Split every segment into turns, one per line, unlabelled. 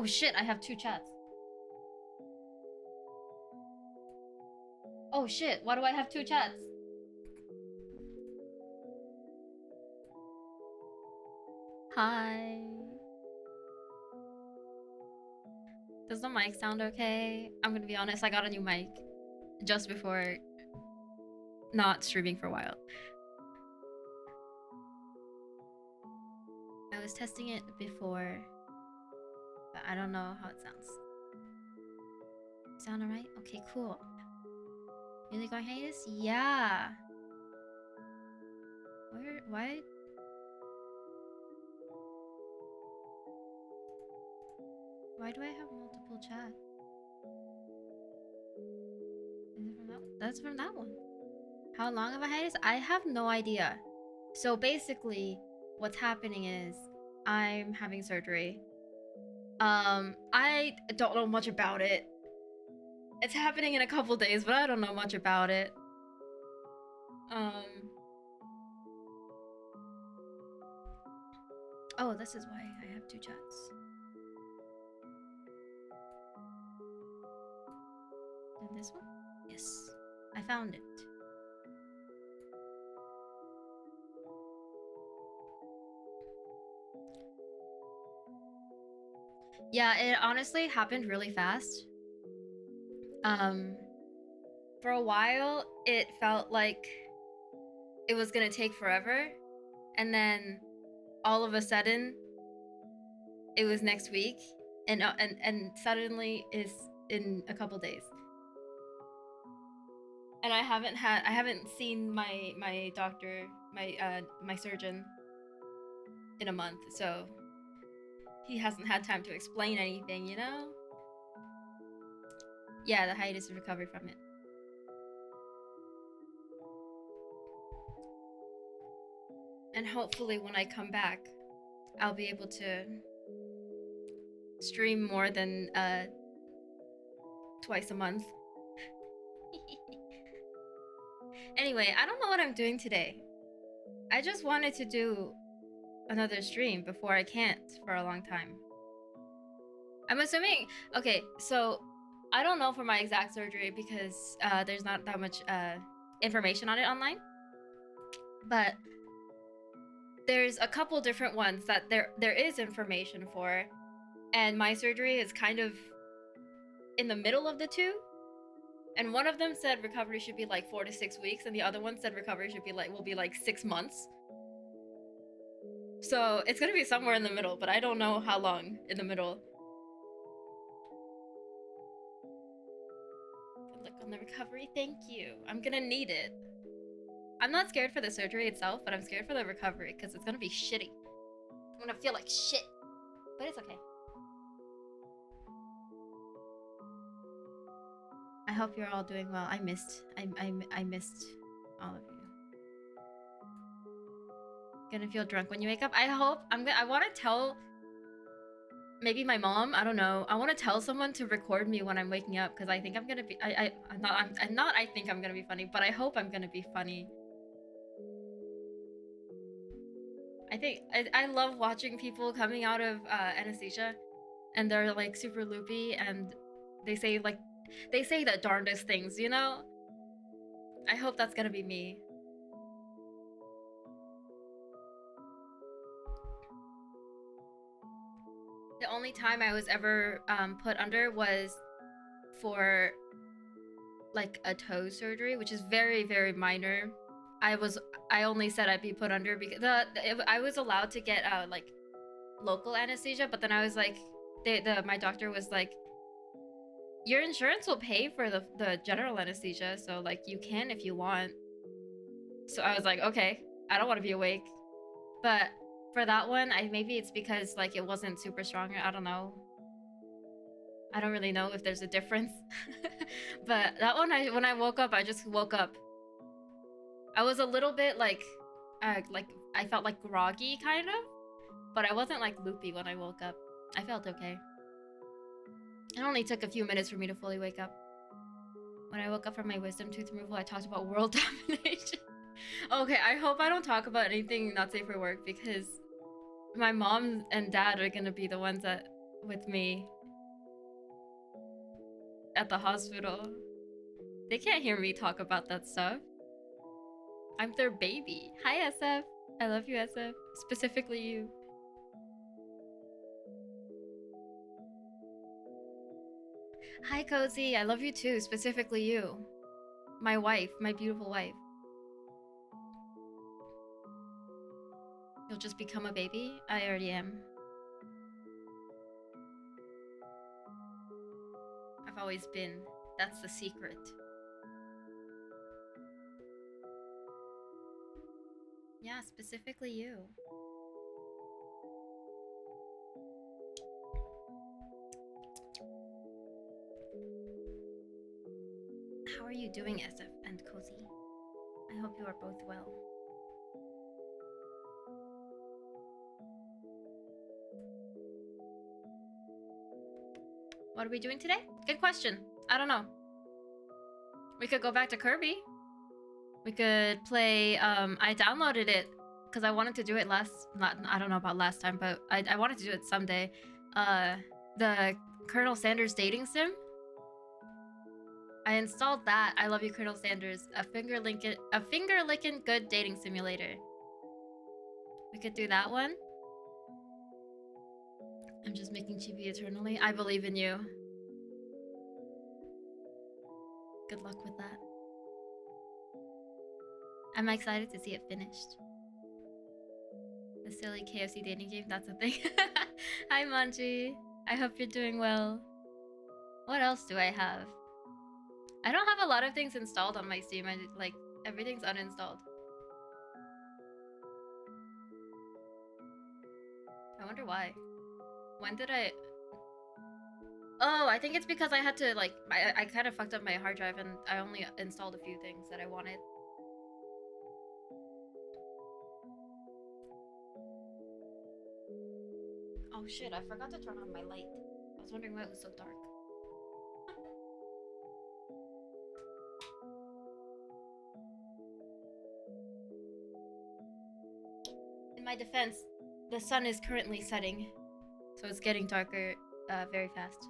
shit, I have 2 chats. Oh shit, why do I have 2 chats? Hi. Does the mic sound okay? I'm gonna be honest, I got a new mic just before not streaming for a while. I was testing it before, but I don't know how it sounds. Sound alright? Okay, cool. Really going hiatus? Yeah. Why? Why do I have multiple chats? Is it from that one? That's from that one. How long of a hiatus? I have no idea. So basically, what's happening is I'm having surgery. I don't know much about it. It's happening in a couple days, but I don't know much about it. Oh, this is why I have 2 chats. And this one? Yes. I found it. Yeah, it honestly happened really fast. For a while, it felt like it was gonna take forever, and then all of a sudden, it was next week, and suddenly is in a couple days. And I haven't seen my doctor, my surgeon, in a month, so he hasn't had time to explain anything, you know? Yeah, the hiatus is recovery from it. And hopefully when I come back, I'll be able to stream more than twice a month. Anyway, I don't know what I'm doing today. I just wanted to do another stream before I can't for a long time. I'm assuming, okay, so I don't know for my exact surgery because there's not that much information on it online, but there's a couple different ones that there is information for, and my surgery is kind of in the middle of the two. And one of them said recovery should be like 4 to 6 weeks, and the other one said recovery should be will be like 6 months. So it's gonna be somewhere in the middle, but I don't know how long in the middle. Good luck on the recovery. Thank you. I'm gonna need it. I'm not scared for the surgery itself, but I'm scared for the recovery because it's gonna be shitty. I'm gonna feel like shit, but it's okay. I hope you're all doing well. I missed all of you. Gonna feel drunk when you wake up. I hope I want to tell maybe my mom. I don't know. I want to tell someone to record me when I'm waking up because I think I'm gonna be. I'm not. I think I'm gonna be funny, but I hope I'm gonna be funny. I think I love watching people coming out of anesthesia, and they're like super loopy, and they say the darndest things, you know? I hope that's gonna be me. The only time I was ever put under was for like a toe surgery, which is very, very minor. I only said I'd be put under because I was allowed to get like local anesthesia, but then I was like, my doctor was like, your insurance will pay for the general anesthesia, so like you can if you want. So I was like, okay, I don't want to be awake. But for that one, maybe it's because like it wasn't super strong. I don't know. I don't really know if there's a difference. But that one, when I woke up, I just woke up. I was a little bit like I felt like groggy kind of, but I wasn't like loopy when I woke up. I felt okay. It only took a few minutes for me to fully wake up. When I woke up from my wisdom tooth removal, I talked about world domination. Okay, I hope I don't talk about anything not safe for work because my mom and dad are gonna be the ones that with me, at the hospital. They can't hear me talk about that stuff. I'm their baby. Hi, SF. I love you, SF. Specifically you. Hi, Cozy. I love you too. Specifically you. My wife. My beautiful wife. You'll just become a baby? I already am. I've always been. That's the secret. Yeah, specifically you. How are you doing, SF and Cozy? I hope you are both well. What are we doing today? Good question. I don't know. We could go back to Kirby. We could play, I downloaded it because I wanted to do it I don't know about last time, but I wanted to do it someday. The Colonel Sanders dating sim. I installed that. I love you, Colonel Sanders. A finger licking good dating simulator. We could do that one. I'm just making chibi eternally. I believe in you. Good luck with that. I'm excited to see it finished. The silly KFC dating game, that's a thing. Hi, Manji. I hope you're doing well. What else do I have? I don't have a lot of things installed on my Steam. Everything's uninstalled. I wonder why. When did I... Oh, I think it's because I had to, I kind of fucked up my hard drive and I only installed a few things that I wanted. Oh shit, I forgot to turn on my light. I was wondering why it was so dark. In my defense, the sun is currently setting, so it's getting darker very fast.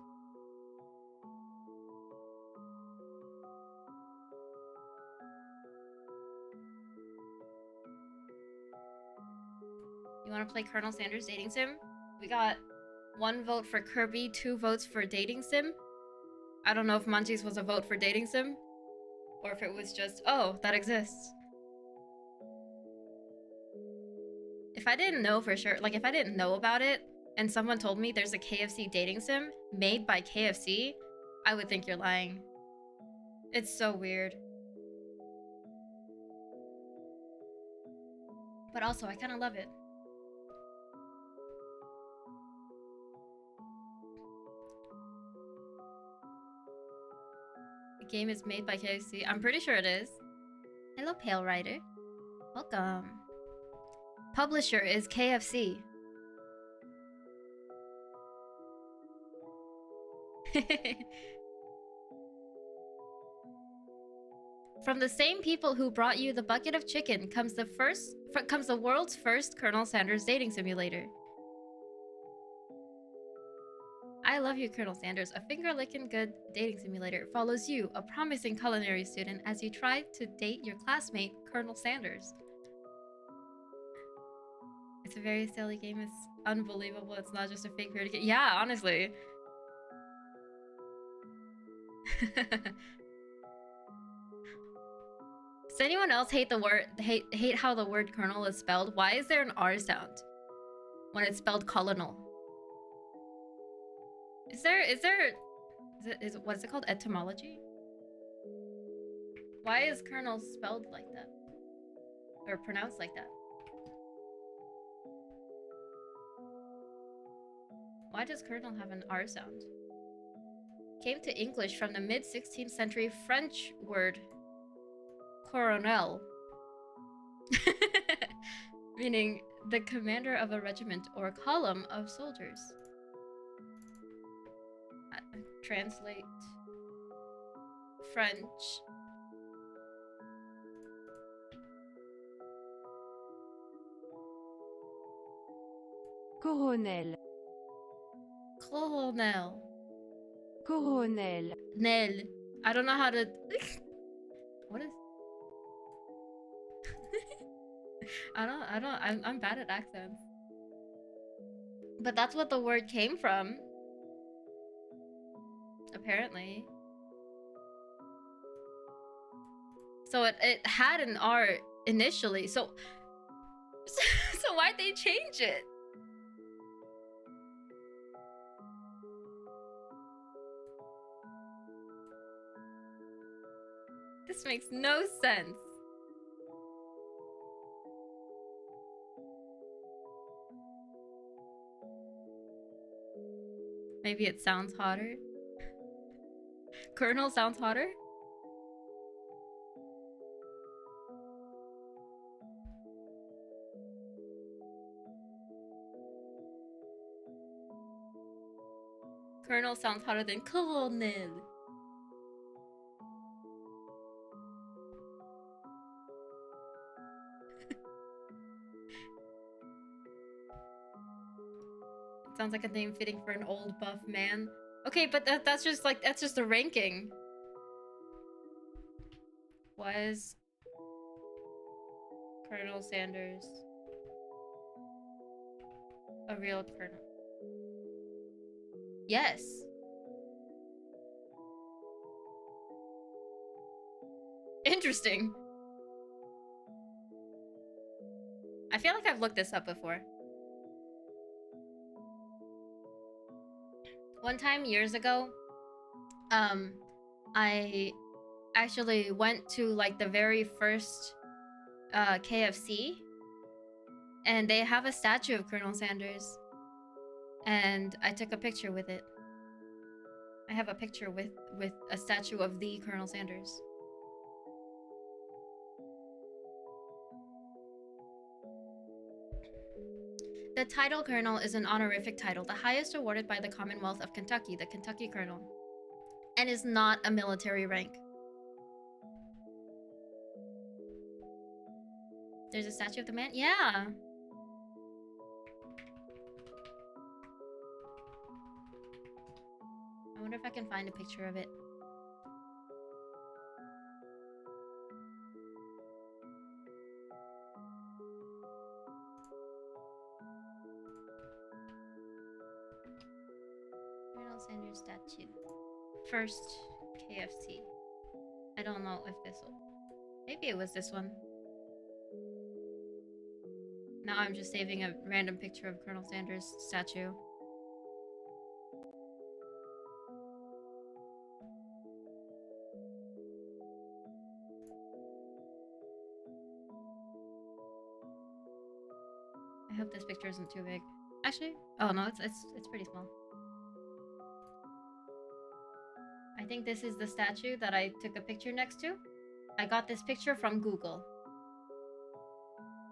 You want to play Colonel Sanders Dating Sim? We got 1 vote for Kirby, 2 votes for Dating Sim. I don't know if Manji's was a vote for Dating Sim, or if it was just, oh, that exists. If I didn't know for sure, if I didn't know about it, and someone told me there's a KFC dating sim made by KFC, I would think you're lying. It's so weird. But also, I kind of love it. The game is made by KFC. I'm pretty sure it is. Hello, Pale Rider. Welcome. Publisher is KFC. From the same people who brought you the bucket of chicken comes the world's first Colonel Sanders dating simulator. I love you, Colonel Sanders. A finger-licking good dating simulator follows you, a promising culinary student, as you try to date your classmate, Colonel Sanders. It's a very silly game. It's unbelievable. It's not just a fake parody game. Yeah, honestly. Does anyone else hate how the word colonel is spelled? Why is there an R sound when it's spelled colonel? What is it called? Etymology? Why is colonel spelled like that? Or pronounced like that? Why does colonel have an R sound? Came to English from the mid-16th century French word coronel, meaning the commander of a regiment or column of soldiers. Translate French.
Coronel.
Colonel.
Coronel.
Nel. I don't know how to. What is? I'm bad at accents. But that's what the word came from. Apparently. So it had an R initially. So why'd they change it? This makes no sense. Maybe it sounds hotter. Colonel sounds hotter? Colonel sounds hotter than Colonel. It sounds like a name fitting for an old buff man. Okay, but that's just like, that's just a ranking. Was Colonel Sanders a real colonel? Yes. Interesting. I feel like I've looked this up before. One time years ago, I actually went to like the very first KFC, and they have a statue of Colonel Sanders, and I took a picture with it. I have a picture with a statue of the Colonel Sanders. The title Colonel is an honorific title, the highest awarded by the Commonwealth of Kentucky, the Kentucky Colonel, and is not a military rank. There's a statue of the man? Yeah. I wonder if I can find a picture of it. Colonel Sanders statue. First KFC. I don't know if this will... Maybe it was this one. Now I'm just saving a random picture of Colonel Sanders' statue. I hope this picture isn't too big. Actually, oh no, it's pretty small. I think this is the statue that I took a picture next to. I got this picture from Google.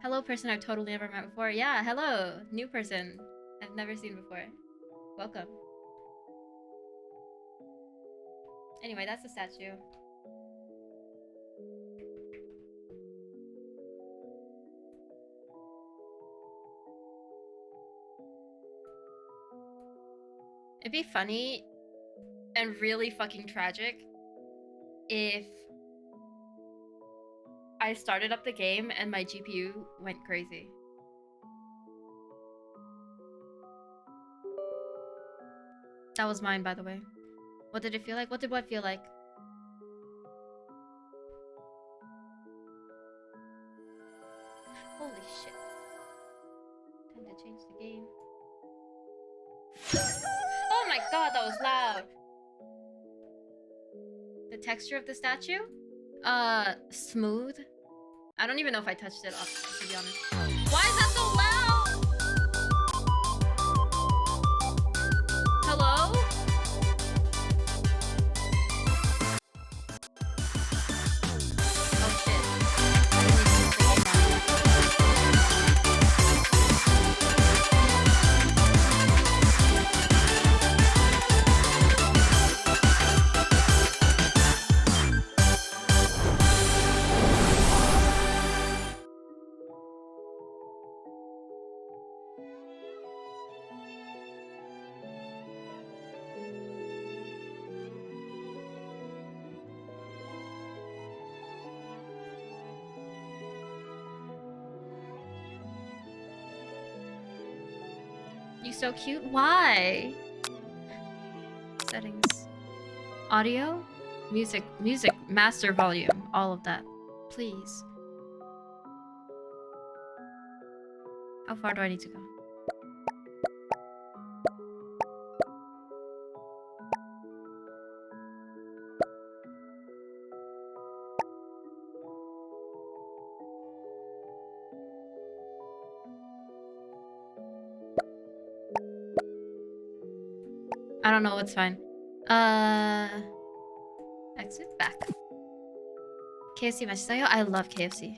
Hello, person I've totally never met before. Yeah, hello, new person I've never seen before. Welcome. Anyway, that's the statue. It'd be funny and really fucking tragic if I started up the game and my GPU went crazy. That was mine, by the way. What did it feel like? What did what feel like? Holy shit. Time to change the game. Oh my god, that was loud. The texture of the statue? Smooth. I don't even know if I touched it up, to be honest. Why is that so loud? Hello? Oh shit. She's so cute. Why? Settings. Audio? Music, master volume. All of that. Please. How far do I need to go? I don't know what's fine. Exit back. KFC 맛있어요? I love KFC.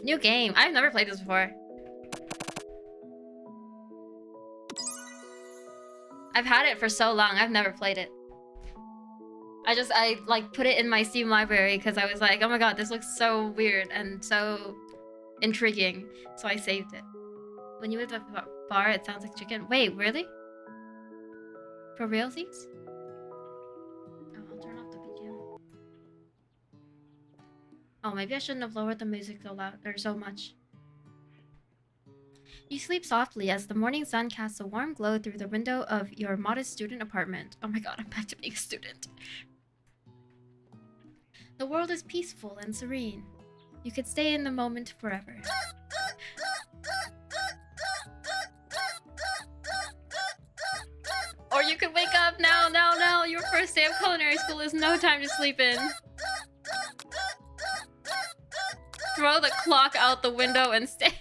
New game. I've never played this before. I've had it for so long. I've never played it. I like put it in my Steam library because I was like, oh my god, this looks so weird and so intriguing. So I saved it. When you went to the bar, it sounds like chicken. Wait, really? For realsies? Oh, I'll turn off the BGM. Oh, maybe I shouldn't have lowered the music so loud or so much. You sleep softly as the morning sun casts a warm glow through the window of your modest student apartment. Oh my god, I'm back to being a student. The world is peaceful and serene. You could stay in the moment forever. Or you could wake up now, now. Your first day of culinary school is no time to sleep in. Throw the clock out the window and stand.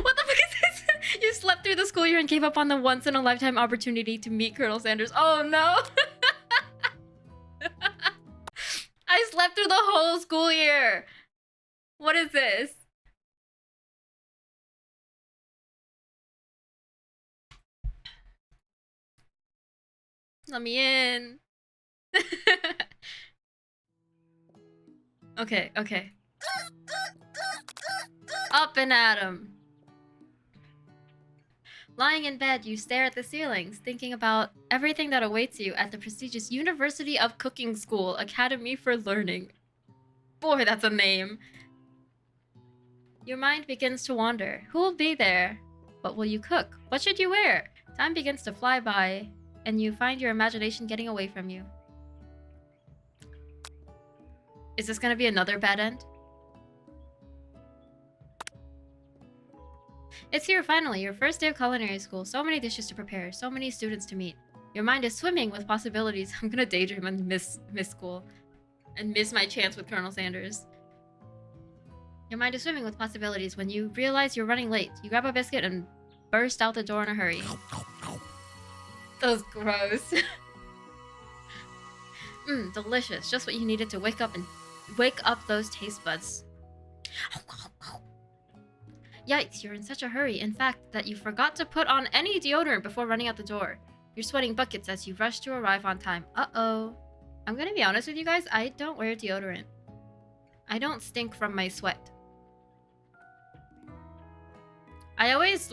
What the fuck is this? You slept through the school year and gave up on the once-in-a-lifetime opportunity to meet Colonel Sanders. Oh no! I slept through the whole school year! What is this? Let me in. Okay. Up and at 'em. Lying in bed, you stare at the ceilings, thinking about everything that awaits you at the prestigious University of Cooking School Academy for Learning. Boy, that's a name. Your mind begins to wander. Who will be there? What will you cook? What should you wear? Time begins to fly by, and you find your imagination getting away from you. Is this gonna be another bad end? It's here finally, your first day of culinary school. So many dishes to prepare, so many students to meet. Your mind is swimming with possibilities. I'm gonna daydream and miss school. And miss my chance with Colonel Sanders. Your mind is swimming with possibilities when you realize you're running late. You grab a biscuit and burst out the door in a hurry. That was gross. Delicious. Just what you needed to wake up those taste buds. Yikes, you're in such a hurry, in fact, that you forgot to put on any deodorant before running out the door. You're sweating buckets as you rush to arrive on time. Uh-oh. I'm gonna be honest with you guys, I don't wear deodorant. I don't stink from my sweat. I always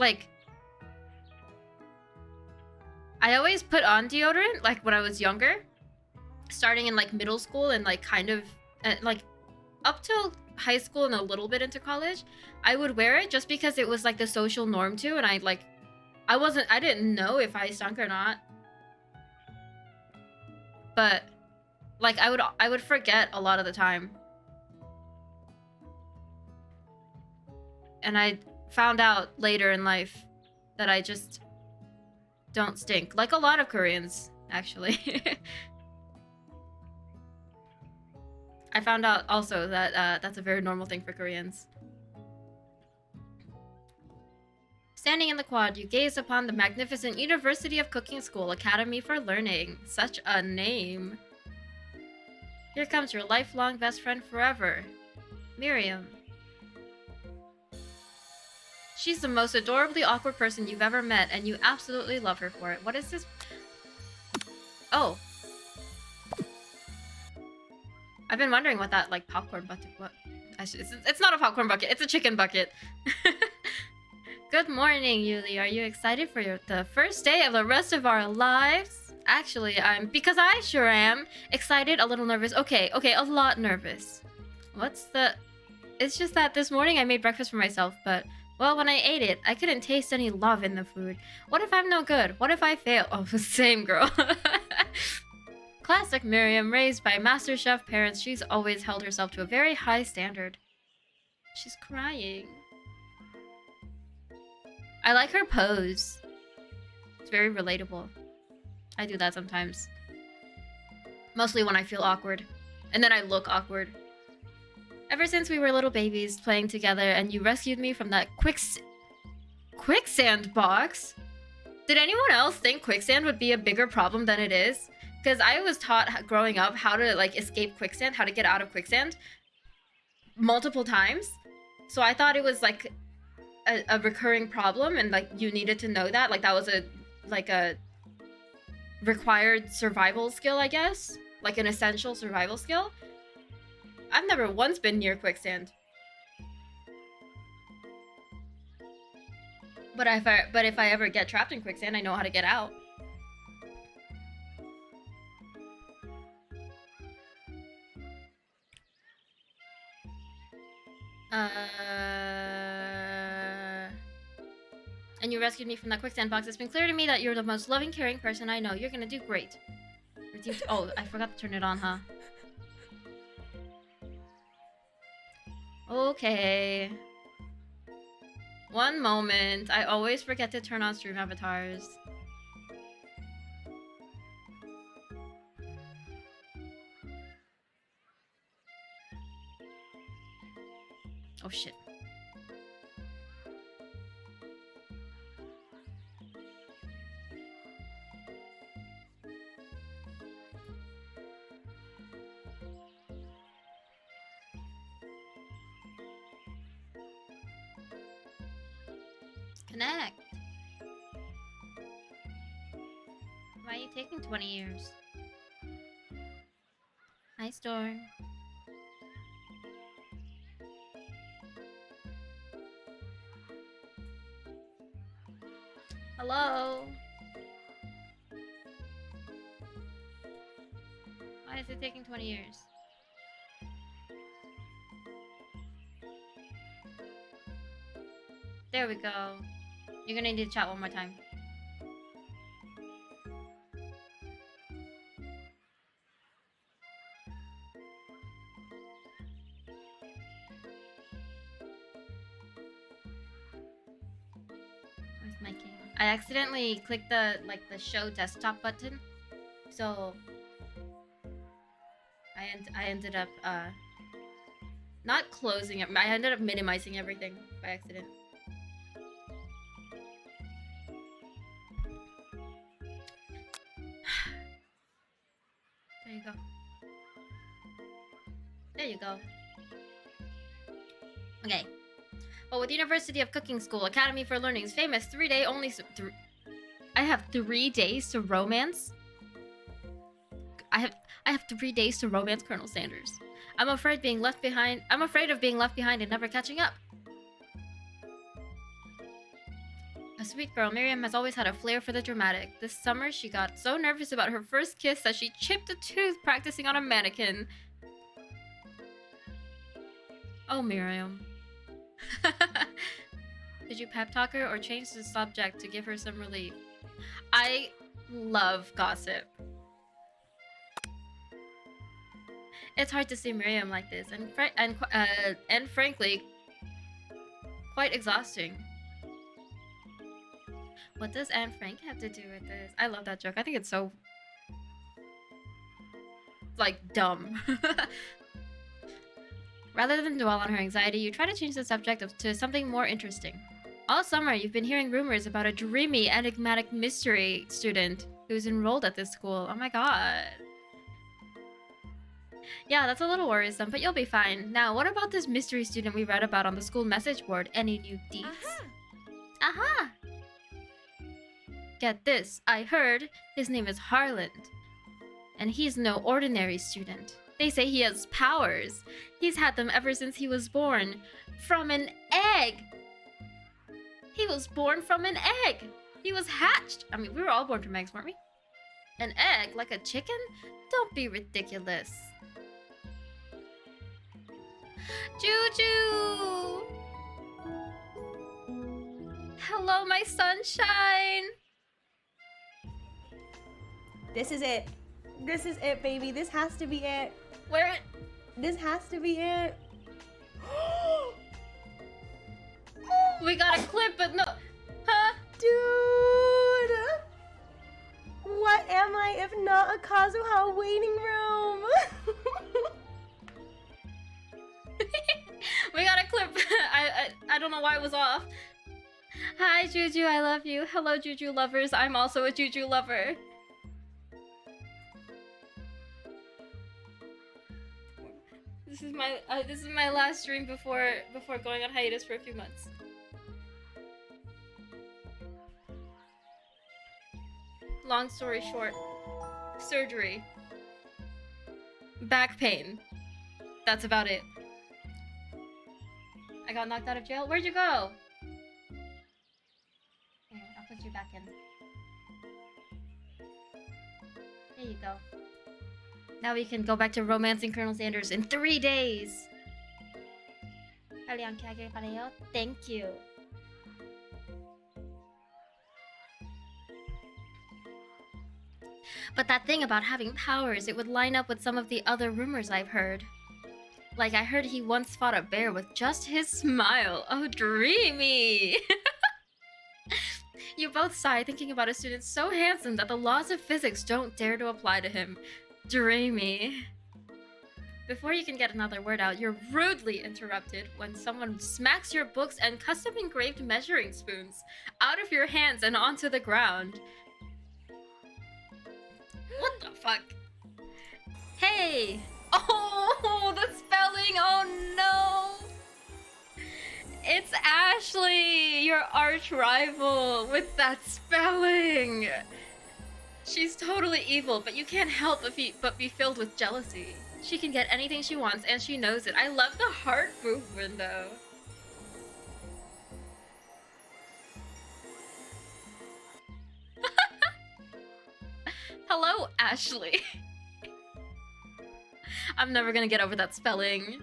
put on deodorant, like, when I was younger. Starting in, like, middle school and, like, kind of, like, up till high school and a little bit into college, I would wear it just because it was like the social norm too, and I didn't know if I stunk or not. But like I would forget a lot of the time. And I found out later in life that I just don't stink, like a lot of Koreans actually. I found out also that that's a very normal thing for Koreans. Standing in the quad, you gaze upon the magnificent University of Cooking School Academy for Learning. Such a name. Here comes your lifelong best friend forever, Miriam. She's the most adorably awkward person you've ever met, and you absolutely love her for it. What is this? Oh. I've been wondering what that, like, popcorn bucket, what? It's not a popcorn bucket, it's a chicken bucket. Good morning, Yulie. Are you excited for the first day of the rest of our lives? Actually, because I sure am. Excited, a little nervous. Okay, a lot nervous. It's just that this morning I made breakfast for myself, but Well, when I ate it, I couldn't taste any love in the food. What if I'm no good? What if I fail? Oh, same girl. Classic Miriam, raised by master chef parents, she's always held herself to a very high standard. She's crying. I like her pose. It's very relatable. I do that sometimes. Mostly when I feel awkward. And then I look awkward. Ever since we were little babies playing together and you rescued me from that quicksand box. Did anyone else think quicksand would be a bigger problem than it is? Because I was taught growing up how to like escape quicksand, how to get out of quicksand multiple times. So I thought it was like a recurring problem and like you needed to know that. Like that was a required survival skill, I guess. Like an essential survival skill. I've never once been near quicksand. But if I ever get trapped in quicksand, I know how to get out. And you rescued me from that quicksand box. It's been clear to me that you're the most loving, caring person I know. You're gonna do great. Oh, I forgot to turn it on, huh? Okay. One moment. I always forget to turn on stream avatars. Oh shit. Connect. Why are you taking 20 years? Nice door. Hello? Why is it taking 20 years? There we go. You're gonna need to chat one more time. Where's my game? I accidentally clicked the show desktop button, so I ended up not closing it. I ended up minimizing everything by accident. There you go. There you go. Okay. Well, with University of Cooking School, Academy for Learning's famous 3-day only... I have 3 days to romance? I have 3 days to romance Colonel Sanders. I'm afraid of being left behind and never catching up. A sweet girl, Miriam has always had a flair for the dramatic. This summer, she got so nervous about her first kiss that she chipped a tooth practicing on a mannequin. Oh, Miriam. Did you pep talk her or change the subject to give her some relief? I love gossip. It's hard to see Miriam like this, and frankly, quite exhausting. What does Anne Frank have to do with this? I love that joke. I think it's so, like, dumb. Rather than dwell on her anxiety, you try to change the subject to something more interesting. All summer, you've been hearing rumors about a dreamy, enigmatic mystery student who's enrolled at this school. Oh my god. Yeah, that's a little worrisome, but you'll be fine. Now, what about this mystery student we read about on the school message board? Any new deets? Aha! Get this, I heard his name is Harland. And he's no ordinary student. They say he has powers. He's had them ever since he was born. From an egg! He was born from an egg! He was hatched! I mean, we were all born from eggs, weren't we? An egg? Like a chicken? Don't be ridiculous. Juju! hello, my sunshine.
This is it. This is it, baby. This has to be it.
Where?
This has to be it.
We got a clip, but no. Huh?
Dude! What am I if not a Kazuha waiting room?
We got a clip. I don't know why it was off. Hi, Juju. I love you. Hello, Juju lovers. I'm also a Juju lover. This is my last stream before going on hiatus for a few months. Long story short, surgery, back pain. That's about it. I got knocked out of jail. Where'd you go? Here, I'll put you back in. There you go. Now we can go back to romancing Colonel Sanders in 3 days. Thank you. But that thing about having powers, it would line up with some of the other rumors I've heard. Like, I heard he once fought a bear with just his smile. Oh, dreamy! You both sigh thinking about a student so handsome that the laws of physics don't dare to apply to him. Dreamy. Before you can get another word out, you're rudely interrupted when someone smacks your books and custom-engraved measuring spoons out of your hands and onto the ground. What the fuck? Hey! Oh, the spelling! Oh no! It's Ashley, your arch rival, with that spelling! She's totally evil, but you can't help but be filled with jealousy. She can get anything she wants, and she knows it. I love the heart movement, though. Hello, Ashley. I'm never gonna get over that spelling.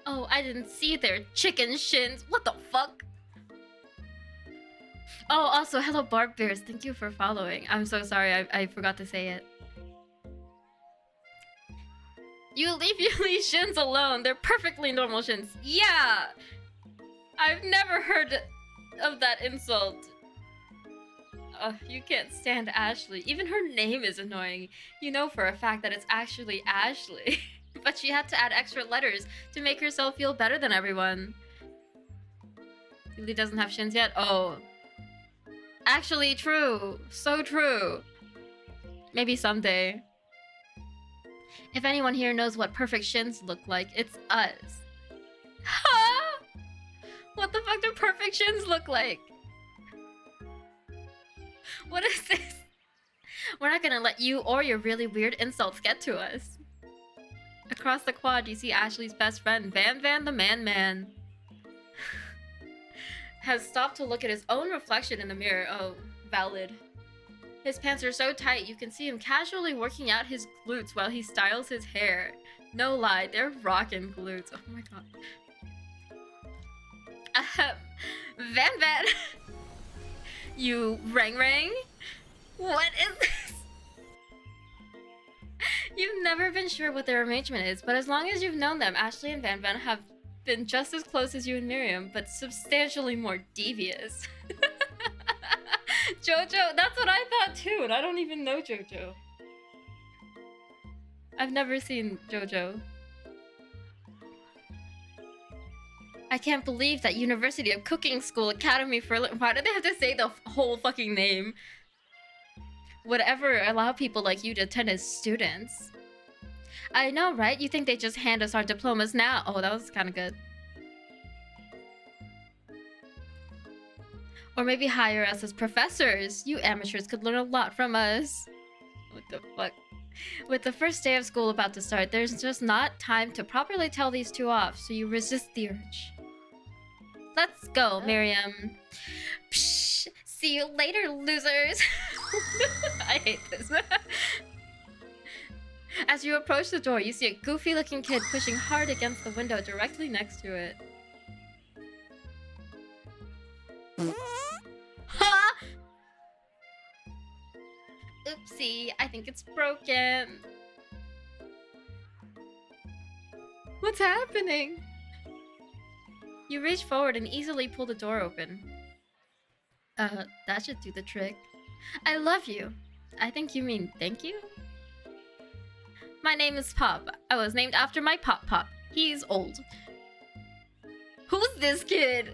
Oh, I didn't see their chicken shins. What the fuck? Oh, also, hello, Barb Bears. Thank you for following. I'm so sorry, I forgot to say it. You leave Yulie shins alone. They're perfectly normal shins. Yeah! I've never heard of that insult. You can't stand Ashley. Even her name is annoying. You know for a fact that it's actually Ashley. But she had to add extra letters to make herself feel better than everyone. Yulie doesn't have shins yet? Oh. Actually, true. So true. Maybe someday. If anyone here knows what perfect shins look like, it's us. Huh? What the fuck do perfect shins look like? What is this? We're not gonna let you or your really weird insults get to us. Across the quad, you see Ashley's best friend, Van Van the Man-Man. Has stopped to look at his own reflection in the mirror. Oh, valid. His pants are so tight, you can see him casually working out his glutes while he styles his hair. No lie, they're rockin' glutes. Oh my god. Van Van! You rang? What is this? You've never been sure what their arrangement is, but as long as you've known them, Ashley and Van Van have been just as close as you and Miriam, but substantially more devious. Jojo, that's what I thought too, and I don't even know Jojo. I've never seen Jojo. I can't believe that University of Cooking School Academy for... Why do they have to say the whole fucking name? Would ever allow people like you to attend as students. I know, right? You think they just hand us our diplomas now? Oh, that was kind of good. Or maybe hire us as professors. You amateurs could learn a lot from us. What the fuck? With the first day of school about to start, there's just not time to properly tell these two off, so you resist the urge. Let's go, Miriam. Psh, see you later, losers. I hate this. As you approach the door, you see a goofy-looking kid pushing hard against the window directly next to it. Ha! Oopsie, I think it's broken. What's happening? You reach forward and easily pull the door open. That should do the trick. I love you. I think you mean thank you? My name is Pop. I was named after my Pop. He's old. Who's this kid?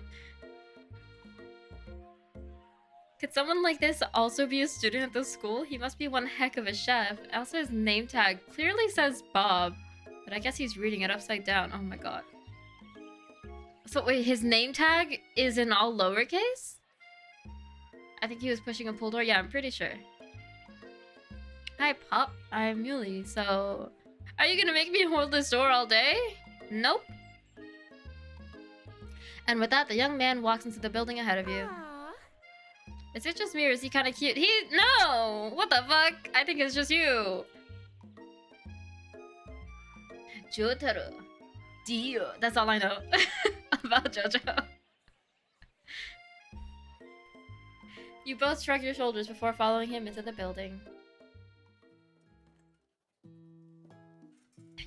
Could someone like this also be a student at the school? He must be one heck of a chef. Also, his name tag clearly says Bob, but I guess he's reading it upside down. Oh my god. So wait, his name tag is in all lowercase? I think he was pushing a pull door. Yeah, I'm pretty sure. Hi, Pop. I'm Yulie. So, are you gonna make me hold this door all day? Nope. And with that, the young man walks into the building ahead of you. Is it just me or is he kind of cute? No! What the fuck? I think it's just you. Jotaro. Dio. That's all I know about JoJo. You both shrug your shoulders before following him into the building.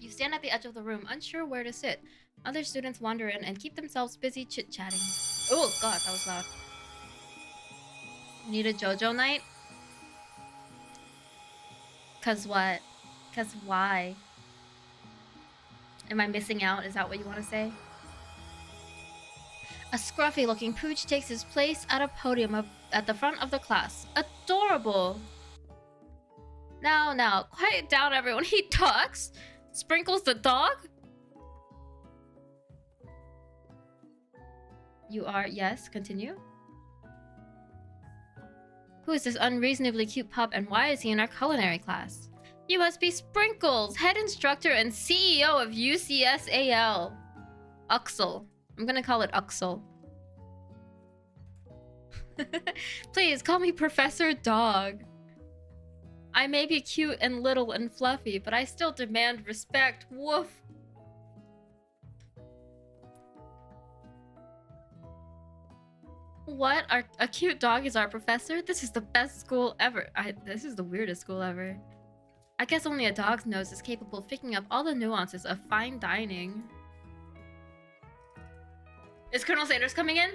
You stand at the edge of the room, unsure where to sit. Other students wander in and keep themselves busy chit-chatting. Oh god, that was loud. Need a JoJo night? Cause what? Cause why? Am I missing out? Is that what you want to say? A scruffy-looking pooch takes his place at a podium at the front of the class. Adorable! Now, quiet down everyone. He talks? Sprinkles the dog? You are... Yes, continue. Who is this unreasonably cute pup and why is he in our culinary class? You must be Sprinkles, head instructor and CEO of UCSAL. Uxel. I'm gonna call it Uxel. Please, call me Professor Dog. I may be cute and little and fluffy, but I still demand respect. Woof. What? A cute dog is our professor? This is the best school ever. This is the weirdest school ever. I guess only a dog's nose is capable of picking up all the nuances of fine dining. Is Colonel Sanders coming in?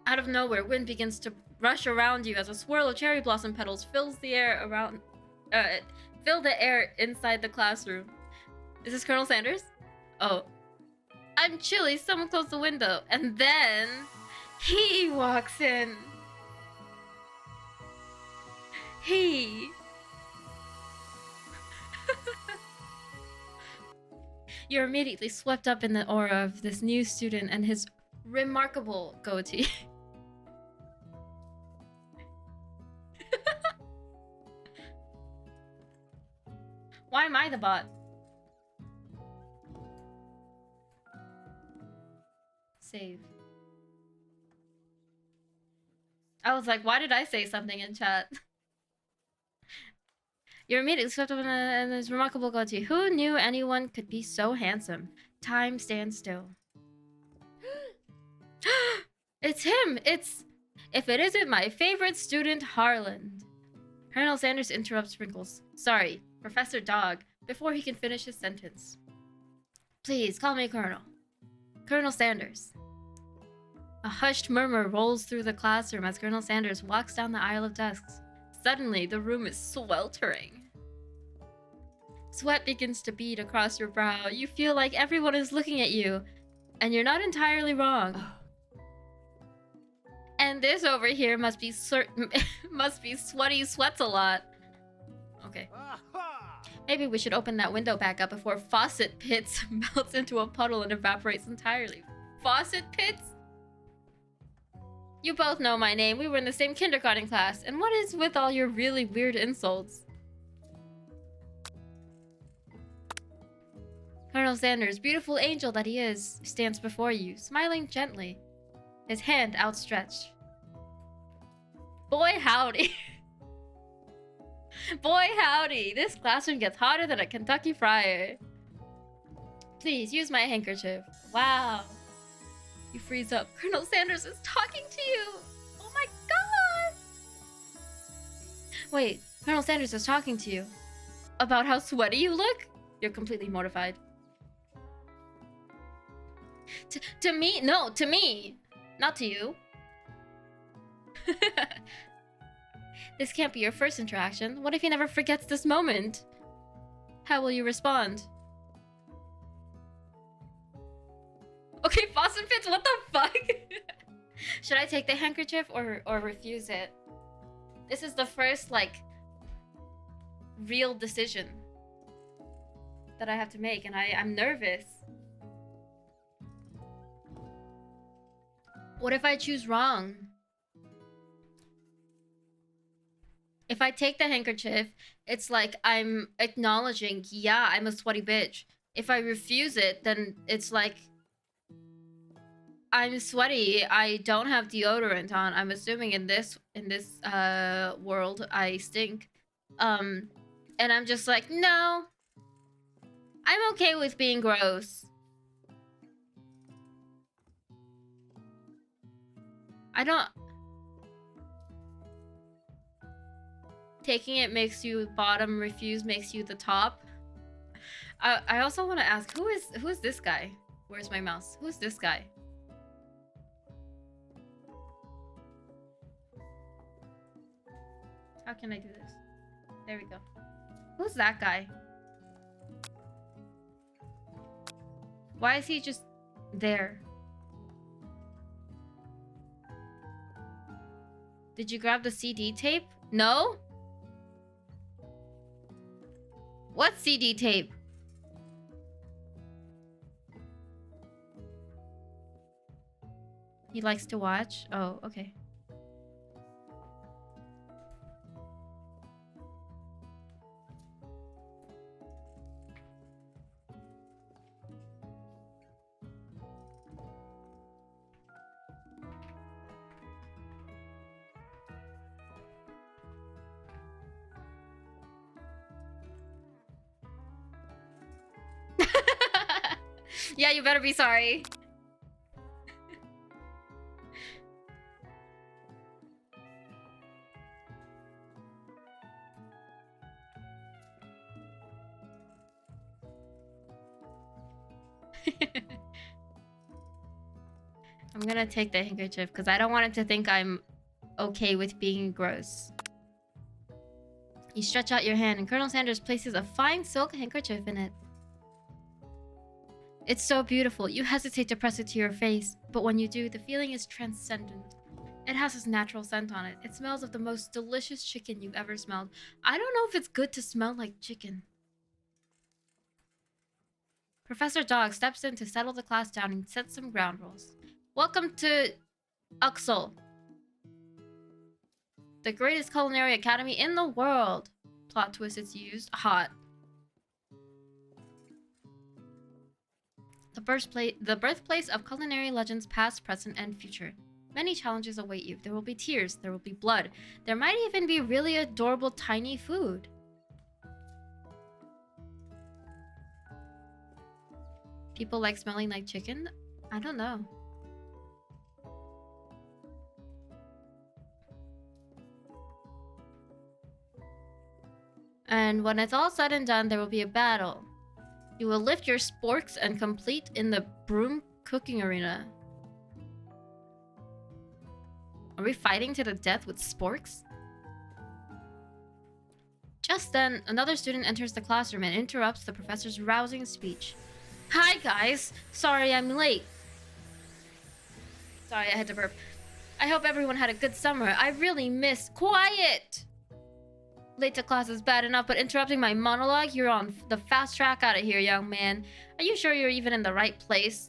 Out of nowhere, wind begins to rush around you as a swirl of cherry blossom petals fills the air around... fill the air inside the classroom. Is this Colonel Sanders? Oh. I'm chilly, someone close the window. And then... he walks in. He... You're immediately swept up in the aura of this new student and his remarkable goatee. Why am I the bot? Save. I was like, why did I say something in chat? You're immediately swept up in this remarkable goatee. Who knew anyone could be so handsome? Time stands still. It's him! If it isn't my favorite student, Harland. Colonel Sanders interrupts Sprinkles. Sorry, Professor Dog, before he can finish his sentence. Please, call me Colonel. Colonel Sanders. A hushed murmur rolls through the classroom as Colonel Sanders walks down the aisle of desks. Suddenly, the room is sweltering. Sweat begins to bead across your brow. You feel like everyone is looking at you, and you're not entirely wrong. And this over here must be sweaty sweats a lot. Okay. Maybe we should open that window back up before faucet pits melts into a puddle and evaporates entirely. Faucet pits? You both know my name. We were in the same kindergarten class. And what is with all your really weird insults? Colonel Sanders, beautiful angel that he is, stands before you, smiling gently, his hand outstretched. Boy howdy. Boy howdy, this classroom gets hotter than a Kentucky fryer. Please use my handkerchief. Wow. You freeze up. Colonel Sanders is talking to you. Oh my god. Wait, Colonel Sanders is talking to you. About how sweaty you look? You're completely mortified. To me? No, to me. Not to you. This can't be your first interaction. What if he never forgets this moment? How will you respond? Okay, Boston Fits, what the fuck? Should I take the handkerchief or refuse it? This is the first, like, real decision that I have to make, and I'm nervous. What if I choose wrong? If I take the handkerchief, it's like I'm acknowledging, yeah, I'm a sweaty bitch. If I refuse it, then it's like I'm sweaty. I don't have deodorant on. I'm assuming in this world I stink. And I'm just like, no. I'm okay with being gross. I don't. Taking it makes you bottom, refuse makes you the top. I also want to ask, who is this guy? Where's my mouse? Who's this guy? How can I do this? There we go. Who's that guy? Why is he just there? Did you grab the CD tape? No? What CD tape? He likes to watch? Oh, okay. Yeah, you better be sorry. I'm gonna take the handkerchief because I don't want it to think I'm okay with being gross. You stretch out your hand and Colonel Sanders places a fine silk handkerchief in it. It's so beautiful. You hesitate to press it to your face, but when you do, the feeling is transcendent. It has this natural scent on it. It smells of the most delicious chicken you've ever smelled. I don't know if it's good to smell like chicken. Professor Dog steps in to settle the class down and set some ground rules. Welcome to Uxel, the greatest culinary academy in the world. Plot twist, it's used. Hot. The birthplace of culinary legends past, present, and future. Many challenges await you. There will be tears. There will be blood. There might even be really adorable tiny food. People like smelling like chicken? I don't know. And when it's all said and done, there will be a battle. You will lift your sporks and complete in the broom cooking arena. Are we fighting to the death with sporks? Just then, another student enters the classroom and interrupts the professor's rousing speech. Hi guys! Sorry I'm late. Sorry, I had to burp. I hope everyone had a good summer. I really miss... Quiet! Late to class is bad enough, but interrupting my monologue? You're on the fast track out of here, young man. Are you sure you're even in the right place?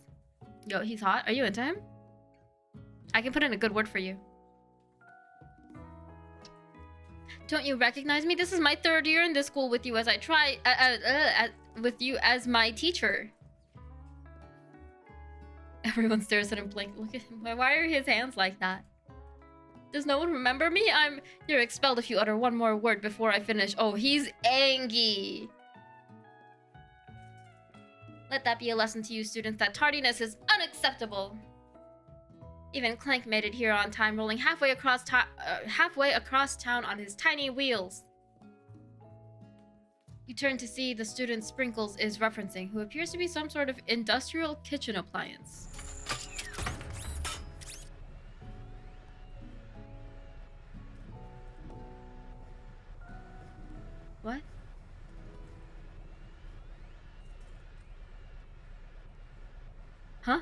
Yo, he's hot. Are you into him? I can put in a good word for you. Don't you recognize me? This is my third year in this school with you as I try... with you as my teacher. Everyone stares at him blank. Look at him. Why are his hands like that? Does no one remember me? You're expelled if you utter one more word before I finish. Oh, he's angry. Let that be a lesson to you students that tardiness is unacceptable. Even Clank made it here on time, rolling halfway across town on his tiny wheels. You turn to see the student Sprinkles is referencing, who appears to be some sort of industrial kitchen appliance. What? Huh?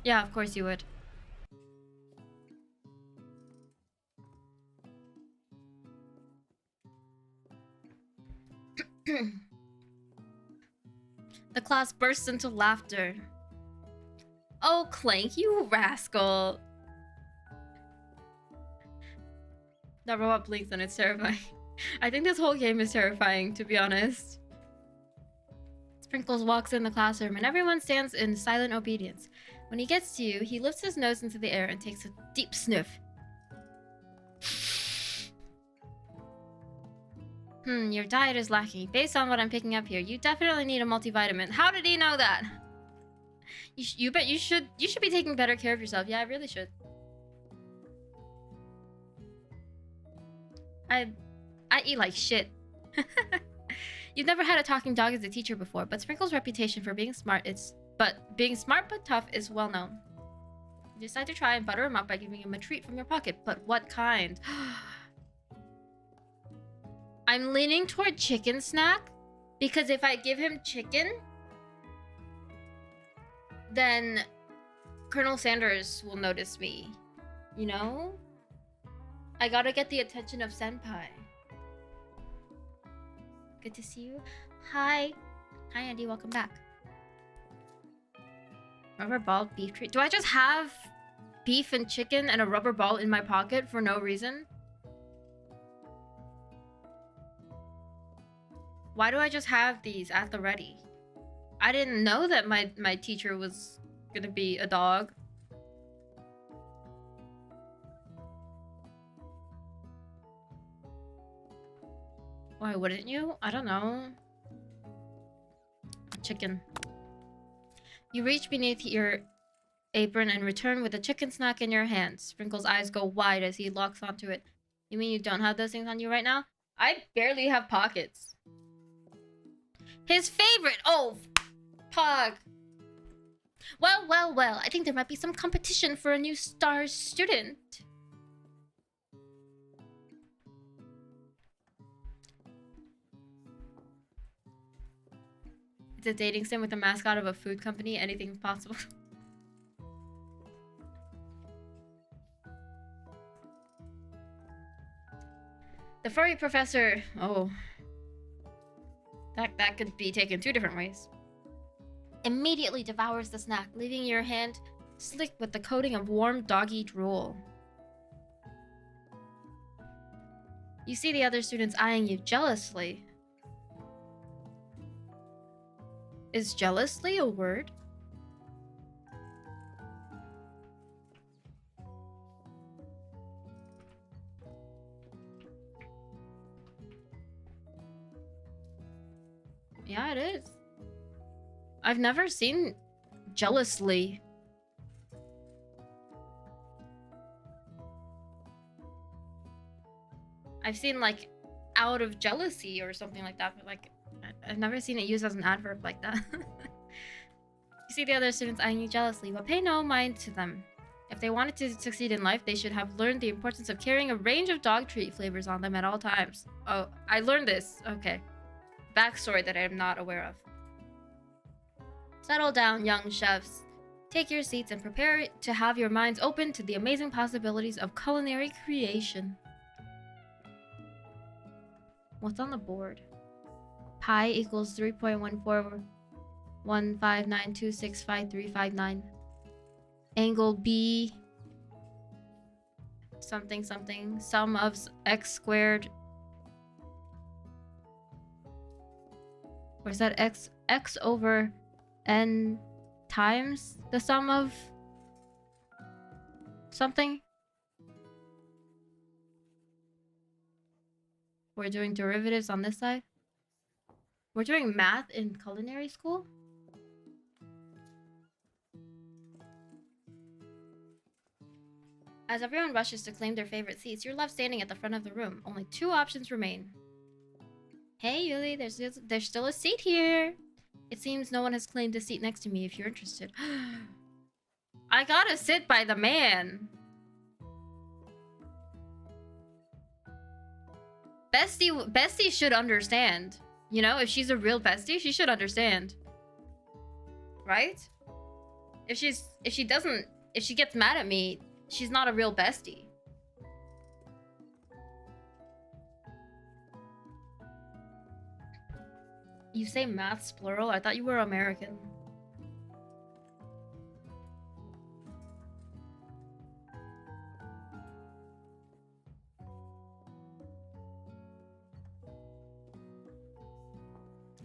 Yeah, of course you would. The class bursts into laughter. Oh, Clank, you rascal. That robot blinks and it's terrifying. I think this whole game is terrifying, to be honest. Sprinkles walks in the classroom and everyone stands in silent obedience. When he gets to you, he lifts his nose into the air and takes a deep sniff. Your diet is lacking. Based on what I'm picking up here, you definitely need a multivitamin. How did he know that? You bet you should be taking better care of yourself. Yeah, I really should. I eat like shit. You've never had a talking dog as a teacher before, but Sprinkle's reputation for being smart but tough is well known. You decide to try and butter him up by giving him a treat from your pocket, but what kind? I'm leaning toward chicken snack, because if I give him chicken, then Colonel Sanders will notice me. You know? I gotta get the attention of Senpai. Good to see you. Hi. Hi, Andy. Welcome back. Rubber ball beef treat. Do I just have beef and chicken and a rubber ball in my pocket for no reason? Why do I just have these at the ready? I didn't know that my teacher was gonna be a dog. Why wouldn't you? I don't know. Chicken. You reach beneath your apron and return with a chicken snack in your hand. Sprinkle's eyes go wide as he locks onto it. You mean you don't have those things on you right now? I barely have pockets. His favorite! Oh, Pog. Well, well, well. I think there might be some competition for a new star student. It's a dating sim with a mascot of a food company. Anything's possible. The furry professor... Oh. That could be taken two different ways. Immediately devours the snack, leaving your hand slick with the coating of warm doggy drool. You see the other students eyeing you jealously. Is jealously a word? Yeah, it is. I've never seen jealously. I've seen like out of jealousy or something like that, but like I've never seen it used as an adverb like that. You see the other students eyeing you jealously, but pay no mind to them. If they wanted to succeed in life, they should have learned the importance of carrying a range of dog treat flavors on them at all times. Oh, I learned this. Okay. Backstory that I am not aware of. Settle down, young chefs. Take your seats and prepare to have your minds open to the amazing possibilities of culinary creation. What's on the board? Pi equals 3.141592655359. Angle B something something. Sum of x squared Or is that x over n times the sum of something? We're doing derivatives on this side. We're doing math in culinary school? As everyone rushes to claim their favorite seats, you're left standing at the front of the room. Only 2 options remain. Hey, Yulie, there's still a seat here. It seems no one has claimed a seat next to me if you're interested. I gotta sit by the man. Bestie should understand. You know, if she's a real bestie, she should understand. Right? If she gets mad at me, she's not a real bestie. You say maths plural? I thought you were American.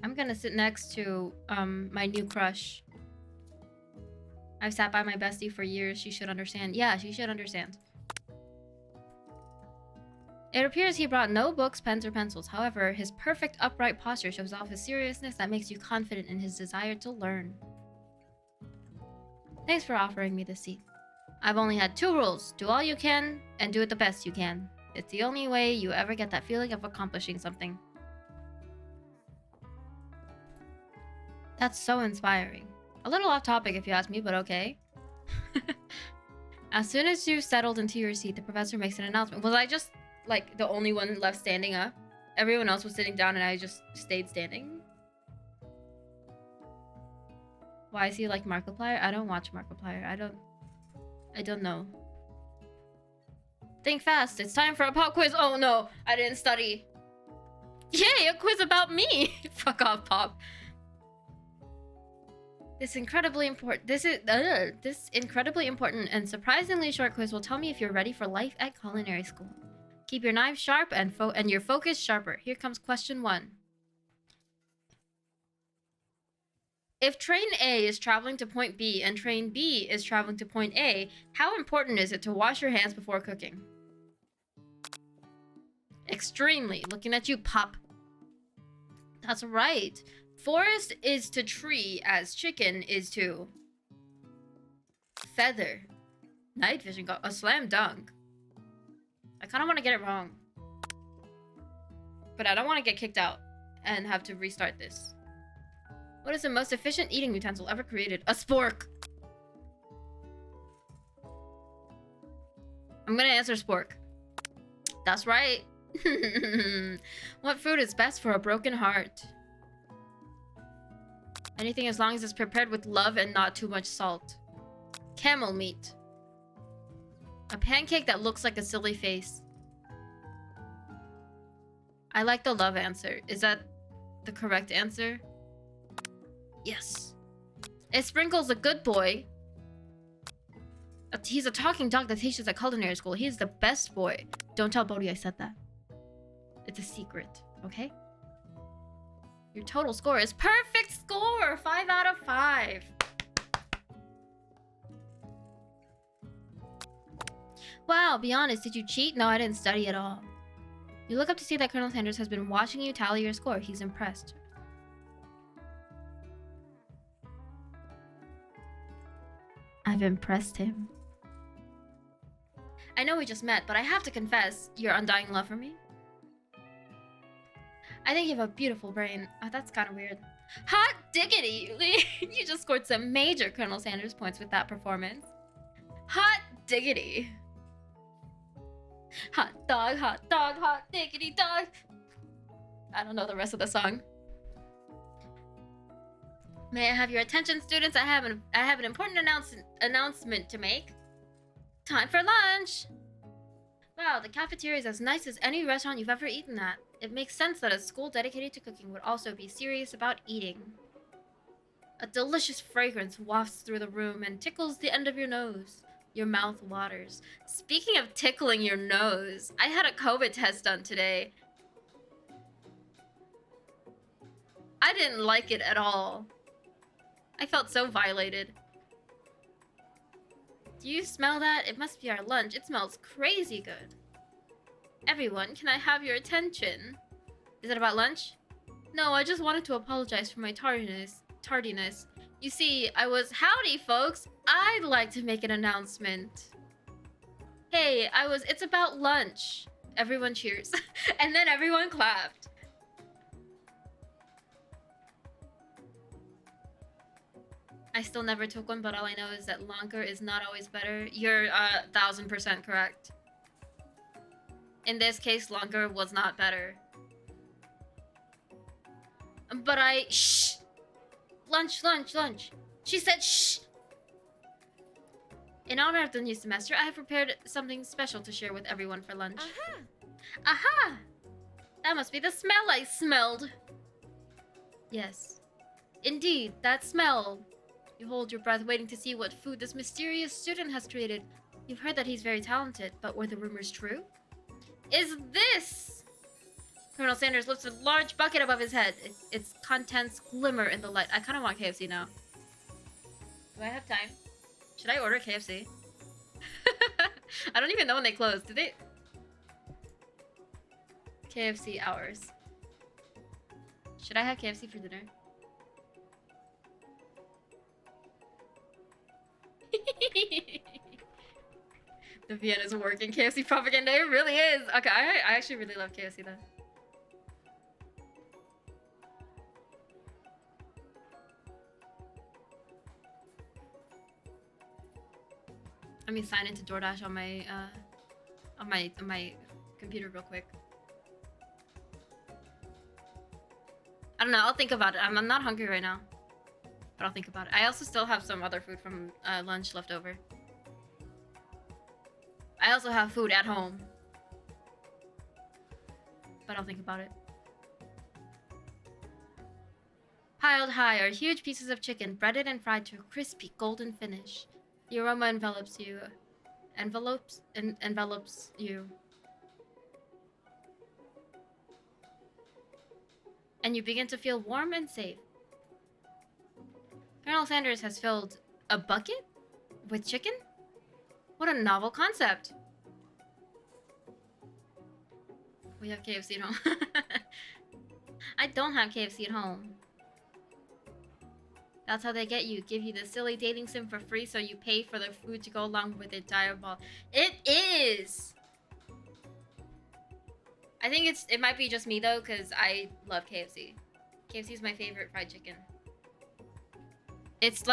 I'm gonna sit next to my new crush. I've sat by my bestie for years. She should understand. Yeah, she should understand. It appears he brought no books, pens, or pencils. However, his perfect upright posture shows off his seriousness that makes you confident in his desire to learn. Thanks for offering me this seat. I've only had 2 rules. Do all you can, and do it the best you can. It's the only way you ever get that feeling of accomplishing something. That's so inspiring. A little off topic if you ask me, but okay. As soon as you settled into your seat, the professor makes an announcement. Was I just, like, the only one left standing up? Everyone else was sitting down and I just stayed standing? Why is he like Markiplier? I don't watch Markiplier. I don't know. Think fast. It's time for a pop quiz. Oh no, I didn't study. Yay, a quiz about me. Fuck off, Pop. This incredibly important and surprisingly short quiz will tell me if you're ready for life at culinary school. Keep your knives sharp and your focus sharper. Here comes question 1. If train A is traveling to point B and train B is traveling to point A, how important is it to wash your hands before cooking? Extremely. Looking at you, Pop. That's right. Forest is to tree as chicken is to feather. Night vision got a slam dunk. I kind of want to get it wrong. But I don't want to get kicked out and have to restart this. What is the most efficient eating utensil ever created? A spork. I'm gonna answer spork. That's right. What fruit is best for a broken heart? Anything as long as it's prepared with love and not too much salt. Camel meat. A pancake that looks like a silly face. I like the love answer. Is that the correct answer? Yes. Is Sprinkles a good boy? He's a talking dog that teaches at culinary school. He's the best boy. Don't tell Bodhi I said that. It's a secret, okay? Your total score is perfect score! 5 out of 5. Wow, be honest, did you cheat? No, I didn't study at all. You look up to see that Colonel Sanders has been watching you tally your score. He's impressed. I've impressed him. I know we just met, but I have to confess your undying love for me. I think you have a beautiful brain. Oh, that's kind of weird. Hot diggity, Yulie! You just scored some major Colonel Sanders points with that performance. Hot diggity. Hot dog, hot diggity dog. I don't know the rest of the song. May I have your attention, students? I have an important announcement to make. Time for lunch! Wow, the cafeteria is as nice as any restaurant you've ever eaten at. It makes sense that a school dedicated to cooking would also be serious about eating. A delicious fragrance wafts through the room and tickles the end of your nose. Your mouth waters. Speaking of tickling your nose, I had a COVID test done today. I didn't like it at all. I felt so violated. Do you smell that? It must be our lunch. It smells crazy good. Everyone, can I have your attention? Is it about lunch? No, I just wanted to apologize for my tardiness. You see, howdy folks! I'd like to make an announcement. Hey, it's about lunch. Everyone cheers. And then everyone clapped. I still never took one, but all I know is that longer is not always better. You're 1000% correct. In this case, longer was not better. But shh! Lunch. She said shh! In honor of the new semester, I have prepared something special to share with everyone for lunch. Aha! Aha! That must be the smell I smelled. Yes. Indeed, that smell. You hold your breath waiting to see what food this mysterious student has created. You've heard that he's very talented, but were the rumors true? Is this? Colonel Sanders lifts a large bucket above his head. Its contents glimmer in the light. I kind of want KFC now. Do I have time? Should I order KFC? I don't even know when they close. Do they? KFC hours. Should I have KFC for dinner? The Vienna's working KFC propaganda. It really is. Okay, I actually really love KFC though. Let me sign into DoorDash on my computer real quick. I don't know. I'll think about it. I'm not hungry right now, but I'll think about it. I also still have some other food from lunch left over. I also have food at home, but I'll think about it. Piled high are huge pieces of chicken, breaded and fried to a crispy golden finish. The aroma envelops you. Envelops you. And you begin to feel warm and safe. Colonel Sanders has filled a bucket with chicken? What a novel concept. We have KFC at home. I don't have KFC at home. That's how they get you. Give you the silly dating sim for free so you pay for the food to go along with it. Diabolical. It is! I think it might be just me though, because I love KFC. KFC is my favorite fried chicken. It's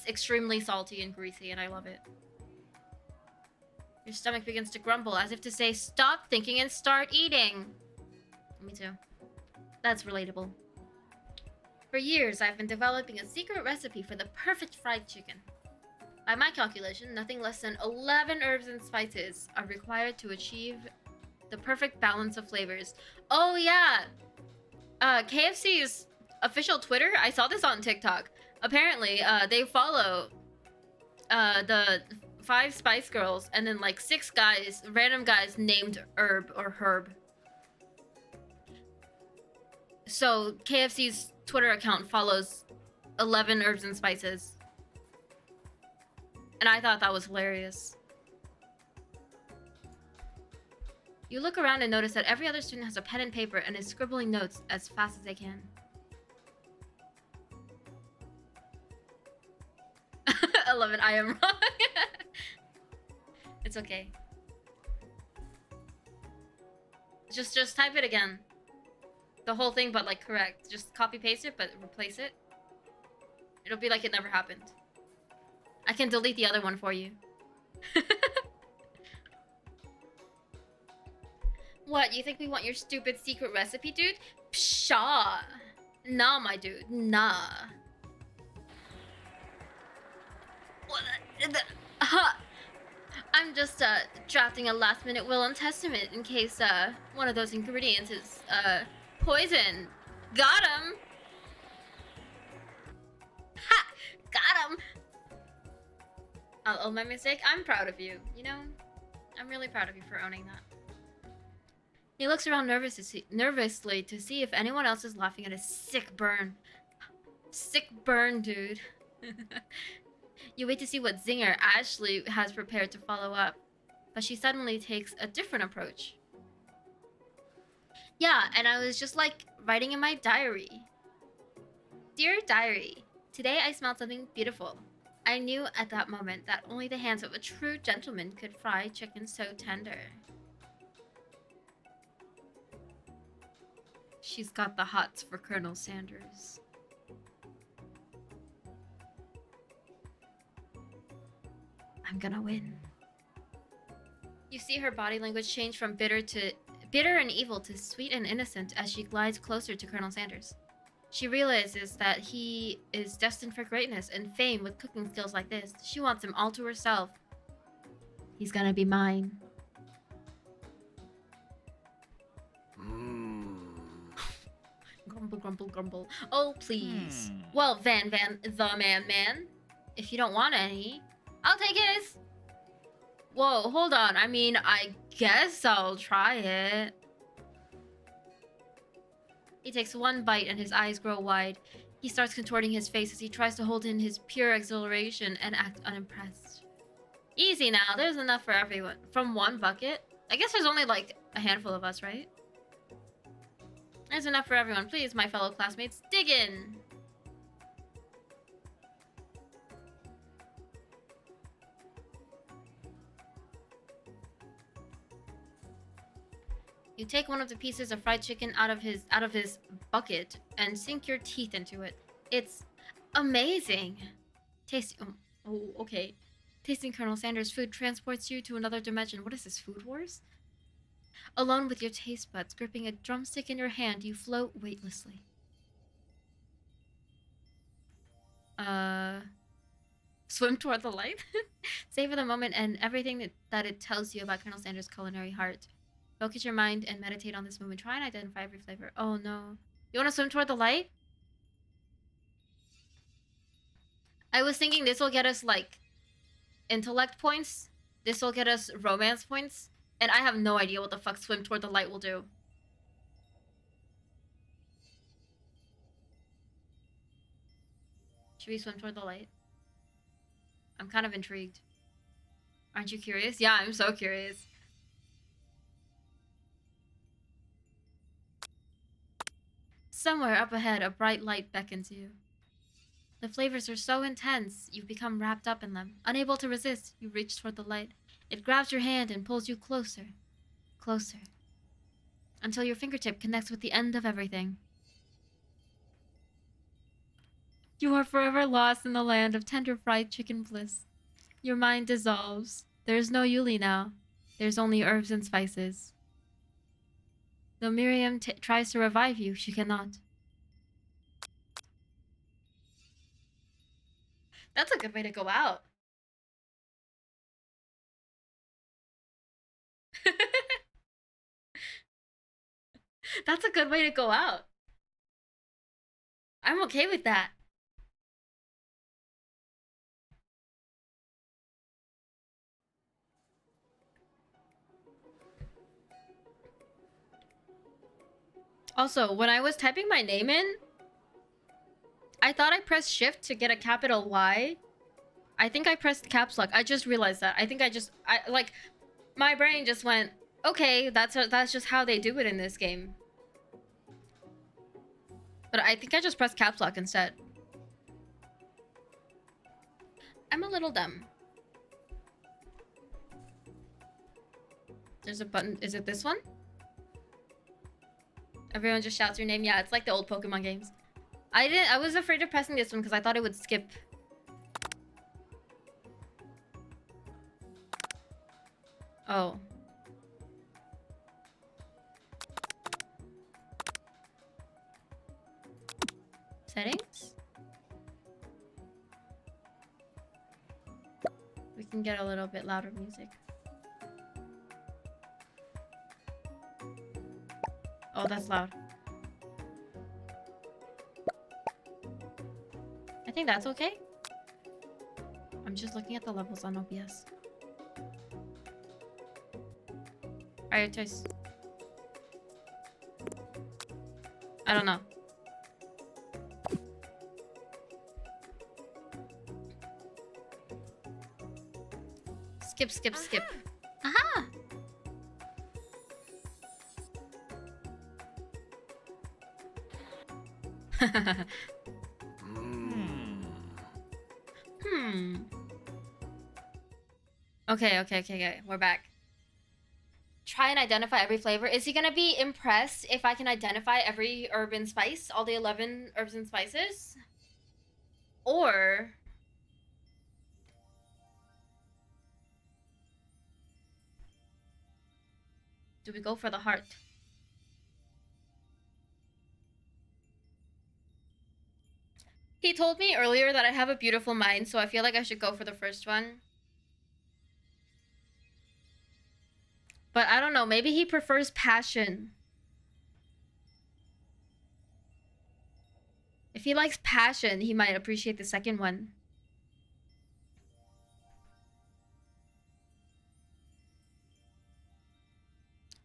extremely salty and greasy and I love it. Your stomach begins to grumble as if to say, stop thinking and start eating. Me too. That's relatable. For years, I've been developing a secret recipe for the perfect fried chicken. By my calculation, nothing less than 11 herbs and spices are required to achieve the perfect balance of flavors. Oh yeah! KFC's official Twitter, I saw this on TikTok. Apparently, they follow the 5 Spice Girls and then like 6 guys, random guys named Herb or Herb. So KFC's Twitter account follows 11 herbs and spices. And I thought that was hilarious. You look around and notice that every other student has a pen and paper and is scribbling notes as fast as they can. 11, I am wrong. It's okay. Just type it again. The whole thing, but like correct. Just copy paste it, but replace it. It'll be like it never happened. I can delete the other one for you. What, you think we want your stupid secret recipe, dude? Pshaw. Nah, my dude. Nah. I'm just drafting a last-minute will and testament in case one of those ingredients is poison. Got him. Ha! Got him. I'll own my mistake. I'm proud of you. You know, I'm really proud of you for owning that. He looks around nervously to see if anyone else is laughing at his sick burn. Sick burn, dude. You wait to see what zinger Ashley has prepared to follow up, but she suddenly takes a different approach. Yeah, and I was just like writing in my diary. Dear diary, today I smelled something beautiful. I knew at that moment that only the hands of a true gentleman could fry chicken so tender. She's got the hots for Colonel Sanders. I'm gonna win. You see her body language change from bitter and evil to sweet and innocent as she glides closer to Colonel Sanders. She realizes that he is destined for greatness and fame with cooking skills like this. She wants him all to herself. He's gonna be mine. Grumble, grumble, grumble. Oh, please. Well, Van, the man. If you don't want any, I'll take his. Whoa, hold on. I mean, I guess I'll try it. He takes one bite and his eyes grow wide. He starts contorting his face as he tries to hold in his pure exhilaration and act unimpressed. Easy now, there's enough for everyone. From one bucket? I guess there's only like a handful of us, right? There's enough for everyone. Please, my fellow classmates, dig in! You take one of the pieces of fried chicken out of his bucket and sink your teeth into it. It's amazing. Okay. Tasting Colonel Sanders' food transports you to another dimension. What is this, Food Wars? Alone with your taste buds, gripping a drumstick in your hand, you float weightlessly. Swim toward the light? Savor the moment and everything that it tells you about Colonel Sanders' culinary heart. Focus your mind and meditate on this moment. Try and identify every flavor. Oh no. You want to swim toward the light? I was thinking this will get us, like, intellect points. This will get us romance points. And I have no idea what the fuck swim toward the light will do. Should we swim toward the light? I'm kind of intrigued. Aren't you curious? Yeah, I'm so curious. Somewhere up ahead, a bright light beckons you. The flavors are so intense, you become wrapped up in them. Unable to resist, you reach toward the light. It grabs your hand and pulls you closer, closer, until your fingertip connects with the end of everything. You are forever lost in the land of tender fried chicken bliss. Your mind dissolves. There is no Yulie now. There's only herbs and spices. Though Miriam tries to revive you, she cannot. That's a good way to go out. That's a good way to go out. I'm okay with that. Also, when I was typing my name in, I thought I pressed shift to get a capital Y. I think I pressed caps lock. I just realized that. I think like, my brain just went, okay, that's just how they do it in this game. But I think I just pressed caps lock instead. I'm a little dumb. There's a button. Is it this one? Everyone just shouts your name. Yeah, it's like the old Pokemon games. I was afraid of pressing this one because I thought it would skip. Oh. Settings? We can get a little bit louder music. Oh, that's loud. I think that's okay. I'm just looking at the levels on OBS. Alright, choice. I don't know. Skip, skip, skip. Aha! Hmm. Okay. We're back. Try and identify every flavor. Is he gonna be impressed if I can identify every herb and spice? All the 11 herbs and spices? Or... do we go for the heart? He told me earlier that I have a beautiful mind, so I feel like I should go for the first one. But I don't know, maybe he prefers passion. If he likes passion, he might appreciate the second one.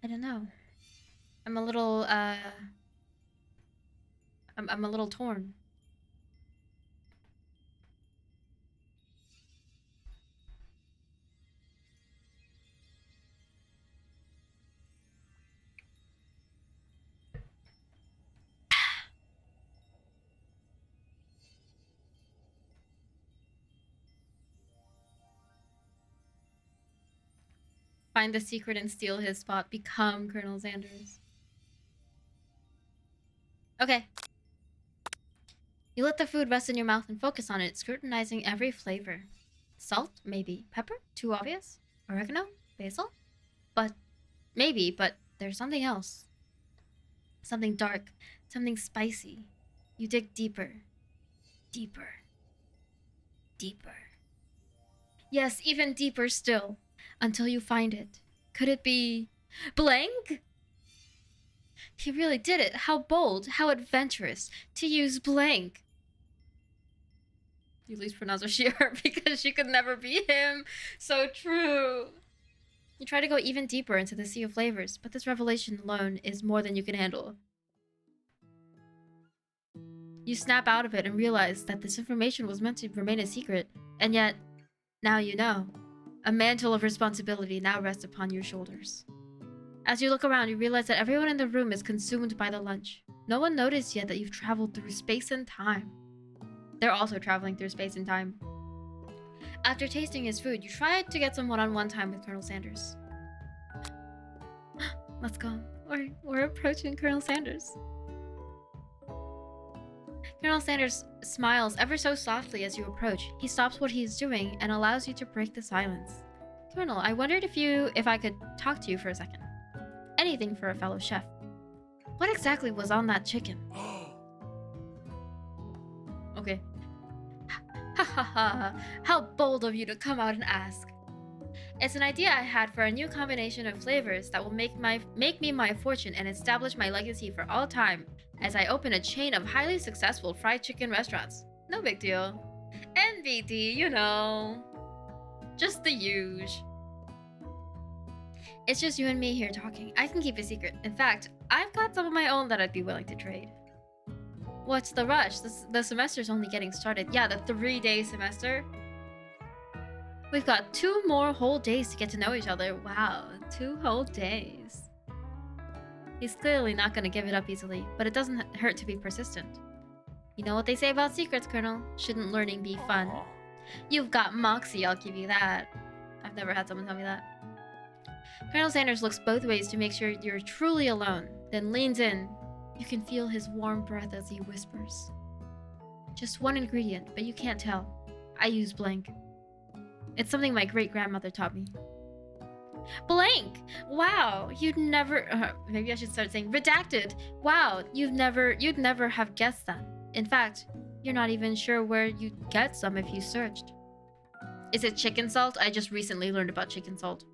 I don't know. I'm a little, I'm a little torn. Find the secret and steal his spot. Become Colonel Sanders. Okay. You let the food rest in your mouth and focus on it, scrutinizing every flavor. Salt? Maybe. Pepper? Too obvious? Oregano? Basil? But... maybe, but there's something else. Something dark. Something spicy. You dig deeper. Deeper. Deeper. Yes, even deeper still. Until you find it. Could it be... blank? He really did it. How bold, how adventurous to use blank. Yulie's pronounced her because she could never be him. So true. You try to go even deeper into the sea of flavors, but this revelation alone is more than you can handle. You snap out of it and realize that this information was meant to remain a secret, and yet, now you know. A mantle of responsibility now rests upon your shoulders. As you look around, you realize that everyone in the room is consumed by the lunch. No one noticed yet that you've traveled through space and time. They're also traveling through space and time. After tasting his food, you try to get some one-on-one time with Colonel Sanders. Let's go. We're approaching Colonel Sanders. Colonel Sanders smiles ever so softly as you approach. He stops what he is doing and allows you to break the silence. Colonel, I wondered if I could talk to you for a second. Anything for a fellow chef. What exactly was on that chicken? Okay. Ha ha ha. How bold of you to come out and ask. It's an idea I had for a new combination of flavors that will make me my fortune and establish my legacy for all time as I open a chain of highly successful fried chicken restaurants. No big deal. NBD, you know. Just the huge. It's just you and me here talking. I can keep a secret. In fact, I've got some of my own that I'd be willing to trade. What's the rush? The semester's only getting started. Yeah, the 3-day semester. We've got 2 more whole days to get to know each other. Wow, 2 whole days. He's clearly not going to give it up easily, but it doesn't hurt to be persistent. You know what they say about secrets, Colonel? Shouldn't learning be fun? You've got moxie, I'll give you that. I've never had someone tell me that. Colonel Sanders looks both ways to make sure you're truly alone, then leans in. You can feel his warm breath as he whispers. Just one ingredient, but you can't tell. I use blank. It's something my great-grandmother taught me. Blank! Wow, you'd never... maybe I should start saying redacted. Wow, you'd never have guessed that. In fact, you're not even sure where you'd get some if you searched. Is it chicken salt? I just recently learned about chicken salt.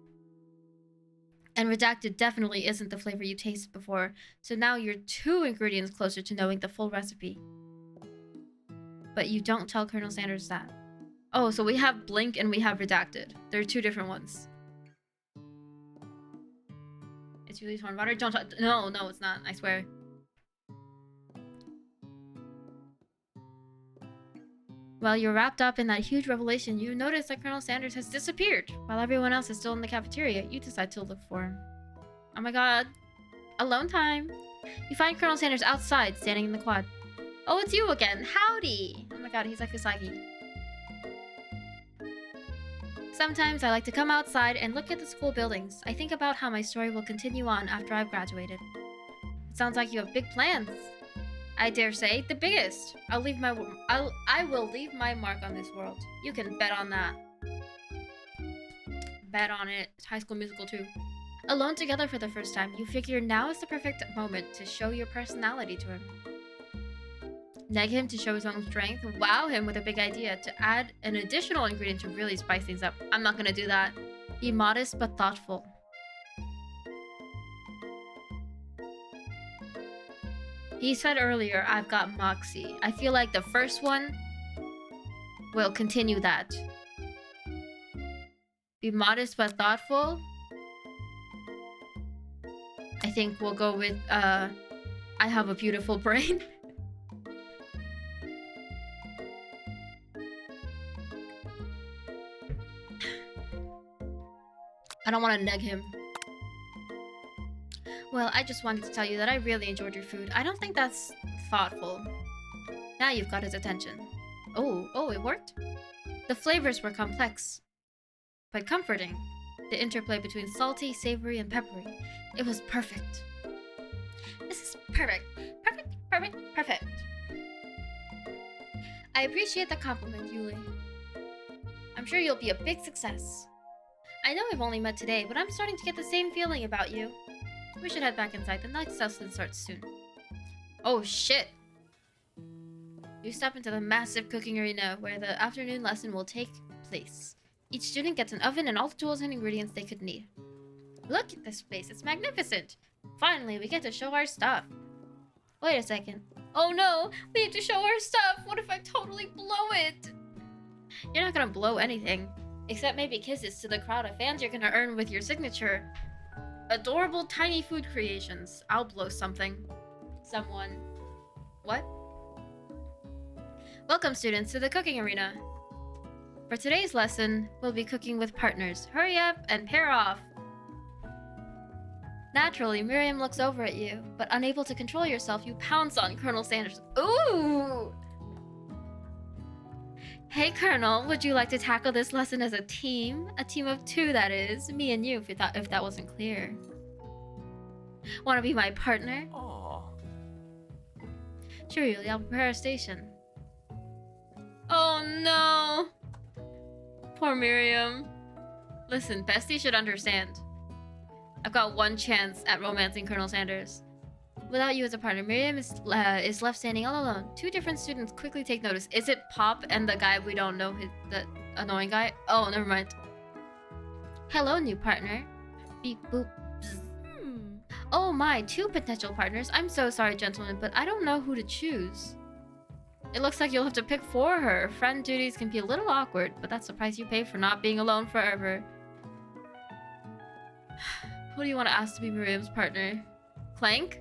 And redacted definitely isn't the flavor you tasted before, so now you're 2 ingredients closer to knowing the full recipe. But you don't tell Colonel Sanders that. Oh, so we have blink and we have redacted. There are 2 different ones. It's Yulie's horn water. Don't talk. No, it's not. I swear. While you're wrapped up in that huge revelation, you notice that Colonel Sanders has disappeared. While everyone else is still in the cafeteria, you decide to look for him. Oh my god. Alone time. You find Colonel Sanders outside, standing in the quad. Oh, it's you again. Howdy. Oh my god, he's like Usagi. Sometimes I like to come outside and look at the school buildings. I think about how my story will continue on after I've graduated. It sounds like you have big plans. I dare say, the biggest. I will leave my mark on this world. You can bet on that. Bet on it. It's High School Musical too. Alone together for the first time, you figure now is the perfect moment to show your personality to him. Neg him to show his own strength, wow him with a big idea to add an additional ingredient to really spice things up. I'm not gonna do that. Be modest but thoughtful. He said earlier, I've got moxie. I feel like the first one will continue that. Be modest but thoughtful. I think we'll go with, I have a beautiful brain. I don't want to neg him. Well, I just wanted to tell you that I really enjoyed your food. I don't think that's thoughtful. Now you've got his attention. Oh, it worked? The flavors were complex, but comforting. The interplay between salty, savory, and peppery. It was perfect. This is perfect. Perfect. I appreciate the compliment, Yulie. I'm sure you'll be a big success. I know we've only met today, but I'm starting to get the same feeling about you. We should head back inside. The next lesson starts soon. Oh shit! You step into the massive cooking arena where the afternoon lesson will take place. Each student gets an oven and all the tools and ingredients they could need. Look at this place, it's magnificent! Finally, we get to show our stuff. Wait a second. Oh no! We have to show our stuff! What if I totally blow it? You're not gonna blow anything. Except maybe kisses to the crowd of fans you're gonna earn with your signature. Adorable tiny food creations. I'll blow something. Someone. What? Welcome, students, to the cooking arena. For today's lesson, we'll be cooking with partners. Hurry up and pair off. Naturally, Miriam looks over at you, but unable to control yourself, you pounce on Colonel Sanders. Ooh! Hey, Colonel, would you like to tackle this lesson as a team? A team of two, that is. Me and you, if that wasn't clear. Want to be my partner?
Aww.
Sure, Yulie, I'll prepare a station. Oh, no! Poor Miriam. Listen, Bestie should understand. I've got one chance at romancing Colonel Sanders. Without you as a partner, Miriam is left standing all alone. Two different students quickly take notice. Is it Pop and the guy we don't know, the annoying guy? Oh, never mind. Hello, new partner. Beep boop. Oh my, two potential partners. I'm so sorry, gentlemen, but I don't know who to choose. It looks like you'll have to pick for her. Friend duties can be a little awkward, but that's the price you pay for not being alone forever. Who do you want to ask to be Miriam's partner? Clank?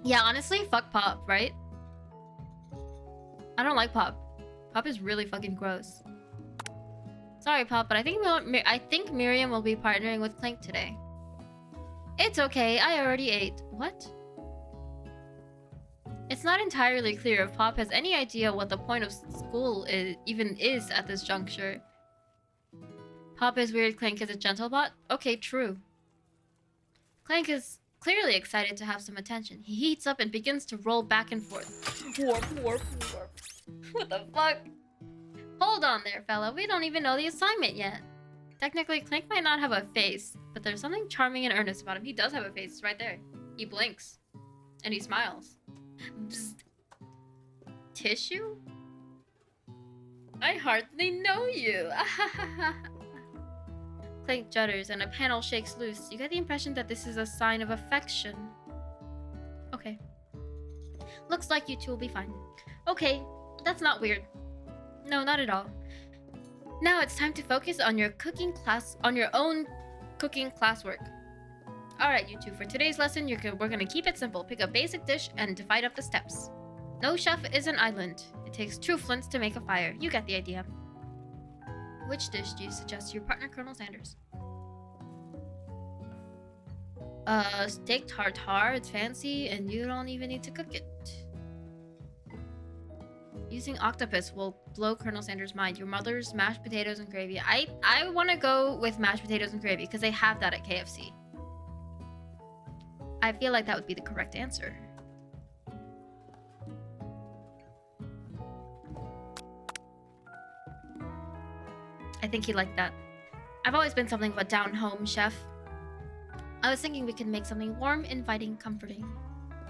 Yeah, honestly, fuck Pop, right? I don't like Pop. Pop is really fucking gross. Sorry, Pop, but I think Miriam will be partnering with Clank today. It's okay, I already ate. What? It's not entirely clear if Pop has any idea what the point of school even is at this juncture. Pop is weird, Clank is a gentle bot? Okay, true. Clank is clearly excited to have some attention. He heats up and begins to roll back and forth. Warp. What the fuck? Hold on there, fella. We don't even know the assignment yet. Technically, Clank might not have a face, but there's something charming and earnest about him. He does have a face. It's right there. He blinks. And he smiles. Bzz. Tissue? I hardly know you. Clank judders and a panel shakes loose. You get the impression that this is a sign of affection. Okay. Looks like you two will be fine. Okay, that's not weird. No, not at all. Now it's time to focus on your own cooking classwork. Alright, you two, for today's lesson, we're gonna keep it simple. Pick a basic dish and divide up the steps. No chef is an island. It takes 2 flints to make a fire. You get the idea. Which dish do you suggest to your partner, Colonel Sanders? Steak tartare. It's fancy, and you don't even need to cook it. Using octopus will blow Colonel Sanders' mind. Your mother's mashed potatoes and gravy. I want to go with mashed potatoes and gravy because they have that at KFC. I feel like that would be the correct answer. I think he liked that. I've always been something of a down-home chef. I was thinking we could make something warm, inviting, comforting.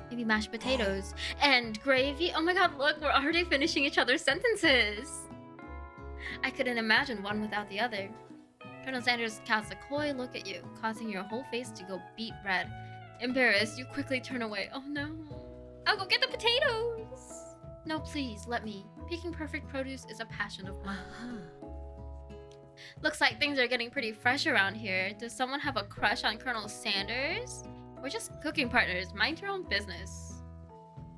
Maybe mashed potatoes and gravy. Oh my god, look, we're already finishing each other's sentences. I couldn't imagine one without the other. Colonel Sanders casts a coy look at you, causing your whole face to go beet red. Embarrassed, you quickly turn away. Oh no. I'll go get the potatoes. No, please, let me. Picking perfect produce is a passion of mine. Looks like things are getting pretty fresh around here. Does someone have a crush on Colonel Sanders? We're just cooking partners. Mind your own business.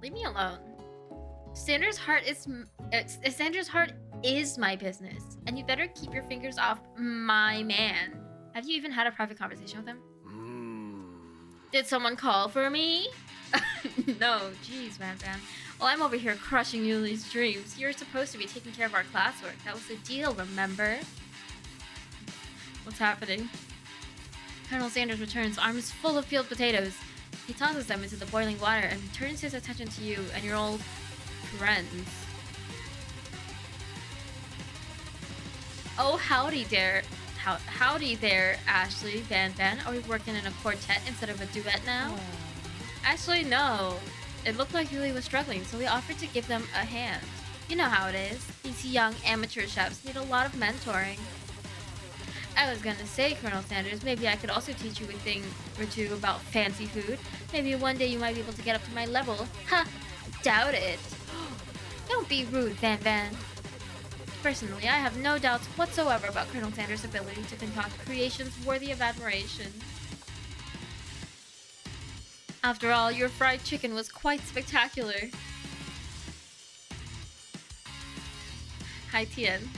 Leave me alone. Sanders' heart is my business, and you better keep your fingers off my man. Have you even had a private conversation with him? Did someone call for me? No, jeez, Van. Well, I'm over here crushing Yulie's dreams. You're supposed to be taking care of our classwork. That was the deal, remember? What's happening? Colonel Sanders returns, arms full of peeled potatoes. He tosses them into the boiling water and turns his attention to you and your old friends. Oh, howdy there. Howdy there, Ashley, Van. Are we working in a quartet instead of a duet now? Actually, no. It looked like Yulie was struggling, so we offered to give them a hand. You know how it is. These young amateur chefs need a lot of mentoring. I was gonna say, Colonel Sanders, maybe I could also teach you a thing or two about fancy food. Maybe one day you might be able to get up to my level. Ha! Doubt it. Don't be rude, Van. Personally, I have no doubts whatsoever about Colonel Sanders' ability to concoct creations worthy of admiration. After all, your fried chicken was quite spectacular. Hi, Tien.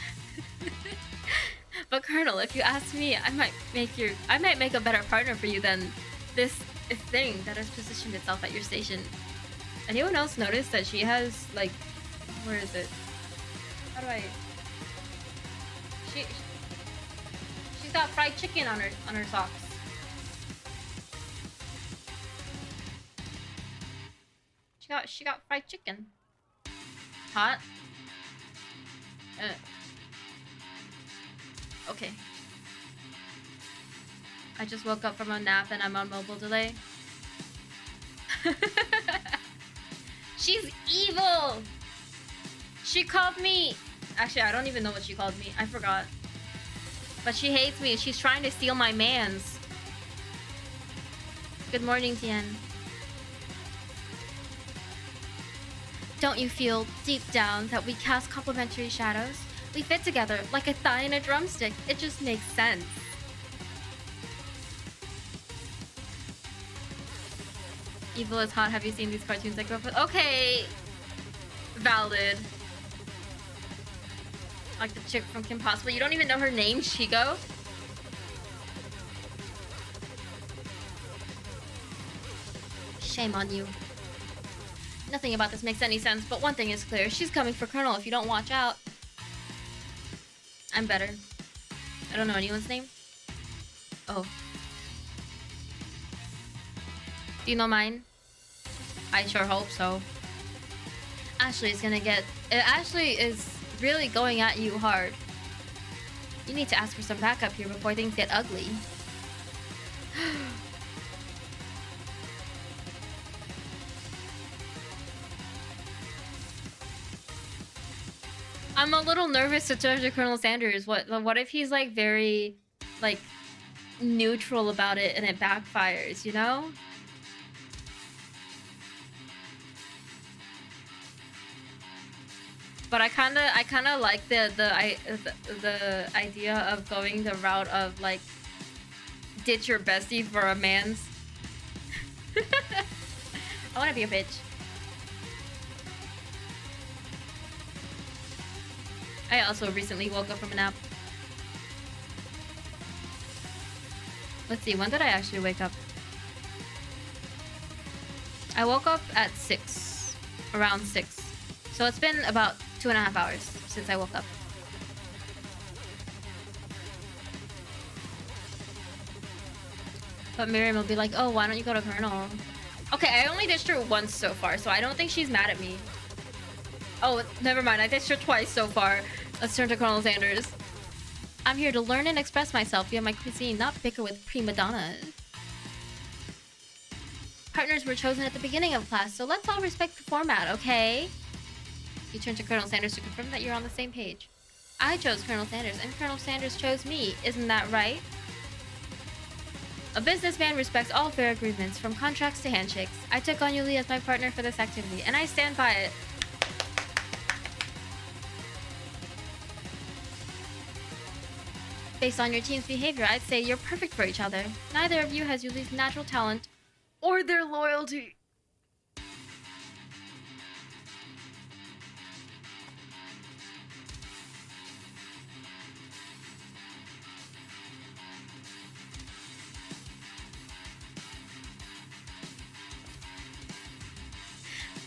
But Colonel, if you ask me, I might make a better partner for you than this thing that has positioned itself at your station. Anyone else notice that she has, like, where is it? How do I? She's got fried chicken on her socks. She got fried chicken. Hot. Okay. I just woke up from a nap and I'm on mobile delay. She's evil! She called me... Actually, I don't even know what she called me. I forgot. But she hates me. She's trying to steal my mans. Good morning, Tien. Don't you feel, deep down, that we cast complementary shadows? We fit together, like a thigh and a drumstick. It just makes sense. Evil is hot. Have you seen these cartoons I grew up with? Okay! Valid. Like the chick from Kim Possible. You don't even know her name, Shigo? Shame on you. Nothing about this makes any sense, but one thing is clear. She's coming for Colonel if you don't watch out. I'm better. I don't know anyone's name. Oh. Do you know mine? I sure hope so. Ashley is really going at you hard. You need to ask for some backup here before things get ugly. I'm a little nervous to turn to Colonel Sanders. What if he's like very like neutral about it and it backfires, you know? But I kind of like the idea of going the route of like ditch your bestie for a man's. I want to be a bitch. I also recently woke up from a nap. Let's see, when did I actually wake up? I woke up at 6. Around 6. So it's been about 2.5 hours since I woke up. But Miriam will be like, oh, why don't you go to Colonel? Okay, I only ditched her once so far, so I don't think she's mad at me. Oh, never mind. I ditched her twice so far. Let's turn to Colonel Sanders. I'm here to learn and express myself via my cuisine, not bicker with prima donnas. Partners were chosen at the beginning of class, so let's all respect the format, okay? You turn to Colonel Sanders to confirm that you're on the same page. I chose Colonel Sanders, and Colonel Sanders chose me. Isn't that right? A businessman respects all fair agreements, from contracts to handshakes. I took on Yulie as my partner for this activity, and I stand by it. Based on your team's behavior, I'd say you're perfect for each other. Neither of you has Yulie's natural talent or their loyalty.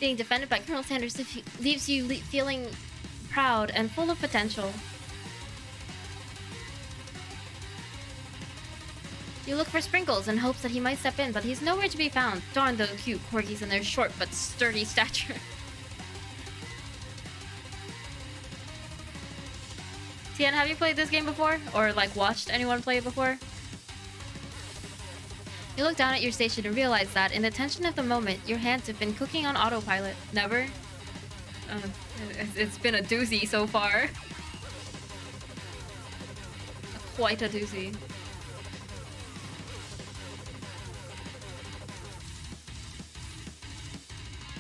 Being defended by Colonel Sanders leaves you feeling proud and full of potential. You look for Sprinkles in hopes that he might step in, but he's nowhere to be found. Darn those cute corgis and their short but sturdy stature. Tian, have you played this game before? Or like watched anyone play it before? You look down at your station and realize that, in the tension of the moment, your hands have been cooking on autopilot. Never? It's been a doozy so far. Quite a doozy.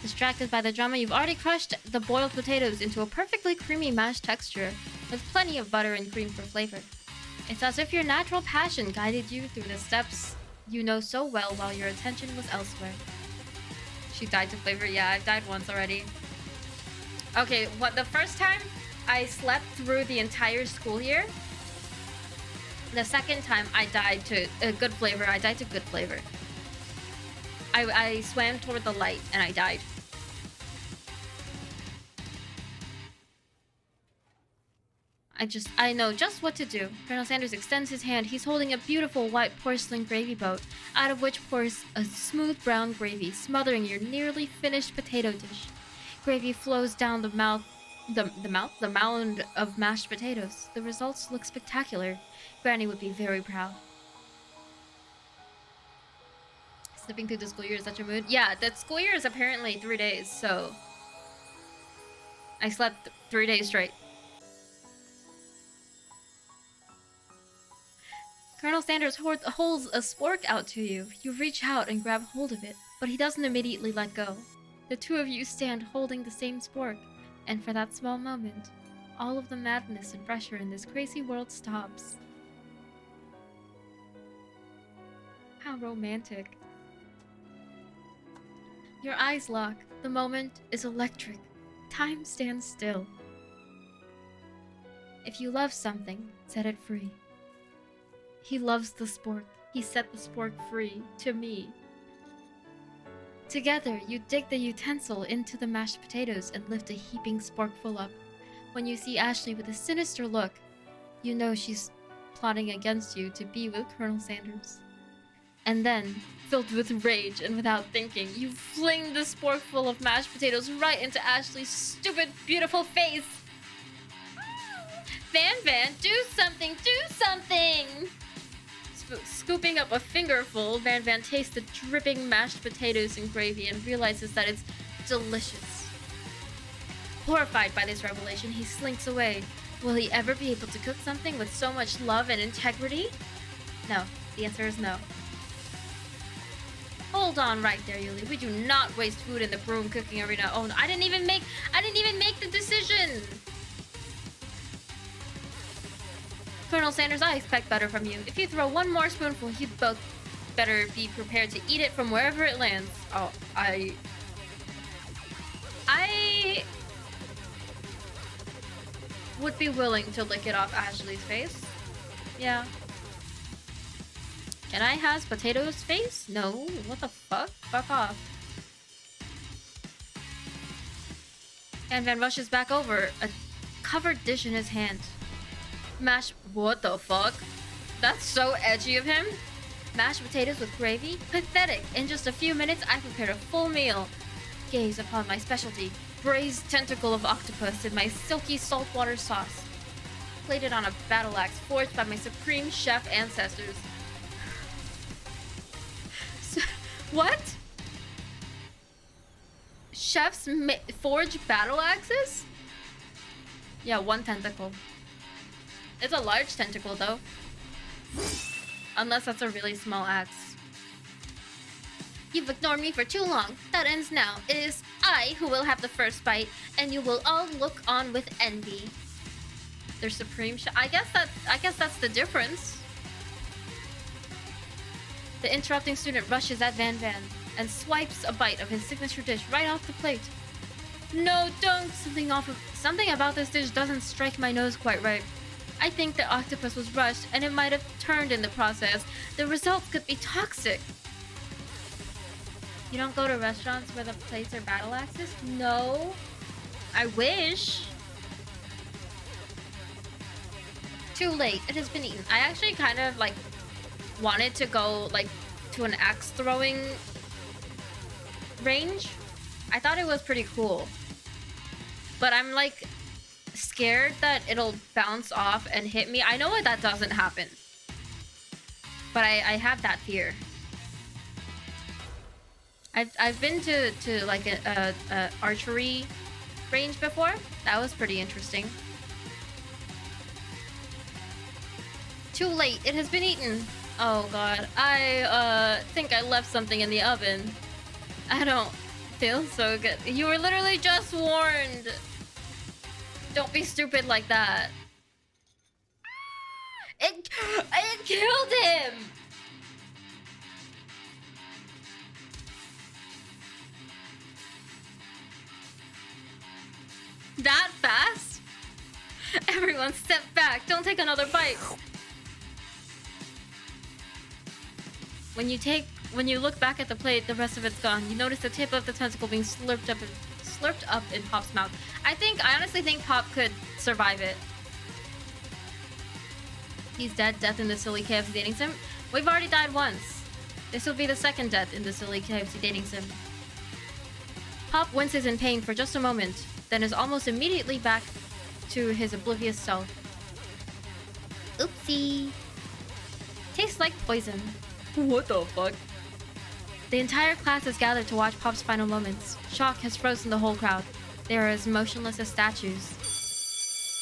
Distracted by the drama, you've already crushed the boiled potatoes into a perfectly creamy mashed texture, with plenty of butter and cream for flavor. It's as if your natural passion guided you through the steps you know so well while your attention was elsewhere. She died to flavor? Yeah, I've died once already. Okay, the first time I slept through the entire school year. The second time I died to good flavor. I died to good flavor. I swam toward the light and I died. I know just what to do. Colonel Sanders extends his hand. He's holding a beautiful white porcelain gravy boat, out of which pours a smooth brown gravy, smothering your nearly finished potato dish. Gravy flows down the mound of mashed potatoes. The results look spectacular. Granny would be very proud. Slipping through the school year is such a mood. Yeah, the school year is apparently 3 days, so I slept 3 days straight. Colonel Sanders holds a spork out to you. You reach out and grab hold of it, but he doesn't immediately let go. The two of you stand holding the same spork, and for that small moment, all of the madness and pressure in this crazy world stops. How romantic. Your eyes lock. The moment is electric. Time stands still. If you love something, set it free. He loves the spork. He set the spork free to me. Together, you dig the utensil into the mashed potatoes and lift a heaping sporkful up. When you see Ashley with a sinister look, you know she's plotting against you to be with Colonel Sanders. And then, filled with rage and without thinking, you fling the sporkful of mashed potatoes right into Ashley's stupid, beautiful face. Van, do something, do something! Scooping up a fingerful, Van tastes the dripping mashed potatoes and gravy and realizes that it's delicious. Horrified by this revelation, he slinks away. Will he ever be able to cook something with so much love and integrity? No. The answer is no. Hold on right there, Yulie. We do not waste food in the broom cooking arena. Oh, no, I didn't even make the decision! Colonel Sanders, I expect better from you. If you throw one more spoonful, you'd both better be prepared to eat it from wherever it lands. Oh, would be willing to lick it off Ashley's face. Yeah. Can I has Potato's face? No. What the fuck? Fuck off. And Van rushes back over, a covered dish in his hand. Mashed... What the fuck? That's so edgy of him. Mashed potatoes with gravy? Pathetic. In just a few minutes, I prepared a full meal. Gaze upon my specialty. Braised tentacle of octopus in my silky saltwater sauce. Plated on a battle axe forged by my supreme chef ancestors. What? Chefs forge battle axes? Yeah, one tentacle. It's a large tentacle though. Unless that's a really small axe. You've ignored me for too long. That ends now. It is I who will have the first bite, and you will all look on with envy. Their supreme I guess that's the difference. The interrupting student rushes at Van and swipes a bite of his signature dish right off the plate. No, don't! Something about this dish doesn't strike my nose quite right. I think the octopus was rushed and it might have turned in the process. The results could be toxic. You don't go to restaurants where the plates are battle axes? No. I wish. Too late. It has been eaten. I actually kind of like wanted to go like to an axe throwing range. I thought it was pretty cool. But I'm like scared that it'll bounce off and hit me. I know that doesn't happen. But I have that fear. I've been to like a archery range before. That was pretty interesting. Too late. It has been eaten. Oh god. I think I left something in the oven. I don't feel so good. You were literally just warned. Don't be stupid like that. It killed him. That fast? Everyone step back. Don't take another bite. When you look back at the plate, the rest of it's gone. You notice the tip of the tentacle being slurped up in Pop's mouth. I honestly think Pop could survive it. He's dead. Death in the silly KFC dating sim. We've already died once. This will be the second death in the silly KFC dating sim. Pop winces in pain for just a moment, then is almost immediately back to his oblivious self. Oopsie. Tastes like poison. What the fuck? The entire class has gathered to watch Pop's final moments. Shock has frozen the whole crowd. They are as motionless as statues.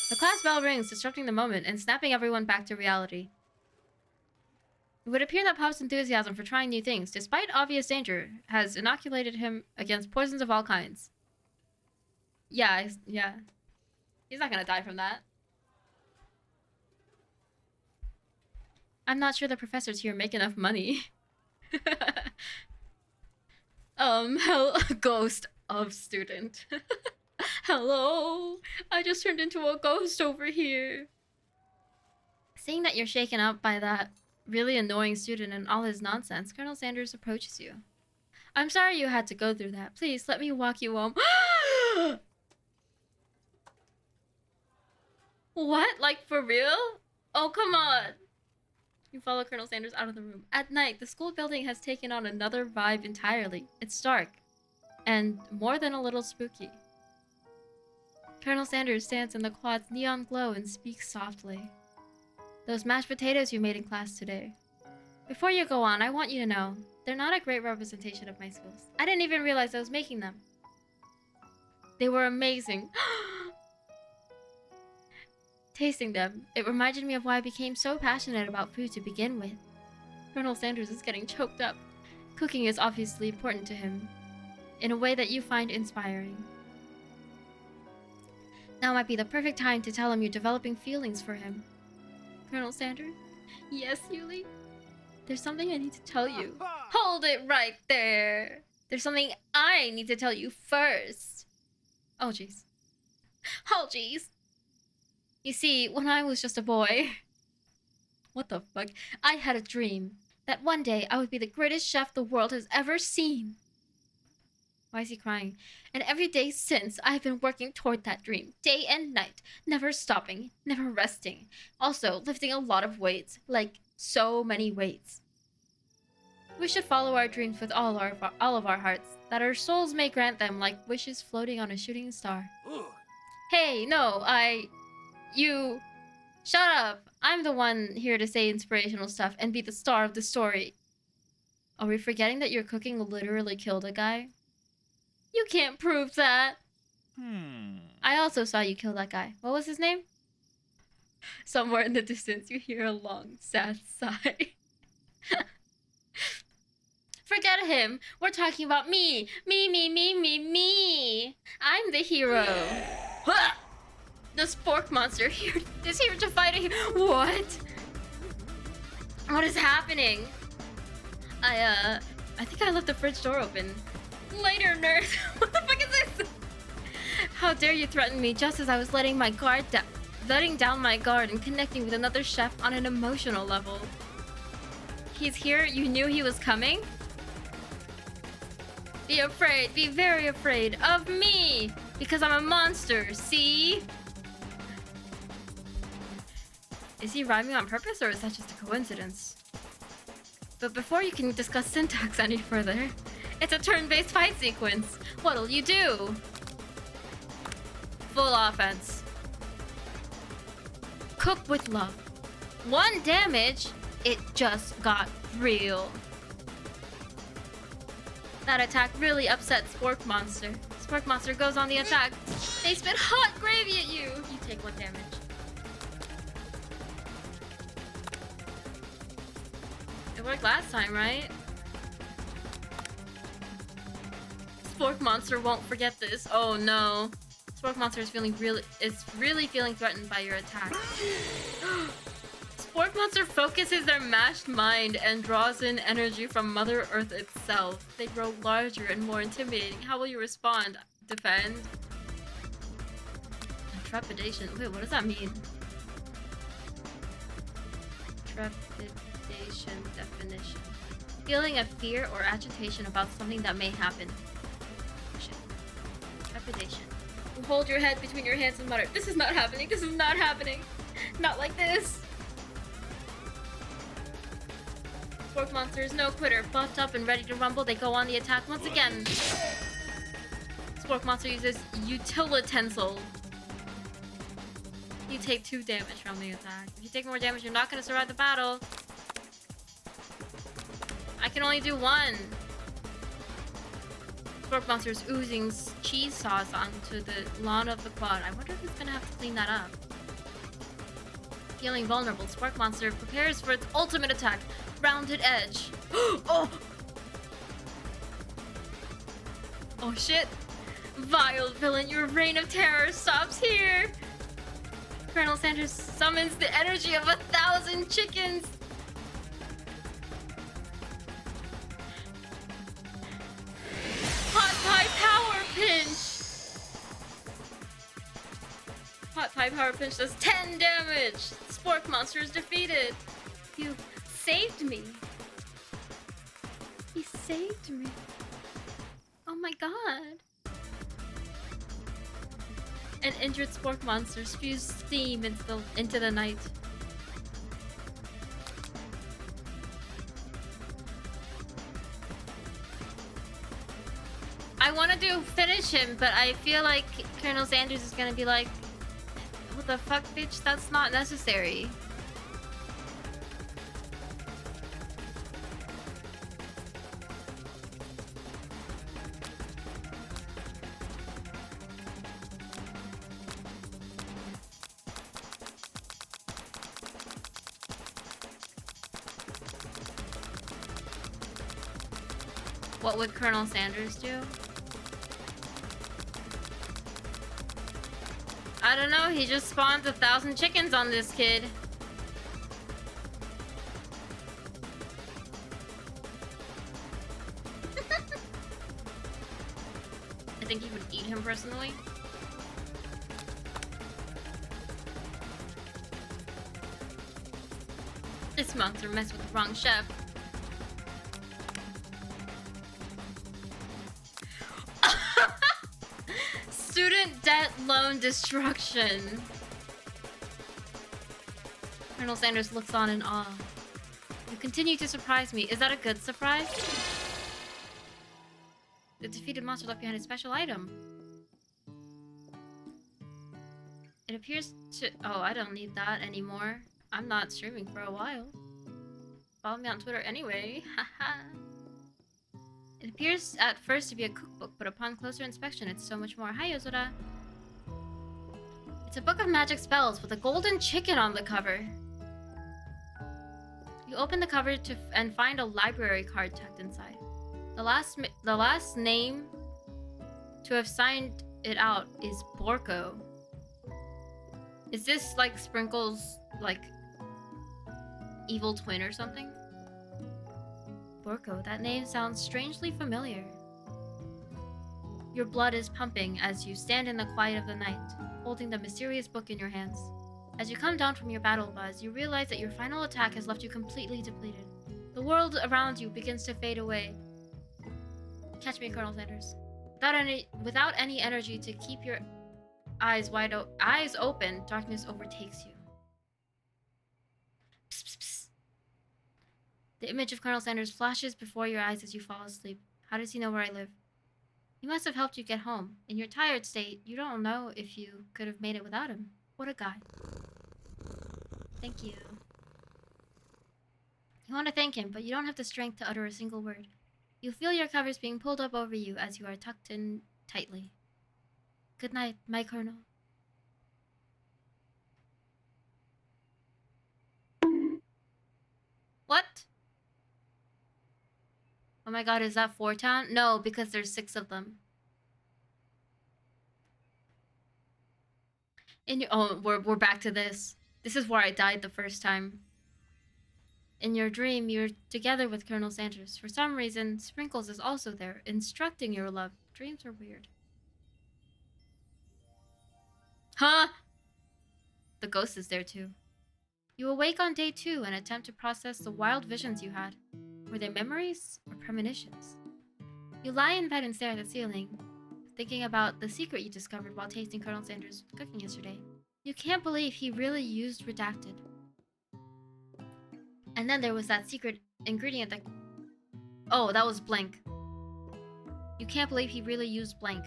The class bell rings, disrupting the moment and snapping everyone back to reality. It would appear that Pop's enthusiasm for trying new things, despite obvious danger, has inoculated him against poisons of all kinds. Yeah. He's not gonna die from that. I'm not sure the professors here make enough money. Ghost of student. Hello, I just turned into a ghost over here. Seeing that you're shaken up by that really annoying student and all his nonsense, Colonel Sanders approaches you. I'm sorry you had to go through that. Please, let me walk you home. What? Like, for real? Oh, come on. You follow Colonel Sanders out of the room. At night, the school building has taken on another vibe entirely. It's dark, and more than a little spooky. Colonel Sanders stands in the quad's neon glow and speaks softly. Those mashed potatoes you made in class today. Before you go on, I want you to know, they're not a great representation of my skills. I didn't even realize I was making them. They were amazing. Tasting them, it reminded me of why I became so passionate about food to begin with. Colonel Sanders is getting choked up. Cooking is obviously important to him, in a way that you find inspiring. Now might be the perfect time to tell him you're developing feelings for him. Colonel Sanders? Yes, Yulie? There's something I need to tell you. Hold it right there! There's something I need to tell you first. Oh, jeez. Oh, jeez. You see, when I was just a boy... What the fuck? I had a dream that one day I would be the greatest chef the world has ever seen. Why is he crying? And every day since, I have been working toward that dream, day and night, never stopping, never resting. Also, lifting a lot of weights, like so many weights. We should follow our dreams with all of our hearts, that our souls may grant them like wishes floating on a shooting star. Hey, no, you... Shut up! I'm the one here to say inspirational stuff and be the star of the story. Are we forgetting that your cooking literally killed a guy? You can't prove that! I also saw you kill that guy. What was his name? Somewhere in the distance, you hear a long, sad sigh. Forget him! We're talking about me! Me! I'm the hero! The spork monster is here to fight a hero. What? What is happening? I think I left the fridge door open. Later, nerd. What the fuck is this? How dare you threaten me just as I was letting down my guard and connecting with another chef on an emotional level. He's here? You knew he was coming? Be afraid, be very afraid of me! Because I'm a monster, see? Is he rhyming on purpose or is that just a coincidence? But before you can discuss syntax any further, it's a turn-based fight sequence. What'll you do? Full offense. Cook with love. 1 damage? It just got real. That attack really upset Spork Monster. Spork Monster goes on the attack. They spit hot gravy at you. You take 1 damage. It worked last time, right? Spork Monster won't forget this. Oh no. Spork Monster is really feeling threatened by your attack. Spork Monster focuses their mashed mind and draws in energy from Mother Earth itself. They grow larger and more intimidating. How will you respond? Defend? Trepidation. Wait, what does that mean? Trepidation definition. Feeling of fear or agitation about something that may happen. Shit. Trepidation. You hold your head between your hands and mutter, "This is not happening, this is not happening. Not like this." Spork Monster is no quitter. Buffed up and ready to rumble, they go on the attack once again. Spork Monster uses utilitensile. You take 2 damage from the attack. If you take more damage, you're not going to survive the battle. I can only do 1. Spork Monster is oozing cheese sauce onto the lawn of the quad. I wonder if it's going to have to clean that up. Feeling vulnerable, Spork Monster prepares for its ultimate attack. Rounded edge. Oh! Oh shit. Vile villain, your reign of terror stops here. Colonel Sanders summons the energy of 1,000 chickens. Hot Pie Power Pinch. Hot Pie Power Pinch does 10 damage. Spork Monster is defeated. You saved me. He saved me. Oh my god. An injured Spork Monster spews steam into the night. I want to finish him, but I feel like Colonel Sanders is gonna be like, "What the fuck, bitch? That's not necessary." What would Colonel Sanders do? I don't know, he just spawned 1,000 chickens on this kid. I think he would eat him personally. this monster messed with the wrong chef. Student debt loan destruction. Colonel Sanders looks on in awe. You continue to surprise me. Is that a good surprise? The defeated monster left behind a special item. It appears to... Oh, I don't need that anymore. I'm not streaming for a while. Follow me on Twitter anyway. Haha. It appears at first to be a cookbook, but upon closer inspection, it's so much more. Hi, Yozora. It's a book of magic spells with a golden chicken on the cover. You open the cover and find a library card tucked inside. The last name to have signed it out is Borko. Is this like Sprinkle's like evil twin or something? Borko, that name sounds strangely familiar. Your blood is pumping as you stand in the quiet of the night, holding the mysterious book in your hands. As you come down from your battle buzz, you realize that your final attack has left you completely depleted. The world around you begins to fade away. Catch me, Colonel Sanders. Without any energy to keep your eyes open, darkness overtakes you. Psst, psst, psst. The image of Colonel Sanders flashes before your eyes as you fall asleep. How does he know where I live? He must have helped you get home. In your tired state, you don't know if you could have made it without him. What a guy. Thank you. You want to thank him, but you don't have the strength to utter a single word. You feel your covers being pulled up over you as you are tucked in tightly. Good night, my colonel. What? Oh my god, is that 4-town? No, because there's 6 of them. We're back to this. This is where I died the first time. In your dream, you're together with Colonel Sanders. For some reason, Sprinkles is also there, instructing your love. Dreams are weird. Huh? The ghost is there too. You awake on day 2 and attempt to process the wild visions you had. Were they memories or premonitions? You lie in bed and stare at the ceiling, thinking about the secret you discovered while tasting Colonel Sanders' cooking yesterday. You can't believe he really used redacted. And then there was that secret ingredient that... Oh, that was blank. You can't believe he really used blank.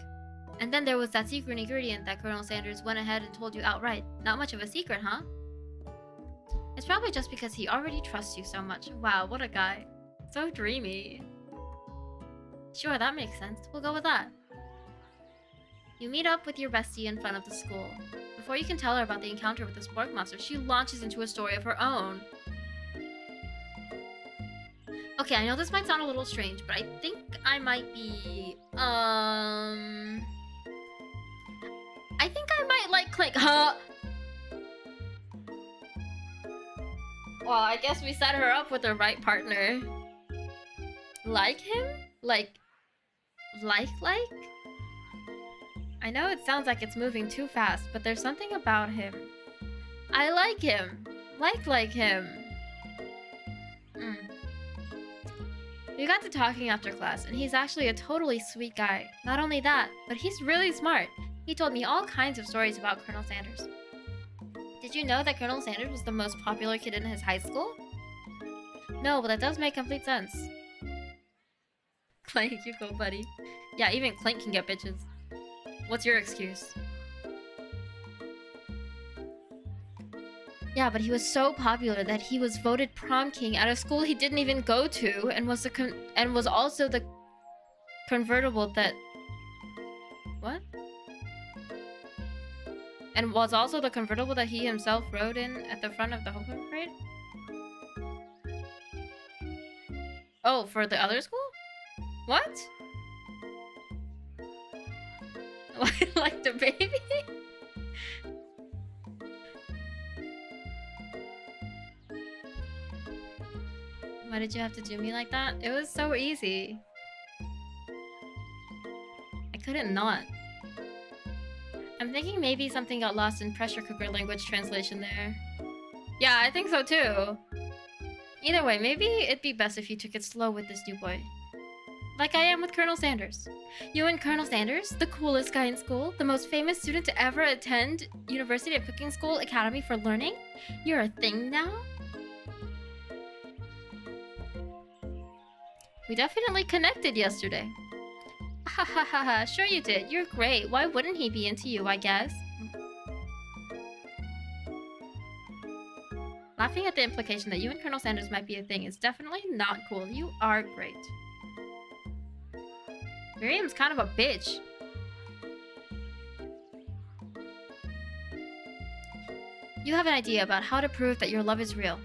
And then there was that secret ingredient that Colonel Sanders went ahead and told you outright. Not much of a secret, huh? It's probably just because he already trusts you so much. Wow, what a guy. So dreamy. Sure, that makes sense. We'll go with that. You meet up with your bestie in front of the school. Before you can tell her about the encounter with the spork monster, she launches into a story of her own. Okay, I know this might sound a little strange, but I think I might be... I think I might like Clank. Huh? Well, I guess we set her up with the right partner. Like him? Like? I know it sounds like it's moving too fast, but there's something about him. I like him. Like him. We got to talking after class, and he's actually a totally sweet guy. Not only that, but he's really smart. He told me all kinds of stories about Colonel Sanders. Did you know that Colonel Sanders was the most popular kid in his high school? No, but that does make complete sense. Clank, you go, buddy. Yeah, even Clank can get bitches. What's your excuse? Yeah, but he was so popular that he was voted prom king at a school he didn't even go to, and was also the convertible that... What? And was also the convertible that he himself rode in at the front of the homecoming parade? Oh, for the other school? What? Like the baby? Why did you have to do me like that? It was so easy. I couldn't not. I'm thinking maybe something got lost in pressure cooker language translation there. Yeah, I think so too. Either way, maybe it'd be best if you took it slow with this new boy. Like I am with Colonel Sanders. You and Colonel Sanders, the coolest guy in school, the most famous student to ever attend University of Cooking School Academy for Learning? You're a thing now? We definitely connected yesterday. Ha ha ha ha, sure you did. You're great. Why wouldn't he be into you, I guess? Laughing at the implication that you and Colonel Sanders might be a thing is definitely not cool. You are great. Miriam's kind of a bitch. You have an idea about how to prove that your love is real.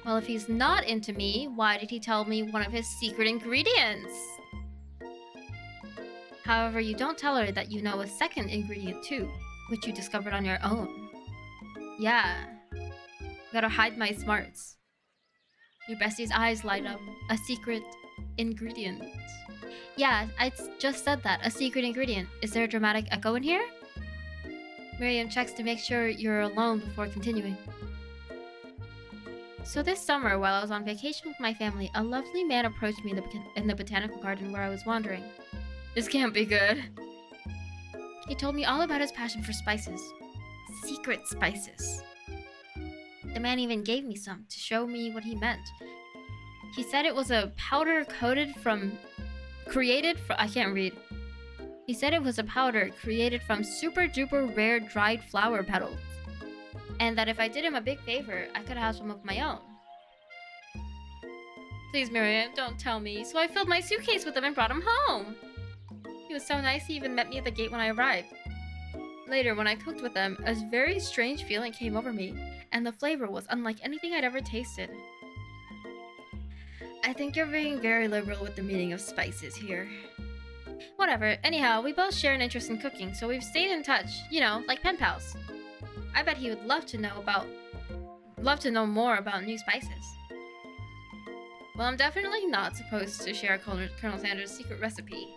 Well, if he's not into me, why did he tell me one of his secret ingredients? However, you don't tell her that you know a second ingredient too, which you discovered on your own. Yeah. Gotta hide my smarts. Your bestie's eyes light up. A secret ingredient. Yeah, I just said that. A secret ingredient. Is there a dramatic echo in here? Miriam checks to make sure you're alone before continuing. So this summer, while I was on vacation with my family, a lovely man approached me in the botanical garden where I was wandering. This can't be good. He told me all about his passion for spices. Secret spices. The man even gave me some to show me what he meant. He said it was a powder I can't read. He said it was a powder created from super duper rare dried flower petals. And that if I did him a big favor, I could have some of my own. Please, Miriam, don't tell me. So I filled my suitcase with them and brought him home. He was so nice, he even met me at the gate when I arrived. Later, when I cooked with them, a very strange feeling came over me, and the flavor was unlike anything I'd ever tasted. I think you're being very liberal with the meaning of spices here. Whatever, anyhow, we both share an interest in cooking, so we've stayed in touch, you know, like pen pals. I bet he would love to know more about new spices. Well, I'm definitely not supposed to share Colonel Sanders' secret recipe.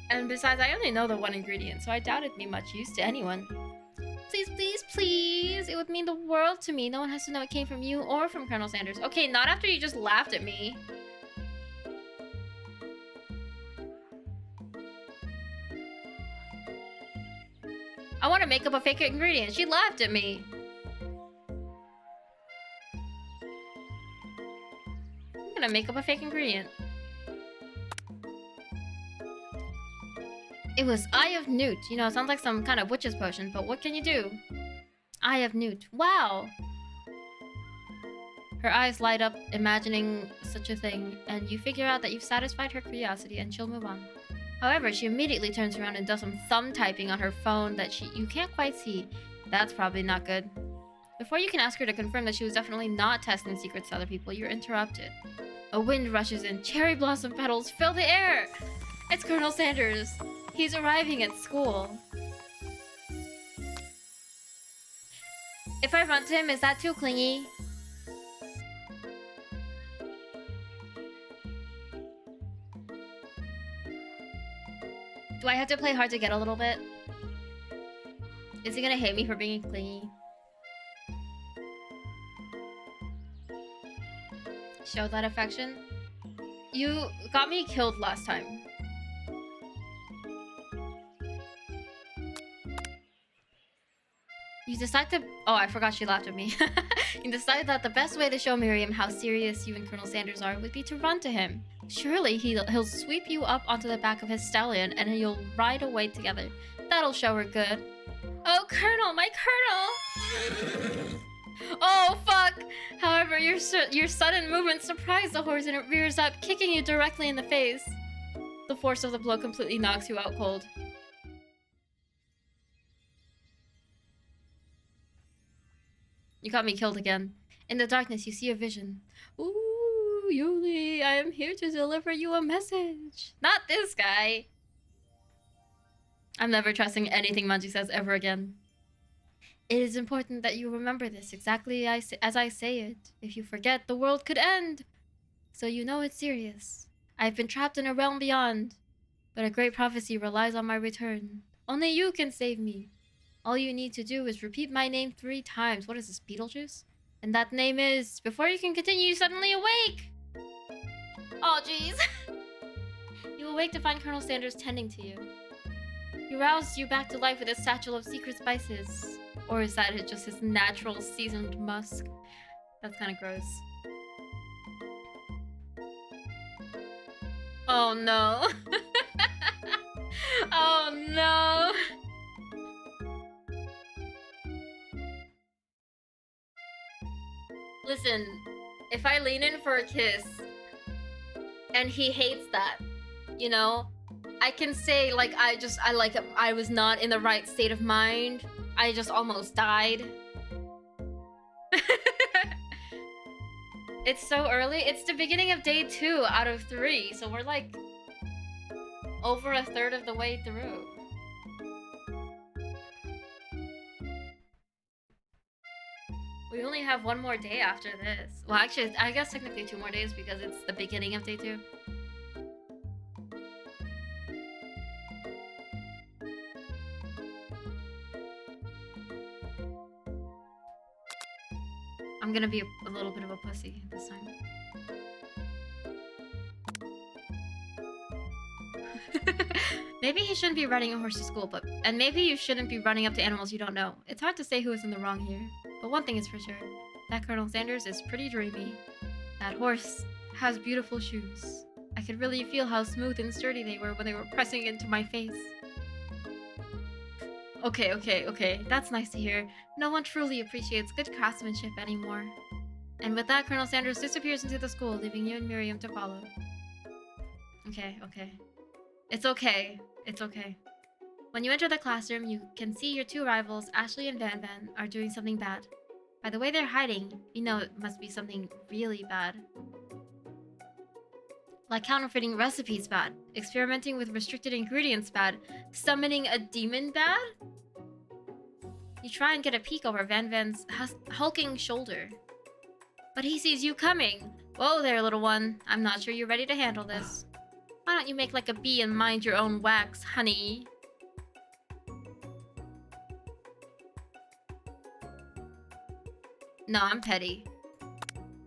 And besides, I only know the one ingredient, so I doubt it'd be much use to anyone. Please, please, please! It would mean the world to me. No one has to know it came from you or from Colonel Sanders. Okay, not after you just laughed at me. I want to make up a fake ingredient. She laughed at me. I'm gonna make up a fake ingredient. It was Eye of Newt. You know, it sounds like some kind of witch's potion, but what can you do? Eye of Newt. Wow! Her eyes light up, imagining such a thing, and you figure out that you've satisfied her curiosity and she'll move on. However, she immediately turns around and does some thumb typing on her phone that you can't quite see. That's probably not good. Before you can ask her to confirm that she was definitely not testing secrets to other people, you're interrupted. A wind rushes in. Cherry blossom petals fill the air! It's Colonel Sanders! He's arriving at school. If I run to him, is that too clingy? Do I have to play hard to get a little bit? Is he gonna hate me for being clingy? Show that affection? You got me killed last time. You decide to... Oh, I forgot she laughed at me. You decide that the best way to show Miriam how serious you and Colonel Sanders are would be to run to him. Surely he'll sweep you up onto the back of his stallion and you'll ride away together. That'll show her good. Oh, Colonel! My Colonel! Oh, fuck! However, your sudden movement surprised the horse and it rears up, kicking you directly in the face. The force of the blow completely knocks you out cold. You got me killed again. In the darkness, you see a vision. Ooh, Yulie, I am here to deliver you a message. Not this guy. I'm never trusting anything Manji says ever again. It is important that you remember this exactly as I say it. If you forget, the world could end. So you know it's serious. I've been trapped in a realm beyond, but a great prophecy relies on my return. Only you can save me. All you need to do is repeat my name 3 times. What is this, Beetlejuice? And that name is... Before you can continue, you suddenly awake! Oh, jeez. You awake to find Colonel Sanders tending to you. He roused you back to life with his satchel of secret spices. Or is that just his natural seasoned musk? That's kind of gross. Oh no. Oh no. Listen, if I lean in for a kiss and he hates that, you know, I can say like I was not in the right state of mind. I just almost died. It's so early. It's the beginning of day 2 out of 3, so we're like over a third of the way through. We only have 1 more day after this. Well, actually, I guess technically 2 more days because it's the beginning of day 2. I'm gonna be a little bit of a pussy this time. Maybe he shouldn't be riding a horse to school, and maybe you shouldn't be running up to animals you don't know. It's hard to say who is in the wrong here. But one thing is for sure. That Colonel Sanders is pretty dreamy. That horse has beautiful shoes. I could really feel how smooth and sturdy they were when they were pressing into my face. Okay. That's nice to hear. No one truly appreciates good craftsmanship anymore. And with that, Colonel Sanders disappears into the school, leaving you and Miriam to follow. Okay. It's okay. When you enter the classroom, you can see your 2 rivals, Ashley and Van Van, are doing something bad. By the way they're hiding, you know it must be something really bad. Like counterfeiting recipes bad, experimenting with restricted ingredients bad, summoning a demon bad? You try and get a peek over Van Van's hulking shoulder. But he sees you coming. Whoa there, little one. I'm not sure you're ready to handle this. Why don't you make like a bee and mind your own wax, honey? No, I'm petty.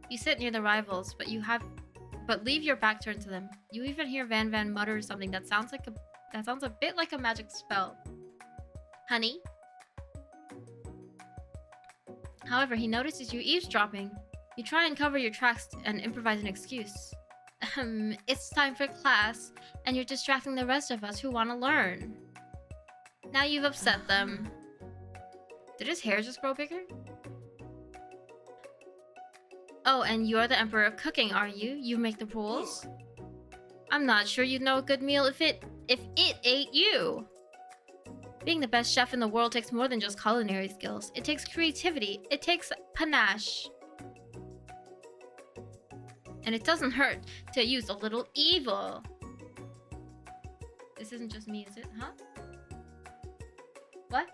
You sit near the rivals, but leave your back turned to them. You even hear Van Van mutter something that sounds a bit like a magic spell. Honey? However, he notices you eavesdropping. You try and cover your tracks and improvise an excuse. It's time for class, and you're distracting the rest of us who want to learn. Now you've upset them. Did his hair just grow bigger? Oh, and you're the Emperor of Cooking, are you? You make the rules? I'm not sure you'd know a good meal if it ate you. Being the best chef in the world takes more than just culinary skills. It takes creativity. It takes panache. And it doesn't hurt to use a little evil. This isn't just me, is it? Huh? What?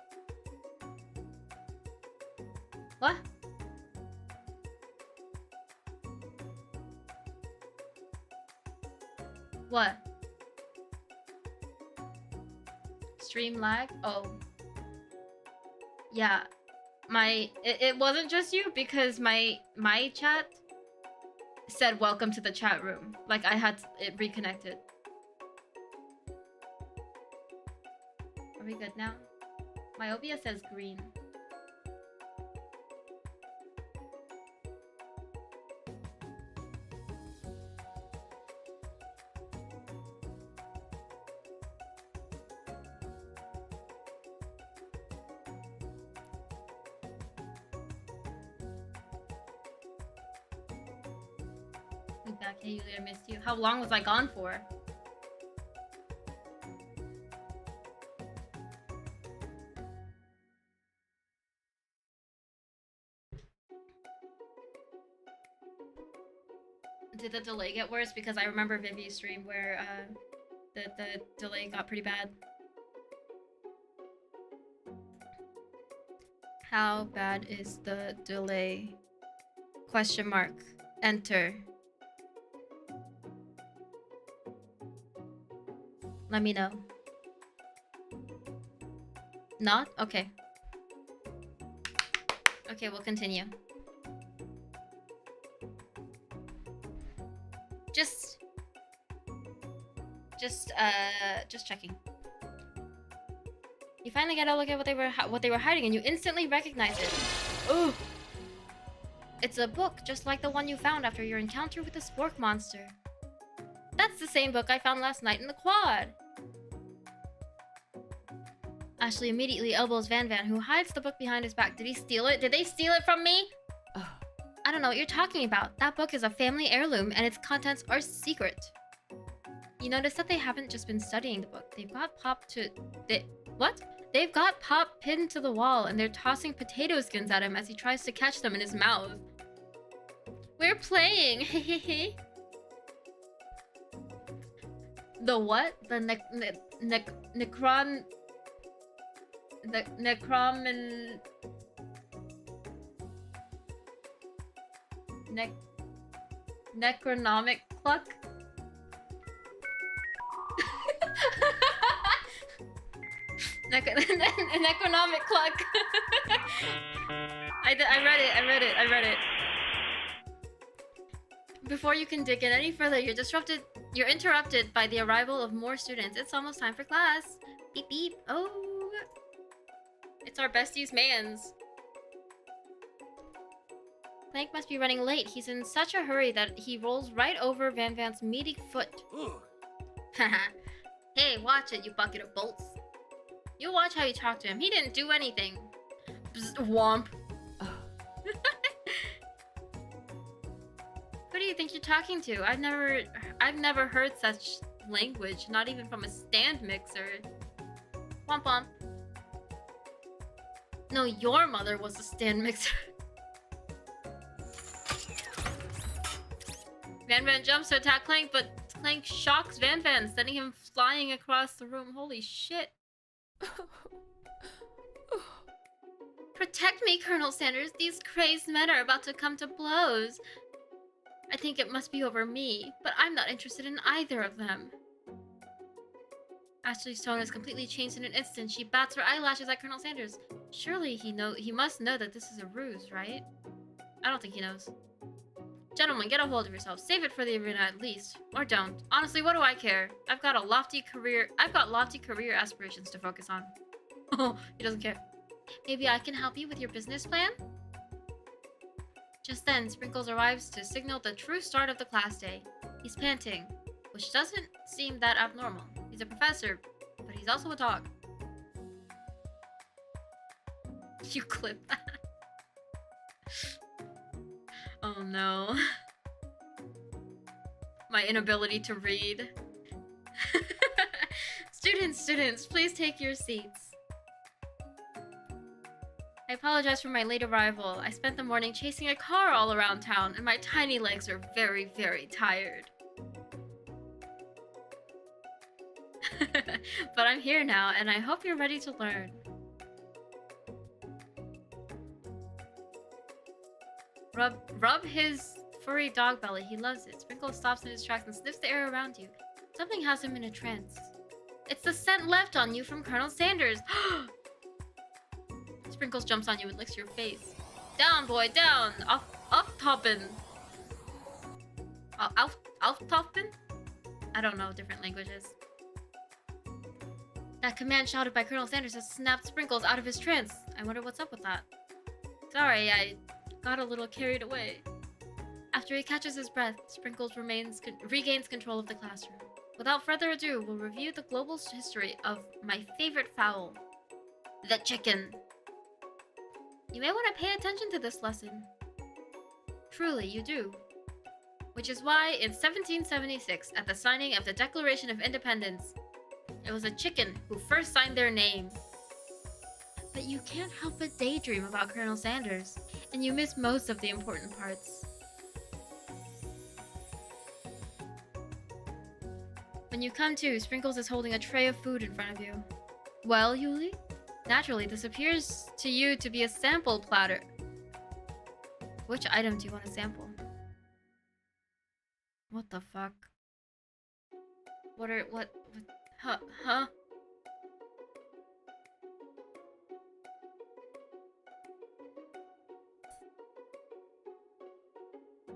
What? What? Stream lag? Oh. Yeah. It wasn't just you because my chat said welcome to the chat room. Like I had it reconnected. Are we good now? My OBS says green. Back, hey Yulie, I missed you. How long was I gone for? Did the delay get worse? Because I remember Vivi's stream where the delay got pretty bad. How bad is the delay? Question mark. Enter. Let me know. Not? Okay. Okay, we'll continue. Just checking. You finally get a look at what they were hiding, and you instantly recognize it. Oh, it's a book, just like the one you found after your encounter with the spork monster. That's the same book I found last night in the quad. Ashley immediately elbows Van Van, who hides the book behind his back. Did he steal it? Did they steal it from me? Ugh. I don't know what you're talking about. That book is a family heirloom, and its contents are secret. You notice that they haven't just been studying the book. They've got They've got Pop pinned to the wall, and they're tossing potato skins at him as he tries to catch them in his mouth. We're playing, hehehe. The what? The necroman... Necronomic cluck? An economic cluck. I read it. Before you can dig in any further, you're interrupted by the arrival of more students. It's almost time for class. Beep beep. Oh, it's our besties mans. Clank must be running late. He's in such a hurry that he rolls right over Van Van's meaty foot. Haha. Hey, watch it, you bucket of bolts. You watch how you talk to him. He didn't do anything. Bzz, womp. Who do you think you're talking to? I've never heard such language, not even from a stand mixer. Womp womp. No, your mother was a stand mixer. Van Van jumps to attack Clank, but Clank shocks Van Van, sending him flying across the room. Holy shit. Protect me, Colonel Sanders. These crazed men are about to come to blows. I think it must be over me, but I'm not interested in either of them. Ashley's tone has completely changed in an instant. She bats her eyelashes at Colonel Sanders. Surely he must know that this is a ruse, right? I don't think he knows. Gentlemen, get a hold of yourself. Save it for the arena at least. Or don't. Honestly, what do I care? I've got lofty career aspirations to focus on. Oh, he doesn't care. Maybe I can help you with your business plan? Just then, Sprinkles arrives to signal the true start of the class day. He's panting, which doesn't seem that abnormal. He's a professor, but he's also a dog. You clip that. Oh no. My inability to read. Students, please take your seats. I apologize for my late arrival. I spent the morning chasing a car all around town, and my tiny legs are very, very tired. But I'm here now, and I hope you're ready to learn. Rub his furry dog belly. He loves it. Sprinkles stops in his tracks and sniffs the air around you. Something has him in a trance. It's the scent left on you from Colonel Sanders. Sprinkles jumps on you and licks your face. Down, boy, down. Auftoppen. Auftoppen? I don't know different languages. That command shouted by Colonel Sanders has snapped Sprinkles out of his trance. I wonder what's up with that. Sorry, I got a little carried away. After he catches his breath, Sprinkles regains control of the classroom. Without further ado, we'll review the global history of my favorite fowl, the chicken. You may want to pay attention to this lesson. Truly, you do. Which is why, in 1776, at the signing of the Declaration of Independence, it was a chicken who first signed their name. But you can't help but daydream about Colonel Sanders, and you miss most of the important parts. When you come to, Sprinkles is holding a tray of food in front of you. Well, Yulie? Naturally, this appears to you to be a sample platter. Which item do you want to sample? What the fuck? Huh?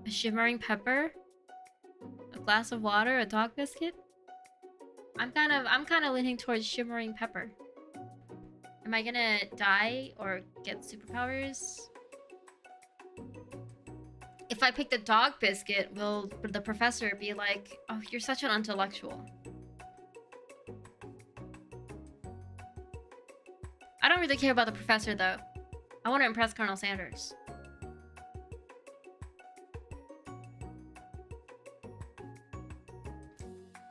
A shimmering pepper? A glass of water, a dog biscuit? I'm kind of leaning towards shimmering pepper. Am I gonna die or get superpowers? If I pick the dog biscuit, will the professor be like, "Oh, you're such an intellectual"? I don't really care about the professor though. I want to impress Colonel Sanders.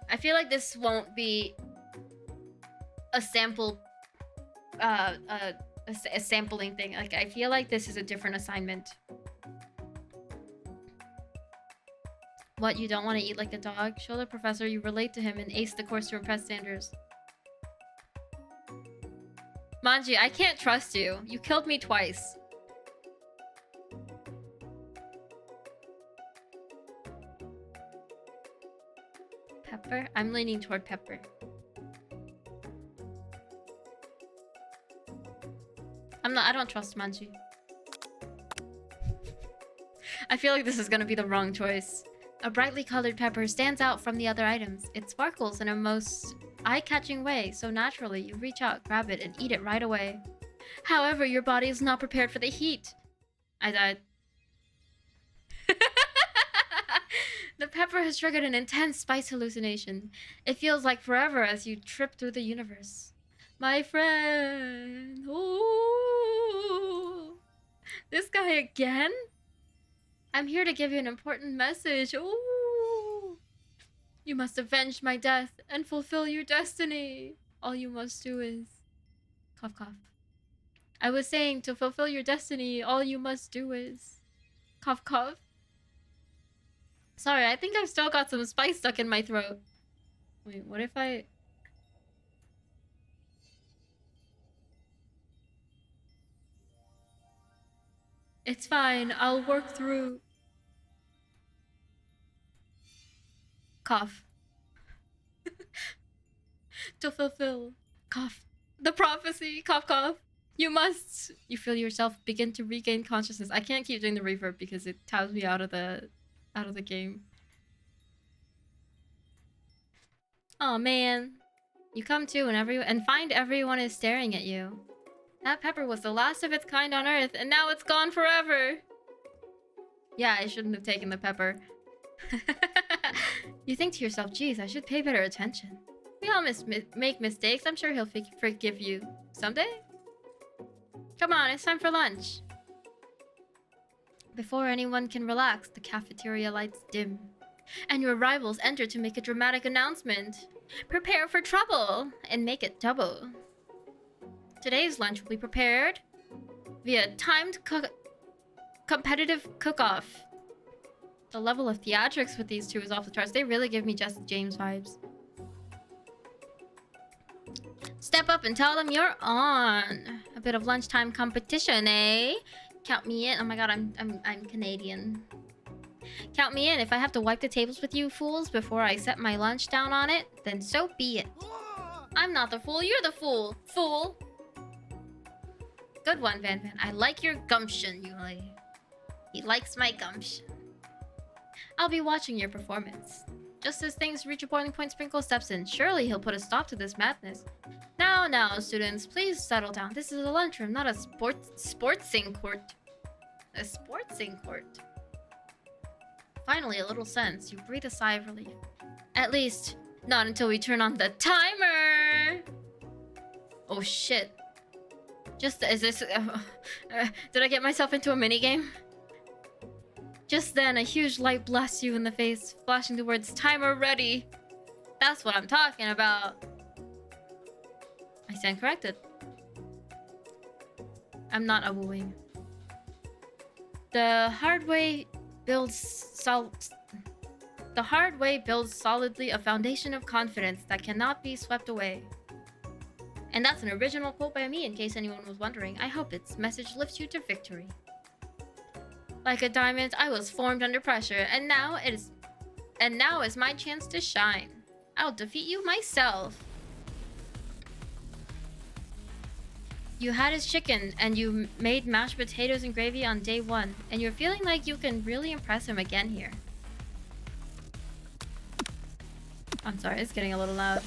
I feel like this won't be a sample, a sampling thing. Like, I feel like this is a different assignment. What, you don't want to eat like a dog? Show the professor you relate to him and ace the course to impress Sanders. Manji, I can't trust you. You killed me twice. Pepper? I'm leaning toward pepper. I don't trust Manji. I feel like this is gonna be the wrong choice. A brightly colored pepper stands out from the other items. It sparkles in a most eye-catching way, so naturally you reach out, grab it, and eat it right away. However, your body is not prepared for the heat. I died. The pepper has triggered an intense spice hallucination. It feels like forever as you trip through the universe. My friend. Ooh. This guy again? I'm here to give you an important message. Ooh. You must avenge my death and fulfill your destiny. All you must do is... Cough, cough. I was saying, to fulfill your destiny, all you must do is... Cough, cough. Sorry, I think I've still got some spice stuck in my throat. Wait, what if I... It's fine, I'll work through... Cough. To fulfill... Cough. The prophecy, cough, cough. You must... You feel yourself begin to regain consciousness. I can't keep doing the reverb because it tabs me out of the game. Oh man. You come to and find everyone is staring at you. That pepper was the last of its kind on Earth, and now it's gone forever. Yeah, I shouldn't have taken the pepper. You think to yourself, geez, I should pay better attention. We all make mistakes. I'm sure he'll forgive you. Someday? Come on, it's time for lunch. Before anyone can relax, the cafeteria lights dim. And your rivals enter to make a dramatic announcement. Prepare for trouble and make it double. Today's lunch will be prepared via timed competitive cook-off. The level of theatrics with these two is off the charts. They really give me Jesse James vibes. Step up and tell them you're on. A bit of lunchtime competition, eh? Count me in. Oh my god, I'm Canadian. Count me in. If I have to wipe the tables with you fools before I set my lunch down on it, then so be it. I'm not the fool, you're the fool. Fool. Good one, Van Van. I like your gumption, Yulie. He likes my gumption. I'll be watching your performance. Just as things reach a boiling point, Sprinkle steps in. Surely he'll put a stop to this madness. Now, students, please settle down. This is a lunchroom, not a sportsing court. A sportsing court. Finally, a little sense. You breathe a sigh of relief. At least, not until we turn on the timer! Oh shit. Is this... did I get myself into a minigame? Just then, a huge light blasts you in the face, flashing the words, timer ready. That's what I'm talking about. I stand corrected. I'm not a wooing. The hard way builds solidly a foundation of confidence that cannot be swept away. And that's an original quote by me, in case anyone was wondering. I hope its message lifts you to victory. Like a diamond, I was formed under pressure, and now is my chance to shine. I'll defeat you myself. You had his chicken, and you made mashed potatoes and gravy on day 1, and you're feeling like you can really impress him again here. I'm sorry, it's getting a little loud.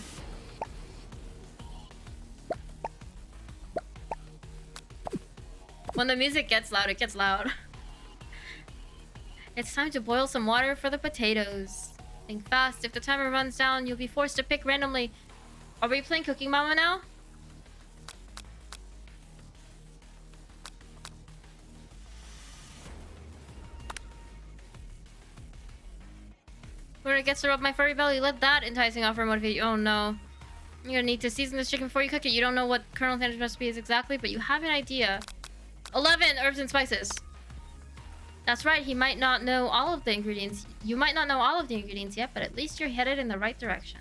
When the music gets loud, it gets loud. It's time to boil some water for the potatoes. Think fast. If the timer runs down, you'll be forced to pick randomly. Are we playing Cooking Mama now? When it gets to rub my furry belly, let that enticing offer motivate you. Oh no. You're gonna need to season this chicken before you cook it. You don't know what Colonel Sanders' recipe is exactly, but you have an idea. 11 herbs and spices. That's right, he might not know all of the ingredients. You might not know all of the ingredients yet, but at least you're headed in the right direction.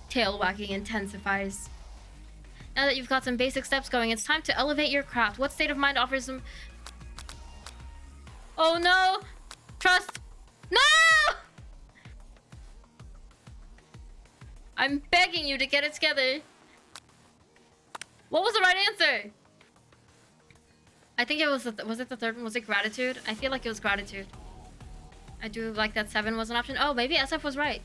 Tail wagging intensifies. Now that you've got some basic steps going, it's time to elevate your craft. What state of mind offers some... Oh no! Trust! No! I'm begging you to get it together. What was the right answer? I think it was was it the third one? Was it gratitude? I feel like it was gratitude. I do like that 7 was an option. Oh, maybe SF was right.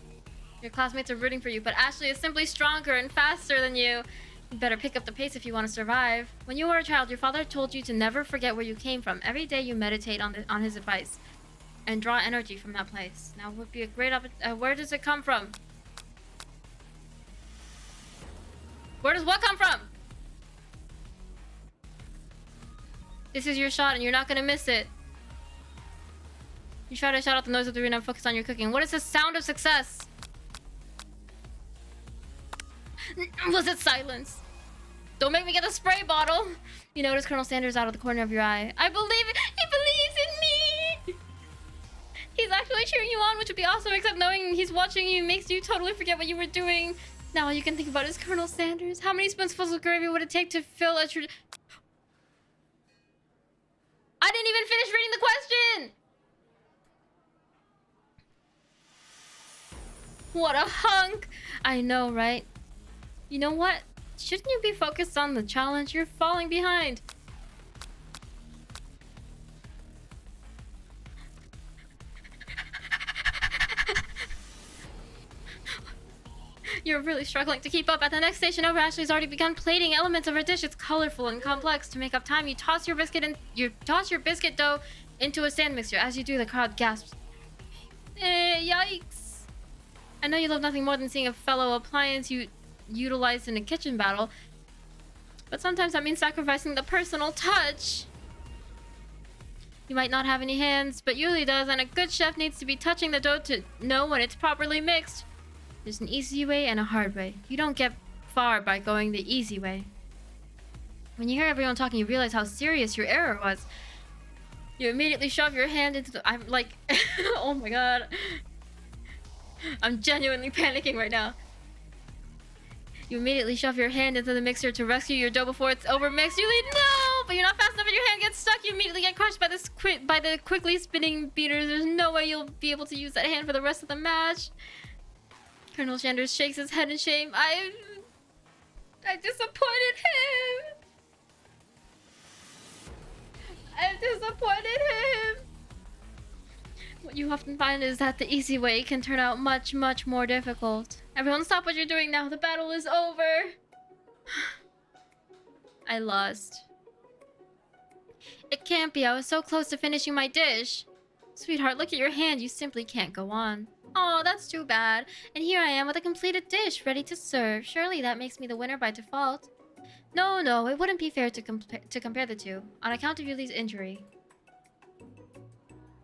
Your classmates are rooting for you, but Ashley is simply stronger and faster than you. You better pick up the pace if you want to survive. When you were a child, your father told you to never forget where you came from. Every day you meditate on his advice and draw energy from that place. Now would be a great where does it come from? Where does what come from? This is your shot and you're not gonna miss it. You try to shout out the noise of the arena and focus on your cooking. What is the sound of success? Was it silence? Don't make me get the spray bottle. You notice Colonel Sanders out of the corner of your eye. I believe it. He believes in me. He's actually cheering you on, which would be awesome, except knowing he's watching you makes you totally forget what you were doing. Now all you can think about is Colonel Sanders. How many spoonfuls of gravy would it take to fill a I didn't even finish reading the question! What a hunk! I know, right? You know what? Shouldn't you be focused on the challenge? You're falling behind. You're really struggling to keep up. At the next station over, Ashley's already begun plating elements of her dish. It's colorful and complex. To make up time, you toss your biscuit dough into a sand mixture. As you do, the crowd gasps. Yikes! I know you love nothing more than seeing a fellow appliance you utilized in a kitchen battle, but sometimes that means sacrificing the personal touch. You might not have any hands, but Yulie does, and a good chef needs to be touching the dough to know when it's properly mixed. There's an easy way and a hard way. You don't get far by going the easy way. When you hear everyone talking, you realize how serious your error was. You immediately shove your hand into the... I'm like... oh my god. I'm genuinely panicking right now. You immediately shove your hand into the mixer to rescue your dough before it's overmixed. Yulie, no! But you're not fast enough and your hand gets stuck. You immediately get crushed by the quickly spinning beaters. There's no way you'll be able to use that hand for the rest of the match. Colonel Sanders shakes his head in shame. I disappointed him. I disappointed him. What you often find is that the easy way can turn out much, much more difficult. Everyone stop what you're doing now. The battle is over. I lost. It can't be. I was so close to finishing my dish. Sweetheart, look at your hand. You simply can't go on. Oh, that's too bad. And here I am with a completed dish, ready to serve. Surely that makes me the winner by default. No, it wouldn't be fair to compare the two, on account of Yulie's injury.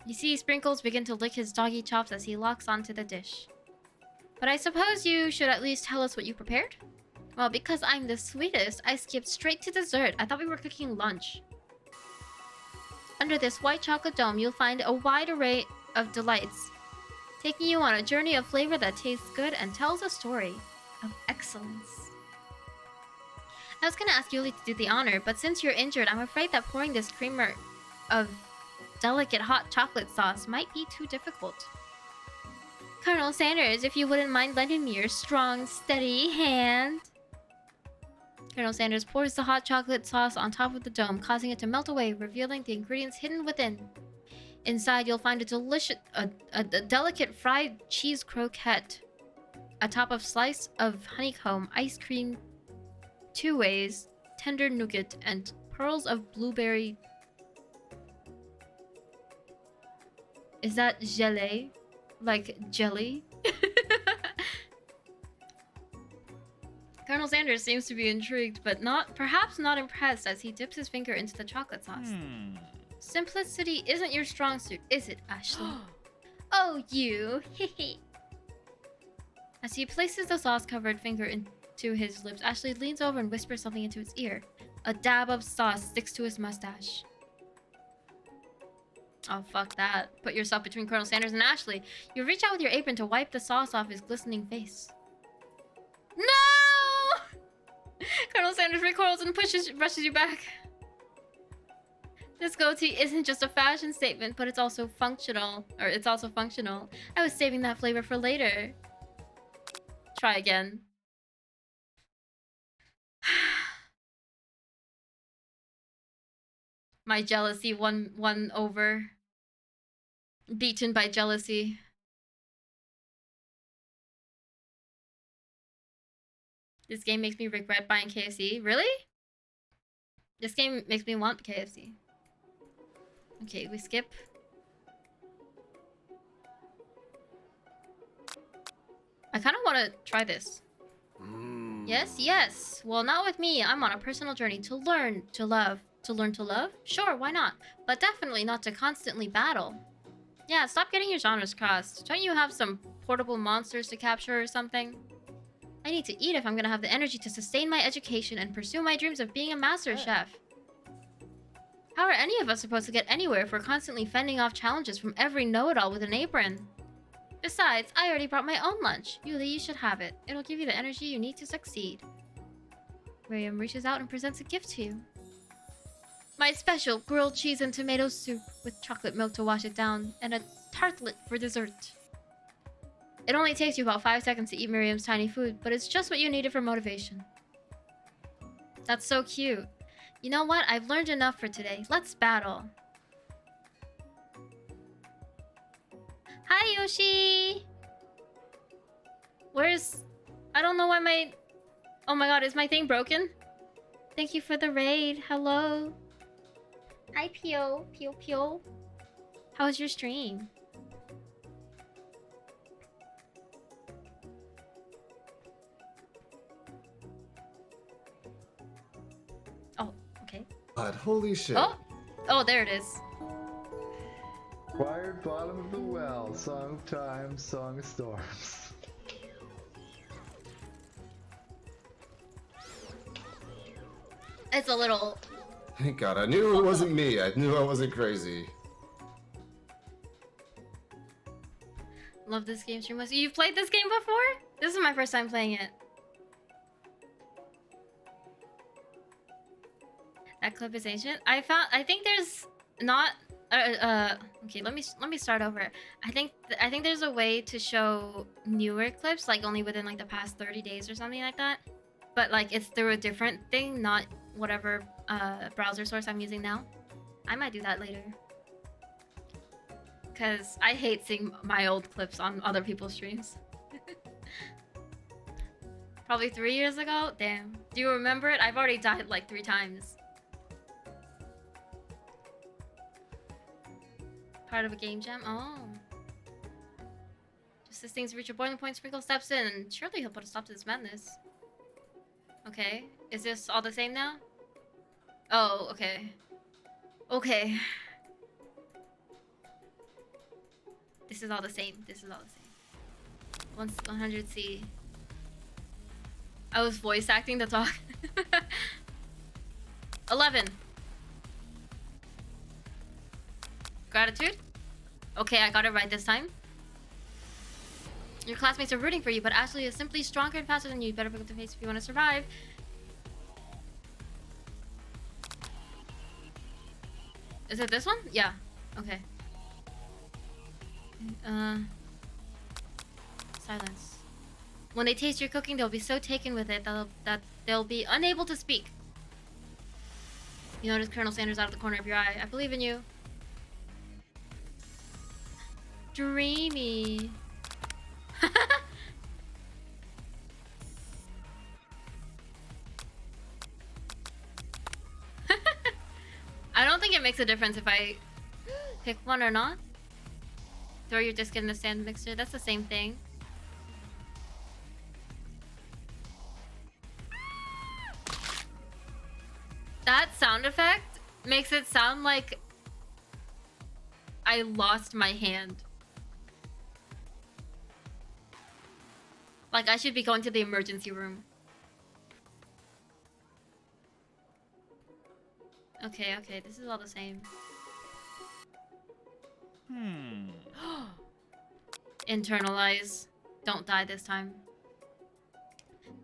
You see Sprinkles begin to lick his doggy chops as he locks onto the dish. But I suppose you should at least tell us what you prepared? Well, because I'm the sweetest, I skipped straight to dessert. I thought we were cooking lunch. Under this white chocolate dome, you'll find a wide array of delights, taking you on a journey of flavor that tastes good and tells a story of excellence. I was gonna ask Yulie to do the honor, but since you're injured, I'm afraid that pouring this creamer of delicate hot chocolate sauce might be too difficult. Colonel Sanders, if you wouldn't mind lending me your strong, steady hand. Colonel Sanders pours the hot chocolate sauce on top of the dome, causing it to melt away, revealing the ingredients hidden within. Inside, you'll find a delicate fried cheese croquette. atop of slice of honeycomb, ice cream, 2 ways, tender nougat, and pearls of blueberry. Is that gelée? Like jelly? Colonel Sanders seems to be intrigued, but perhaps not impressed as he dips his finger into the chocolate sauce. Simplicity isn't your strong suit, is it, Ashley? Oh, you! As he places the sauce-covered finger into his lips, Ashley leans over and whispers something into his ear. A dab of sauce sticks to his mustache. Oh, fuck that. Put yourself between Colonel Sanders and Ashley. You reach out with your apron to wipe the sauce off his glistening face. No! Colonel Sanders recoils and rushes you back. This goatee isn't just a fashion statement, but it's also functional. I was saving that flavor for later. Try again. My jealousy won over. Beaten by jealousy. This game makes me regret buying KFC. Really? This game makes me want KFC. Okay, we skip. I kind of want to try this. Yes. Well, not with me. I'm on a personal journey to learn to love. To learn to love? Sure, why not? But definitely not to constantly battle. Yeah, stop getting your genres crossed. Don't you have some portable monsters to capture or something? I need to eat if I'm gonna have the energy to sustain my education and pursue my dreams of being a master chef. How are any of us supposed to get anywhere if we're constantly fending off challenges from every know-it-all with an apron? Besides, I already brought my own lunch. Yulie, you should have it. It'll give you the energy you need to succeed. Miriam reaches out and presents a gift to you. My special grilled cheese and tomato soup with chocolate milk to wash it down, and a tartlet for dessert. It only takes you about 5 seconds to eat Miriam's tiny food, but it's just what you needed for motivation. That's so cute. You know what? I've learned enough for today. Let's battle. Hi, Yoshi! Where's... I don't know why my... Oh my god, is my thing broken? Thank you for the raid. Hello. Hi, Pio. Pio. How was your stream? Oh, okay.
God, holy shit.
Oh, there it is.
Wired bottom of the well, song of time, song of storms.
It's a little...
Thank God, I knew it wasn't me. I knew I wasn't crazy.
Love this game stream. You've played this game before? This is my first time playing it. That clip is ancient. I think there's not... okay, let me start over. I think there's a way to show newer clips, like only within like the past 30 days or something like that. But like it's through a different thing, not whatever browser source I'm using now. I might do that later. Cause I hate seeing my old clips on other people's streams. Probably 3 years ago? Damn. Do you remember it? I've already died like 3 times. Part of a game jam? Oh. Just as things reach a boiling point, Sprinkle steps in, and surely he'll put a stop to this madness. Okay. Is this all the same now? Oh, okay. Okay. This is all the same. This is all the same. 100C. I was voice acting, that's all. 11. Gratitude? Okay, I got it right this time. Your classmates are rooting for you, but Ashley is simply stronger and faster than you. You better pick up the pace if you want to survive. Is it this one? Yeah. Okay. Silence. When they taste your cooking, they'll be so taken with it that they'll be unable to speak. You notice Colonel Sanders out of the corner of your eye. I believe in you. Dreamy. it makes a difference if I pick one or not. Throw your disc in the sand mixer. That's the same thing. That sound effect makes it sound like I lost my hand. Like I should be going to the emergency room. Okay, okay, this is all the same. Internalize. Don't die this time.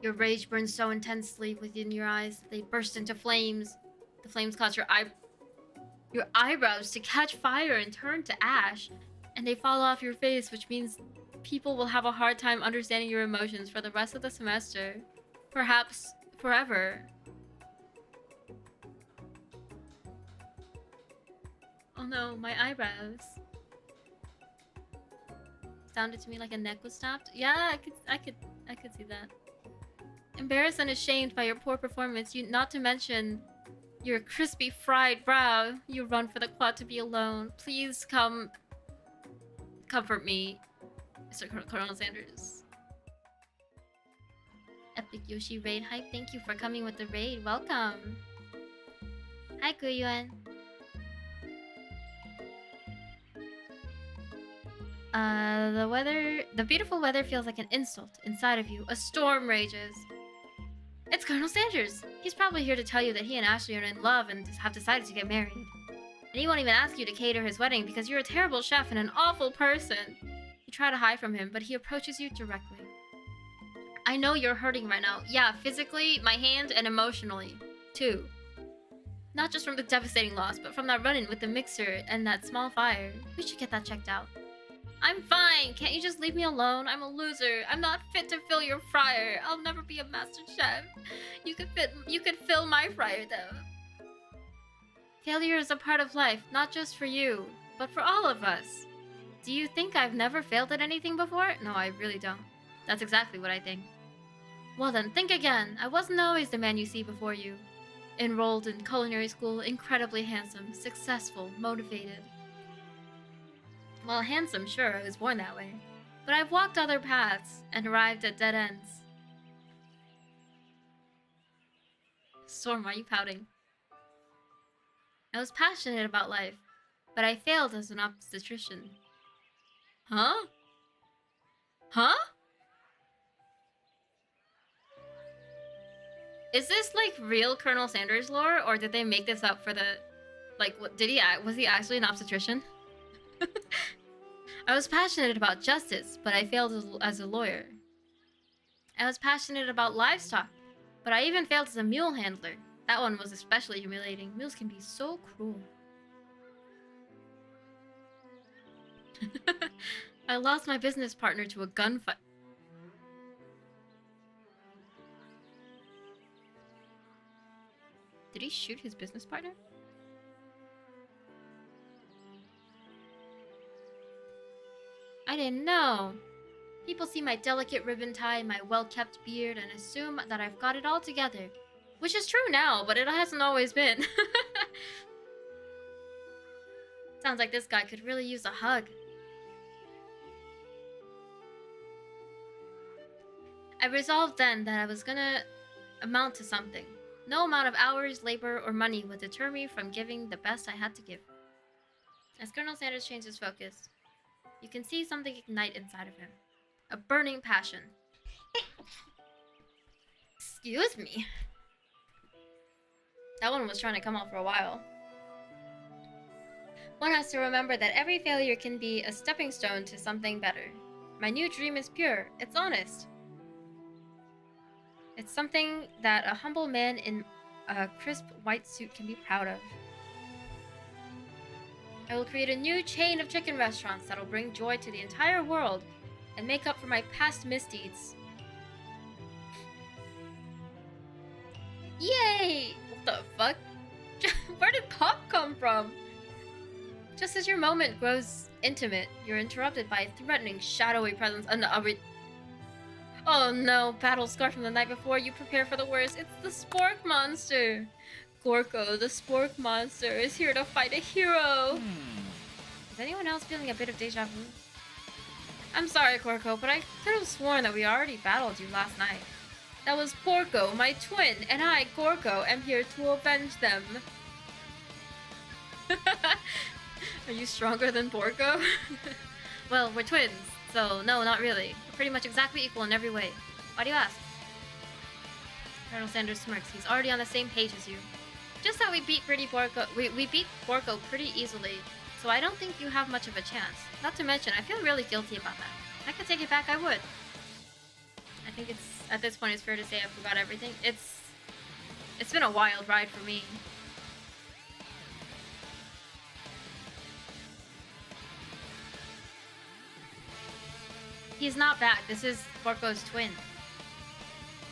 Your rage burns so intensely within your eyes that they burst into flames. The flames cause your eyebrows to catch fire and turn to ash, and they fall off your face, which means people will have a hard time understanding your emotions for the rest of the semester. Perhaps forever. Oh no, my eyebrows. Sounded to me like a neck was snapped. Yeah, I could see that. Embarrassed and ashamed by your poor performance, not to mention your crispy fried brow, you run for the quad to be alone. Please come comfort me, Mr. Colonel Sanders. Epic Yoshi raid hype. Thank you for coming with the raid. Welcome. Hi, Guyuan. The beautiful weather feels like an insult inside of you. A storm rages. It's Colonel Sanders. He's probably here to tell you that he and Ashley are in love and have decided to get married. And he won't even ask you to cater his wedding because you're a terrible chef and an awful person. You try to hide from him, but he approaches you directly. I know you're hurting right now. Yeah, physically, my hand, and emotionally, too. Not just from the devastating loss, but from that run-in with the mixer and that small fire. We should get that checked out. I'm fine. Can't you just leave me alone? I'm a loser. I'm not fit to fill your fryer. I'll never be a master chef. You could fill my fryer though. Failure is a part of life, not just for you, but for all of us. Do you think I've never failed at anything before? No, I really don't. That's exactly what I think. Well then, think again. I wasn't always the man you see before you. Enrolled in culinary school, incredibly handsome, successful, motivated. Well, handsome, sure, I was born that way. But I've walked other paths and arrived at dead ends. Storm, why are you pouting? I was passionate about life, but I failed as an obstetrician. Huh? Huh? Is this like real Colonel Sanders lore, or did they make this up for the... Like, what, was he actually an obstetrician? I was passionate about justice, but I failed as a lawyer. I was passionate about livestock, but I even failed as a mule handler. That one was especially humiliating. Mules can be so cruel. I lost my business partner to a gunfight. Did he shoot his business partner? I didn't know. People see my delicate ribbon tie and my well-kept beard and assume that I've got it all together. Which is true now, but it hasn't always been. Sounds like this guy could really use a hug. I resolved then that I was gonna amount to something. No amount of hours, labor, or money would deter me from giving the best I had to give. As Colonel Sanders changed his focus, you can see something ignite inside of him. A burning passion. Excuse me. That one was trying to come out for a while. One has to remember that every failure can be a stepping stone to something better. My new dream is pure. It's honest. It's something that a humble man in a crisp white suit can be proud of. I will create a new chain of chicken restaurants that'll bring joy to the entire world and make up for my past misdeeds. Yay! What the fuck? Where did pop come from? Just as your moment grows intimate, you're interrupted by a threatening, shadowy presence. Oh no, battle scar from the night before. You prepare for the worst. It's the spork monster. Gorko, the spork monster, is here to fight a hero. Is anyone else feeling a bit of deja vu? I'm sorry, Gorko, but I could have sworn that we already battled you last night. That was Porco, my twin, and I, Gorko, am here to avenge them. Are you stronger than Porco? Well, we're twins, so no, not really. We're pretty much exactly equal in every way. Why do you ask? Colonel Sanders smirks. He's already on the same page as you. Just how we beat Porco. We beat Porco pretty easily, so I don't think you have much of a chance. Not to mention, I feel really guilty about that. If I could take it back, I would. I think it's at this point it's fair to say I forgot everything. It's been a wild ride for me. He's not back. This is Porco's twin.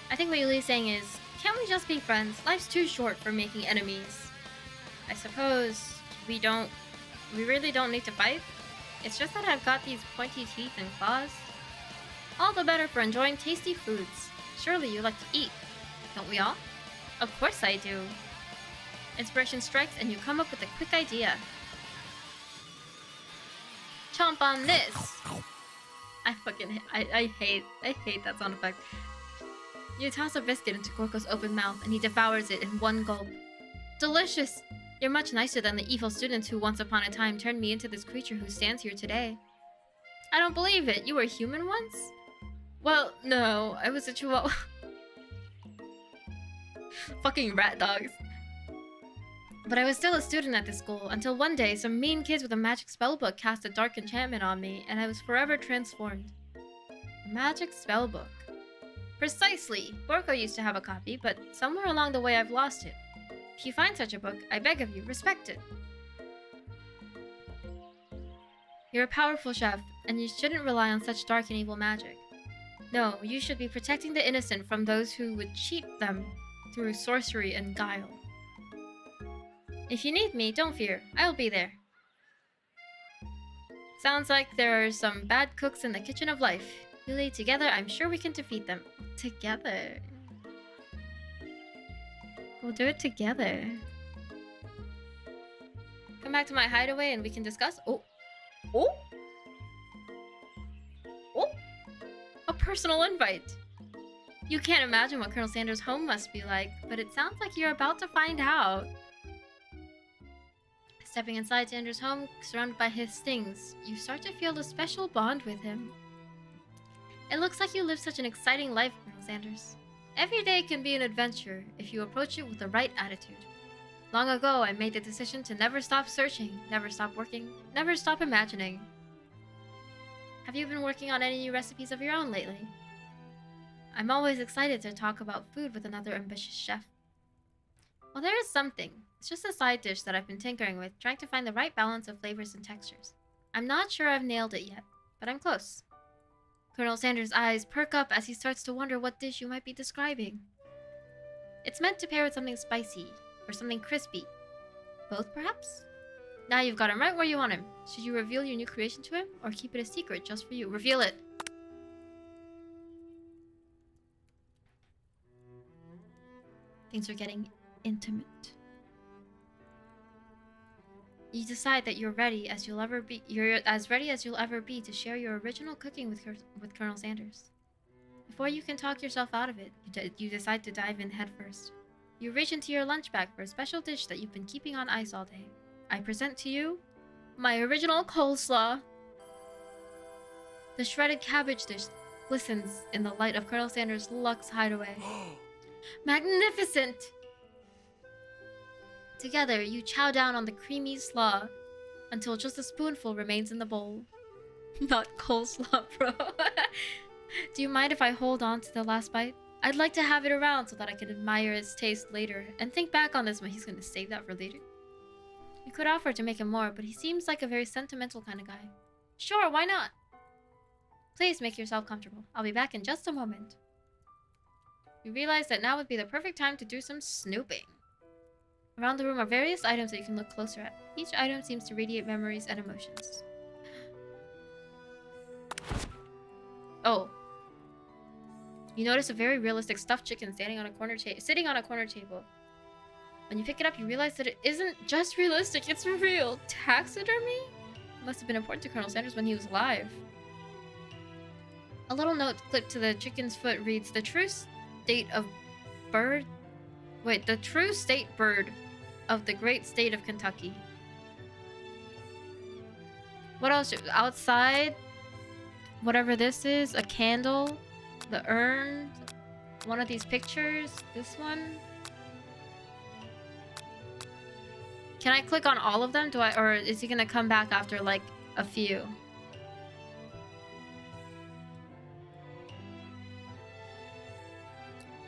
I think what Yulie's saying is, can't we just be friends? Life's too short for making enemies. I suppose we really don't need to fight. It's just that I've got these pointy teeth and claws. All the better for enjoying tasty foods. Surely you like to eat, don't we all? Of course I do. Inspiration strikes and you come up with a quick idea. Chomp on this! I hate that sound effect. You toss a biscuit into Gorko's open mouth and he devours it in one gulp. Delicious! You're much nicer than the evil student who once upon a time turned me into this creature who stands here today. I don't believe it. You were human once? Well, no. I was a chihuahua. Fucking rat dogs. But I was still a student at this school until one day some mean kids with a magic spellbook cast a dark enchantment on me and I was forever transformed. A magic spellbook. Precisely! Borko used to have a copy, but somewhere along the way I've lost it. If you find such a book, I beg of you, respect it. You're a powerful chef, and you shouldn't rely on such dark and evil magic. No, you should be protecting the innocent from those who would cheat them through sorcery and guile. If you need me, don't fear. I'll be there. Sounds like there are some bad cooks in the kitchen of life. Yulie, together, I'm sure we can defeat them. Together. We'll do it together. Come back to my hideaway and we can discuss. Oh. Oh. Oh. A personal invite. You can't imagine what Colonel Sanders' home must be like, but it sounds like you're about to find out. Stepping inside Sanders' home, surrounded by his things, you start to feel a special bond with him. It looks like you live such an exciting life, Colonel Sanders. Every day can be an adventure if you approach it with the right attitude. Long ago, I made the decision to never stop searching, never stop working, never stop imagining. Have you been working on any new recipes of your own lately? I'm always excited to talk about food with another ambitious chef. Well, there is something. It's just a side dish that I've been tinkering with, trying to find the right balance of flavors and textures. I'm not sure I've nailed it yet, but I'm close. Colonel Sanders' eyes perk up as he starts to wonder what dish you might be describing. It's meant to pair with something spicy, or something crispy. Both, perhaps? Now you've got him right where you want him. Should you reveal your new creation to him, or keep it a secret just for you? Reveal it! Things are getting intimate. You decide that you're ready as you'll ever be. You're as ready as you'll ever be to share your original cooking with Colonel Sanders. Before you can talk yourself out of it, you decide to dive in headfirst. You reach into your lunch bag for a special dish that you've been keeping on ice all day. I present to you my original coleslaw. The shredded cabbage dish glistens in the light of Colonel Sanders' luxe hideaway. Magnificent! Together, you chow down on the creamy slaw until just a spoonful remains in the bowl. Not coleslaw, bro. Do you mind if I hold on to the last bite? I'd like to have it around so that I can admire its taste later and think back on this when he's gonna save that for later. You could offer to make him more, but he seems like a very sentimental kind of guy. Sure, why not? Please make yourself comfortable. I'll be back in just a moment. You realize that now would be the perfect time to do some snooping. Around the room are various items that you can look closer at. Each item seems to radiate memories and emotions. Oh. You notice a very realistic stuffed chicken sitting on a corner table. When you pick it up, you realize that it isn't just realistic, it's real. Taxidermy? Must have been important to Colonel Sanders when he was alive. A little note clipped to the chicken's foot reads, the true state bird of the great state of Kentucky. What else? Outside, whatever this is, a candle, the urn, one of these pictures, this one. Can I click on all of them? Or is he gonna come back after like a few?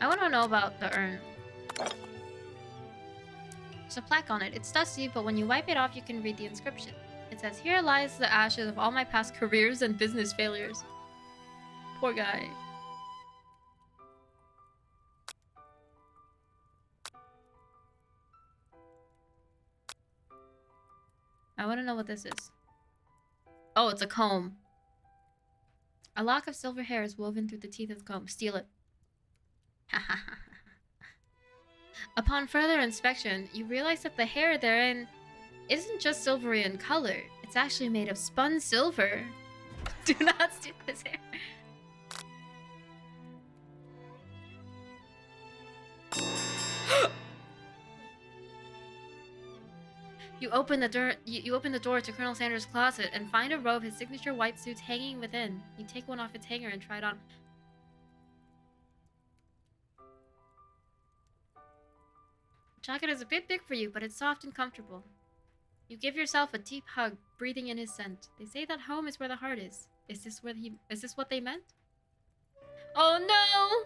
I want to know about the urn. There's a plaque on it. It's dusty, but when you wipe it off, you can read the inscription. It says, "Here lies the ashes of all my past careers and business failures." Poor guy. I want to know what this is. Oh, it's a comb. A lock of silver hair is woven through the teeth of the comb. Steal it. Upon further inspection, you realize that the hair therein isn't just silvery in color. It's actually made of spun silver. Do not steal this hair. You open the door to Colonel Sanders' closet and find a row of his signature white suits hanging within. You take one off its hanger and try it on. The jacket is a bit big for you, but it's soft and comfortable. You give yourself a deep hug, breathing in his scent. They say that home is where the heart is. Is this what they meant? Oh no!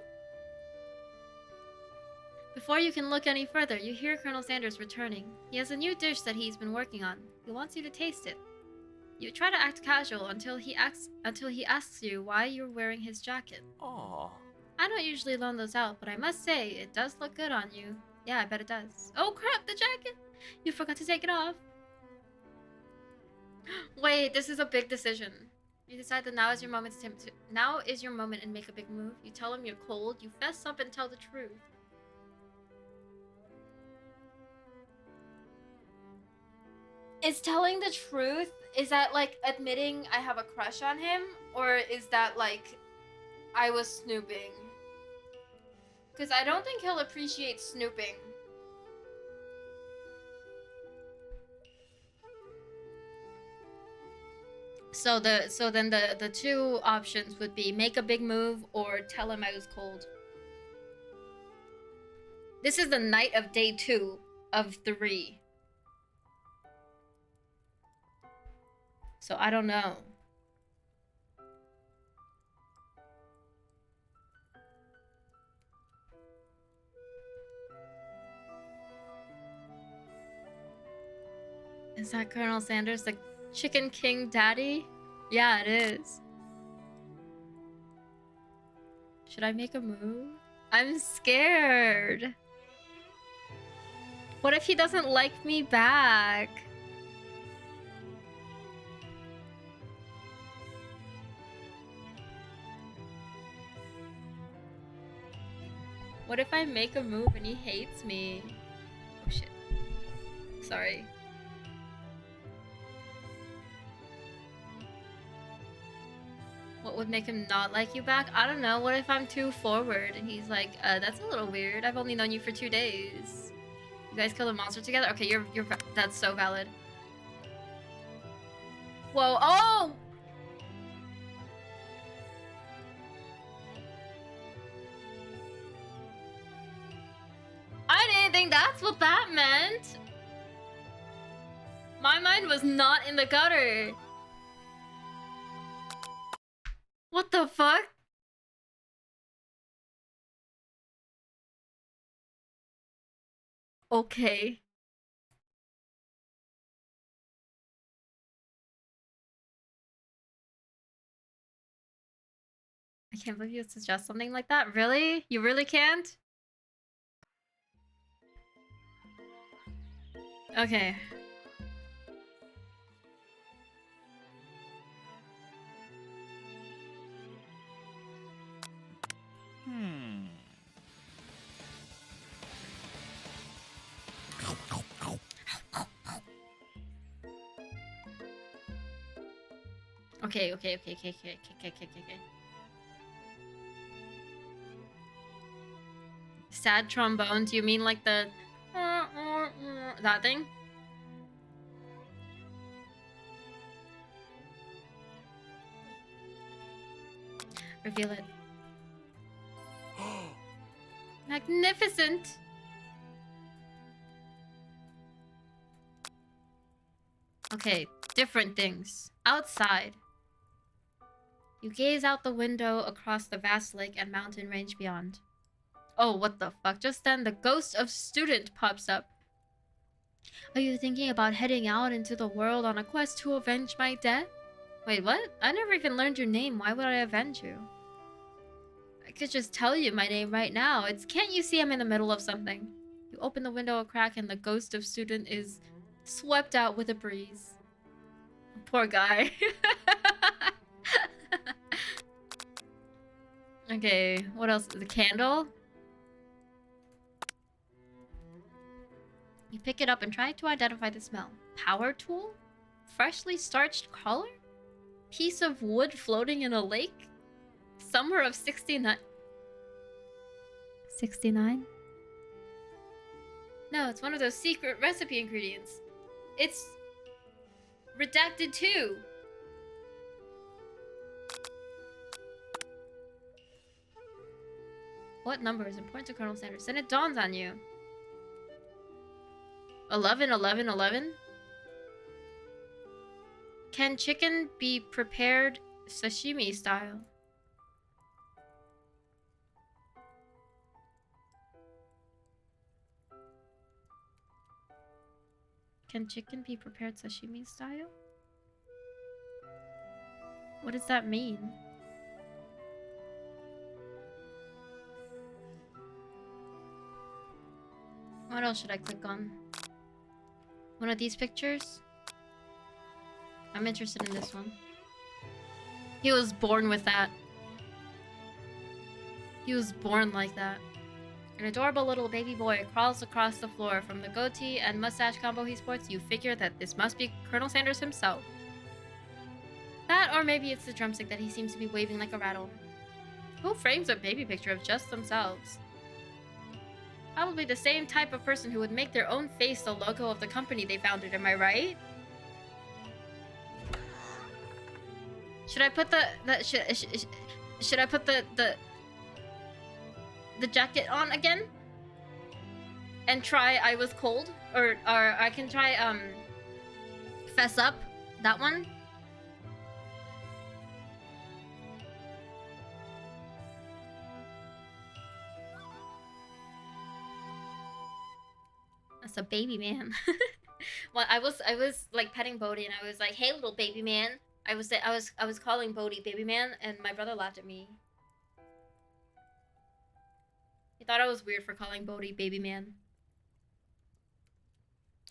Before you can look any further, you hear Colonel Sanders returning. He has a new dish that he's been working on. He wants you to taste it. You try to act casual until he asks you why you're wearing his jacket.
Aww.
I don't usually loan those out, but I must say, it does look good on you. Yeah, I bet it does. Oh crap, the jacket! You forgot to take it off. Wait, this is a big decision. You decide that now is your moment and make a big move. You tell him you're cold, you fess up and tell the truth. Is telling the truth, is that like admitting I have a crush on him? Or is that like I was snooping? Because I don't think he'll appreciate snooping. So then the two options would be make a big move or tell him I was cold. This is the night of day 2 of 3. So I don't know. Is that Colonel Sanders, the Chicken King Daddy? Yeah, it is. Should I make a move? I'm scared. What if he doesn't like me back? What if I make a move and he hates me? Oh shit. Sorry. What would make him not like you back? I don't know. What if I'm too forward and he's like, that's a little weird. I've only known you for 2 days. You guys killed a monster together? Okay, that's so valid. Whoa, oh! I didn't think that's what that meant. My mind was not in the gutter. What the fuck? Okay. I can't believe you would suggest something like that. Really? You really can't? Okay. Okay. Sad trombone, do you mean like the that thing? Reveal it. Magnificent! Okay, different things. Outside. You gaze out the window across the vast lake and mountain range beyond. Oh, what the fuck? Just then, the ghost of student pops up. Are you thinking about heading out into the world on a quest to avenge my death? Wait, what? I never even learned your name. Why would I avenge you? I could just tell you my name right now. It's can't you see I'm in the middle of something? You open the window a crack and the ghost of student is swept out with a breeze. Poor guy. Okay, what else? The candle? You pick it up and try to identify the smell. Power tool? Freshly starched collar? Piece of wood floating in a lake? Summer of 69. 69? No, it's one of those secret recipe ingredients. It's redacted too. What number is important to Colonel Sanders? Then it dawns on you. 11, 11, 11? Can chicken be prepared sashimi style? Can chicken be prepared sashimi style? What does that mean? What else should I click on? One of these pictures? I'm interested in this one. He was born with that. He was born like that. An adorable little baby boy crawls across the floor. From the goatee and mustache combo he sports, you figure that this must be Colonel Sanders himself. That, or maybe it's the drumstick that he seems to be waving like a rattle. Who frames a baby picture of just themselves? Probably the same type of person who would make their own face the logo of the company they founded, am I right? Should I put should I put the jacket on again? And try I Was Cold? Or I can try Fess Up, that one? That's a baby man. Well, I was like petting Bodhi and I was like, "Hey, little baby man." I was calling Bodhi baby man, and my brother laughed at me. He thought I was weird for calling Bodhi baby man.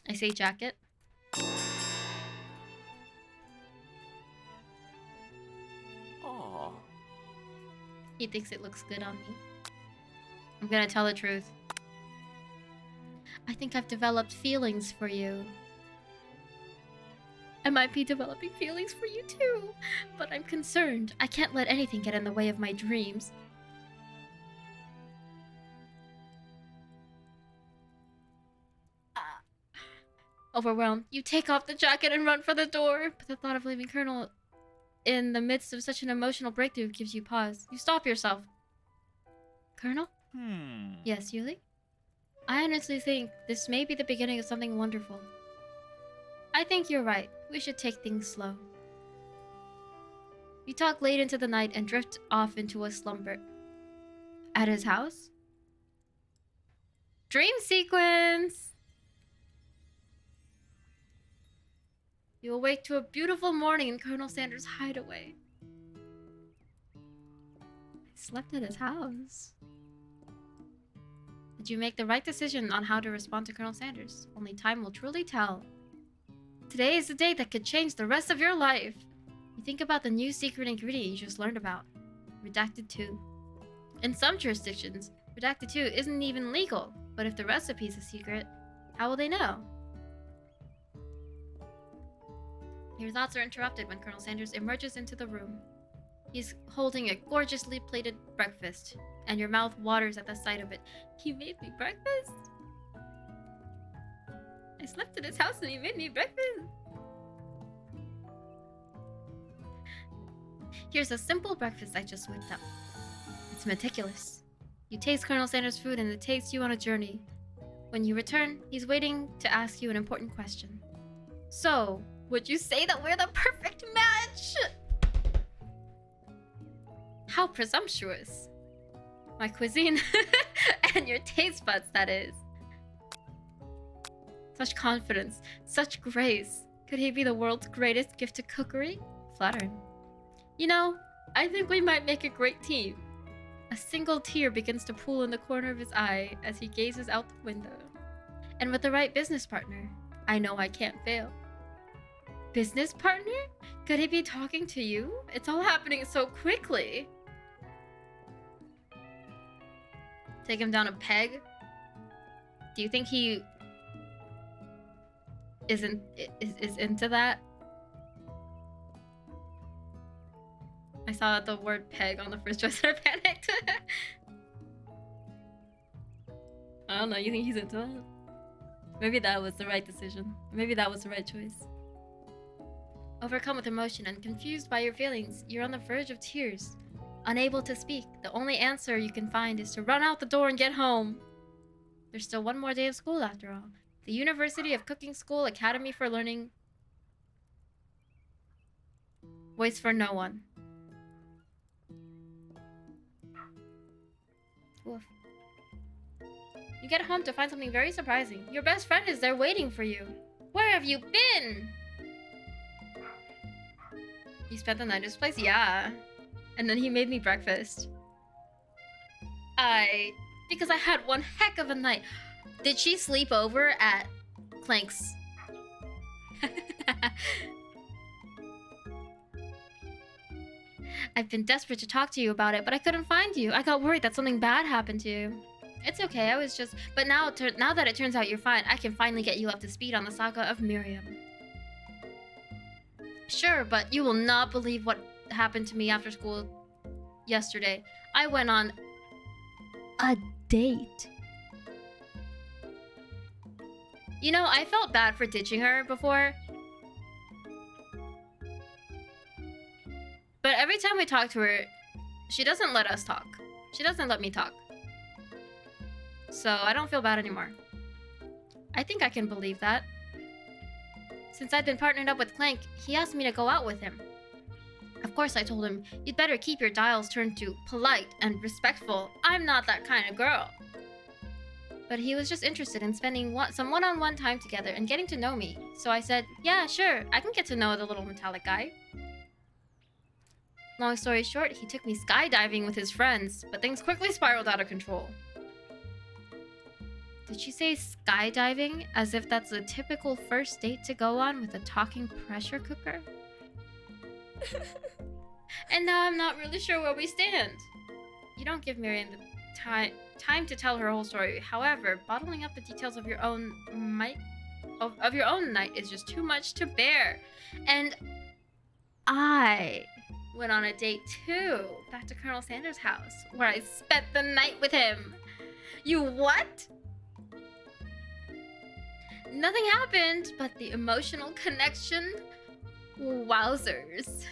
I say jacket.
Aww.
He thinks it looks good on me. I'm gonna tell the truth. I think I've developed feelings for you. I might be developing feelings for you too, but I'm concerned. I can't let anything get in the way of my dreams. Overwhelmed, you take off the jacket and run for the door, but the thought of leaving Colonel in the midst of such an emotional breakthrough gives you pause. You stop yourself. Colonel? Yes, Yulie? I honestly think this may be the beginning of something wonderful. I think you're right. We should take things slow. We talk late into the night and drift off into a slumber. At his house? Dream sequence! You awake to a beautiful morning in Colonel Sanders' hideaway. I slept at his house. Did you make the right decision on how to respond to Colonel Sanders? Only time will truly tell. Today is the day that could change the rest of your life. You think about the new secret ingredient you just learned about. Redacted 2. In some jurisdictions, Redacted 2 isn't even legal, but if the recipe's a secret, How will they know? Your thoughts are interrupted when Colonel Sanders emerges into the room. He's holding a gorgeously plated breakfast, and your mouth waters at the sight of it. He made me breakfast? I slept in his house and he made me breakfast? Here's a simple breakfast I just whipped up. It's meticulous. You taste Colonel Sanders' food and it takes you on a journey. When you return, he's waiting to ask you an important question. So, would you say that we're the perfect match? How presumptuous. My cuisine and your taste buds, that is. Such confidence, such grace. Could he be the world's greatest gift to cookery? Flattering. You know, I think we might make a great team. A single tear begins to pool in the corner of his eye as he gazes out the window. And with the right business partner, I know I can't fail. Business partner? Could he be talking to you? It's all happening so quickly. Take him down a peg? Do you think he is into that? I saw the word peg on the first choice and I panicked. I don't know, you think he's into that? Maybe that was the right decision. Maybe that was the right choice. Overcome with emotion and confused by your feelings, you're on the verge of tears. Unable to speak, the only answer you can find is to run out the door and get home. There's still one more day of school after all. The University of Cooking School Academy for Learning waits for no one. Woof. You get home to find something very surprising. Your best friend is there waiting for you. Where have you been? You spent the night at his place? Yeah. And then he made me breakfast. Because I had one heck of a night. Did she sleep over at Clank's? I've been desperate to talk to you about it, but I couldn't find you. I got worried that something bad happened to you. It's okay, I was just... But now that it turns out you're fine, I can finally get you up to speed on the saga of Miriam. Sure, but you will not believe what happened to me after school yesterday. I went on a date. You know, I felt bad for ditching her before. But every time we talk to her, she doesn't let us talk. She doesn't let me talk. So I don't feel bad anymore. I think I can believe that. Since I'd been partnered up with Clank, he asked me to go out with him. Of course I told him, you'd better keep your dials turned to polite and respectful. I'm not that kind of girl. But he was just interested in spending some one-on-one time together and getting to know me. So I said, yeah, sure, I can get to know the little metallic guy. Long story short, he took me skydiving with his friends, but things quickly spiraled out of control. Did she say skydiving as if that's a typical first date to go on with a talking pressure cooker? And now I'm not really sure where we stand. You don't give Miriam the time to tell her whole story. However, bottling up the details of your own of your own night is just too much to bear. And I went on a date too, back to Colonel Sanders' house, where I spent the night with him. You what? Nothing happened, but the emotional connection, wowzers.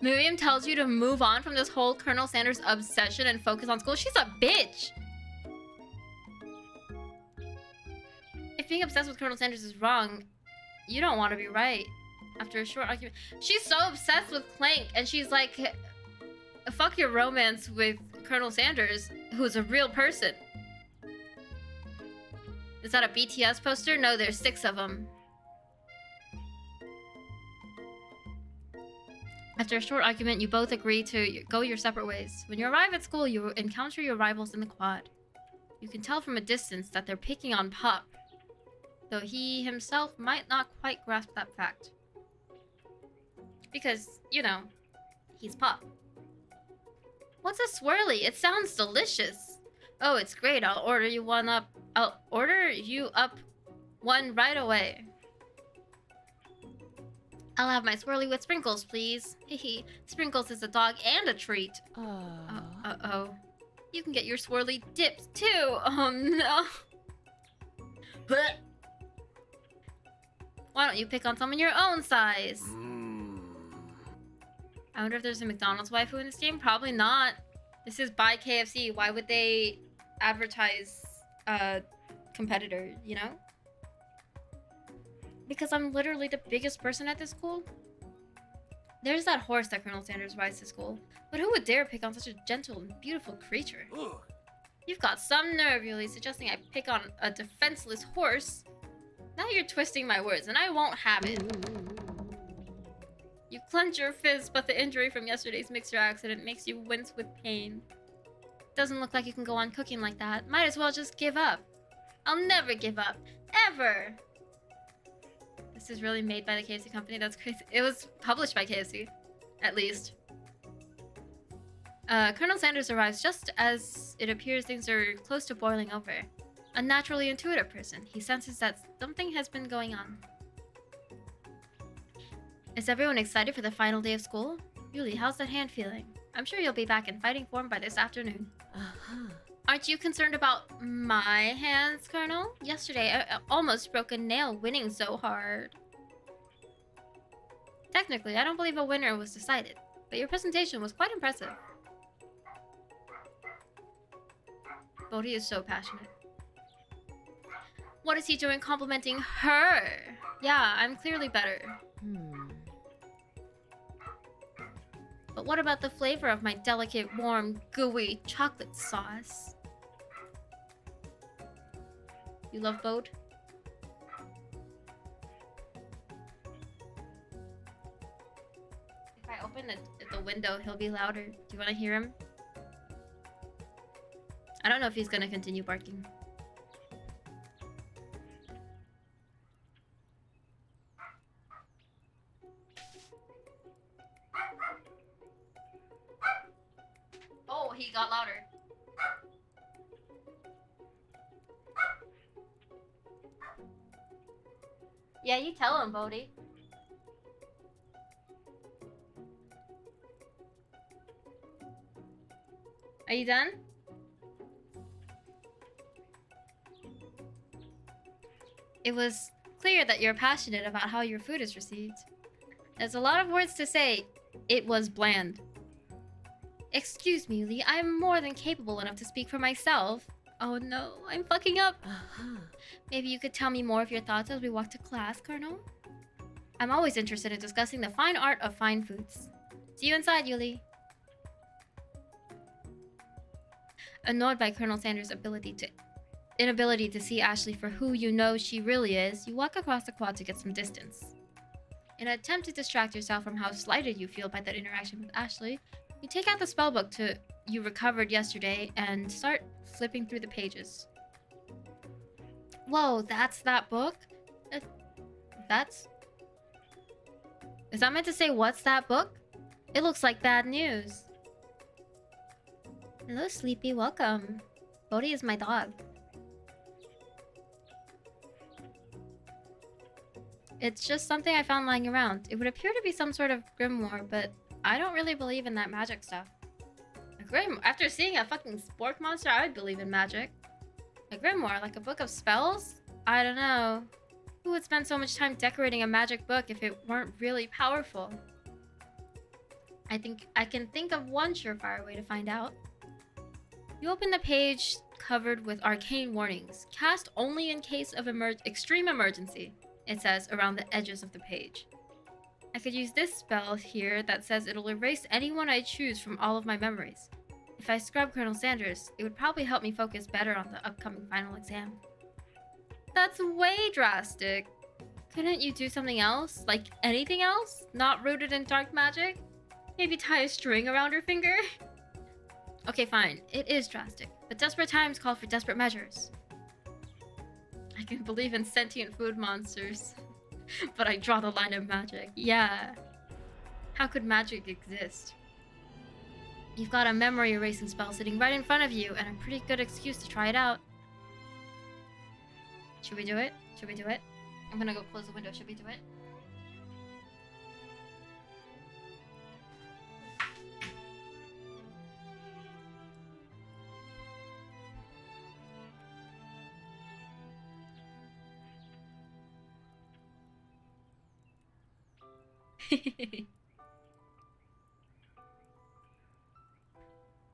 Miriam tells you to move on from this whole Colonel Sanders obsession and focus on school. She's a bitch. If being obsessed with Colonel Sanders is wrong, you don't want to be right. After a short argument, she's so obsessed with Clank, and she's like, fuck your romance with Colonel Sanders, who's a real person. Is that a BTS poster? No, there's 6 of them. After a short argument, you both agree to go your separate ways. When you arrive at school, you encounter your rivals in the quad. You can tell from a distance that they're picking on Pop, though he himself might not quite grasp that fact. Because, you know, he's Pop. What's a swirly? It sounds delicious. Oh, it's great. I'll order you up one right away. I'll have my swirly with sprinkles, please. Hehe. Sprinkles is a dog and a treat. Uh-oh. You can get your swirly dips too. Oh no. But why don't you pick on some in your own size? I wonder if there's a McDonald's waifu in this game. Probably not. This is by KFC. Why would they advertise a competitor, you know? Because I'm literally the biggest person at this school. There's that horse that Colonel Sanders rides to school. But who would dare pick on such a gentle and beautiful creature? Ugh. You've got some nerve, Yulie, suggesting I pick on a defenseless horse. Now you're twisting my words, and I won't have it. You clench your fist, but the injury from yesterday's mixer accident makes you wince with pain. Doesn't look like you can go on cooking like that. Might as well just give up. I'll never give up. Ever! This is really made by the KFC company? That's crazy. It was published by KFC. At least. Colonel Sanders arrives just as it appears things are close to boiling over. A naturally intuitive person, he senses that something has been going on. Is everyone excited for the final day of school? Yulie, how's that hand feeling? I'm sure you'll be back in fighting form by this afternoon. Aren't you concerned about my hands, Colonel? Yesterday, I almost broke a nail winning so hard. Technically, I don't believe a winner was decided, but your presentation was quite impressive. Bodhi is so passionate. What is he doing complimenting her? Yeah, I'm clearly better. But what about the flavor of my delicate, warm, gooey chocolate sauce? You love Bode? If I open the window, he'll be louder. Do you want to hear him? I don't know if he's gonna continue barking. Oh, he got louder. Yeah, you tell him, Bodhi. Are you done? It was clear that you're passionate about how your food is received. There's a lot of words to say. It was bland. Excuse me, Yulie. I'm more than capable enough to speak for myself. Oh no, I'm fucking up. Maybe you could tell me more of your thoughts as we walk to class, Colonel? I'm always interested in discussing the fine art of fine foods. See you inside, Yulie. Annoyed by Colonel Sanders' inability to see Ashley for who you know she really is, you walk across the quad to get some distance. In an attempt to distract yourself from how slighted you feel by that interaction with Ashley, you take out the spellbook you recovered yesterday and start flipping through the pages. Whoa, that's that book? Is that meant to say what's that book? It looks like bad news. Hello, Sleepy. Welcome. Bodhi is my dog. It's just something I found lying around. It would appear to be some sort of grimoire, but I don't really believe in that magic stuff. A grimoire? After seeing a fucking spork monster, I would believe in magic. A grimoire? Like a book of spells? I don't know. Who would spend so much time decorating a magic book if it weren't really powerful? I think I can think of one surefire way to find out. You open the page covered with arcane warnings. Cast only in case of extreme emergency, it says around the edges of the page. I could use this spell here that says it'll erase anyone I choose from all of my memories. If I scrub Colonel Sanders, it would probably help me focus better on the upcoming final exam. That's way drastic. Couldn't you do something else? Like anything else? Not rooted in dark magic? Maybe tie a string around her finger? Okay, fine. It is drastic. But desperate times call for desperate measures. I can believe in sentient food monsters. But I draw the line of magic. Yeah. How could magic exist? You've got a memory erasing spell sitting right in front of you, and a pretty good excuse to try it out. Should we do it? Should we do it? I'm gonna go close the window. Should we do it?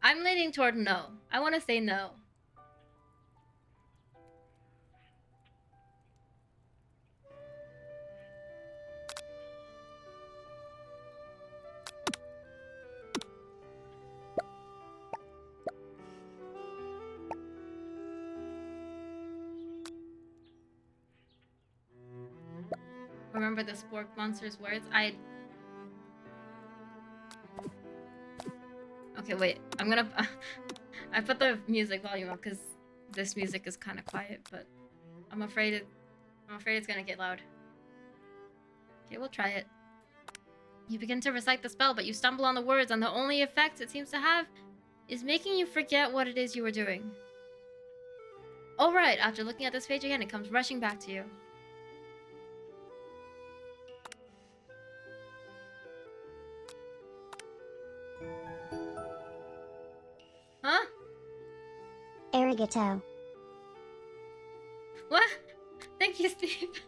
I'm leaning toward no. I want to say no. Remember the spork monster's words? Okay, wait. I'm gonna... I put the music volume up because this music is kind of quiet, but I'm afraid it's gonna get loud. Okay, we'll try it. You begin to recite the spell, but you stumble on the words, and the only effect it seems to have is making you forget what it is you were doing. Alright, after looking at this page again, it comes rushing back to you. Huh?
Arigato.
What? Thank you, Steve.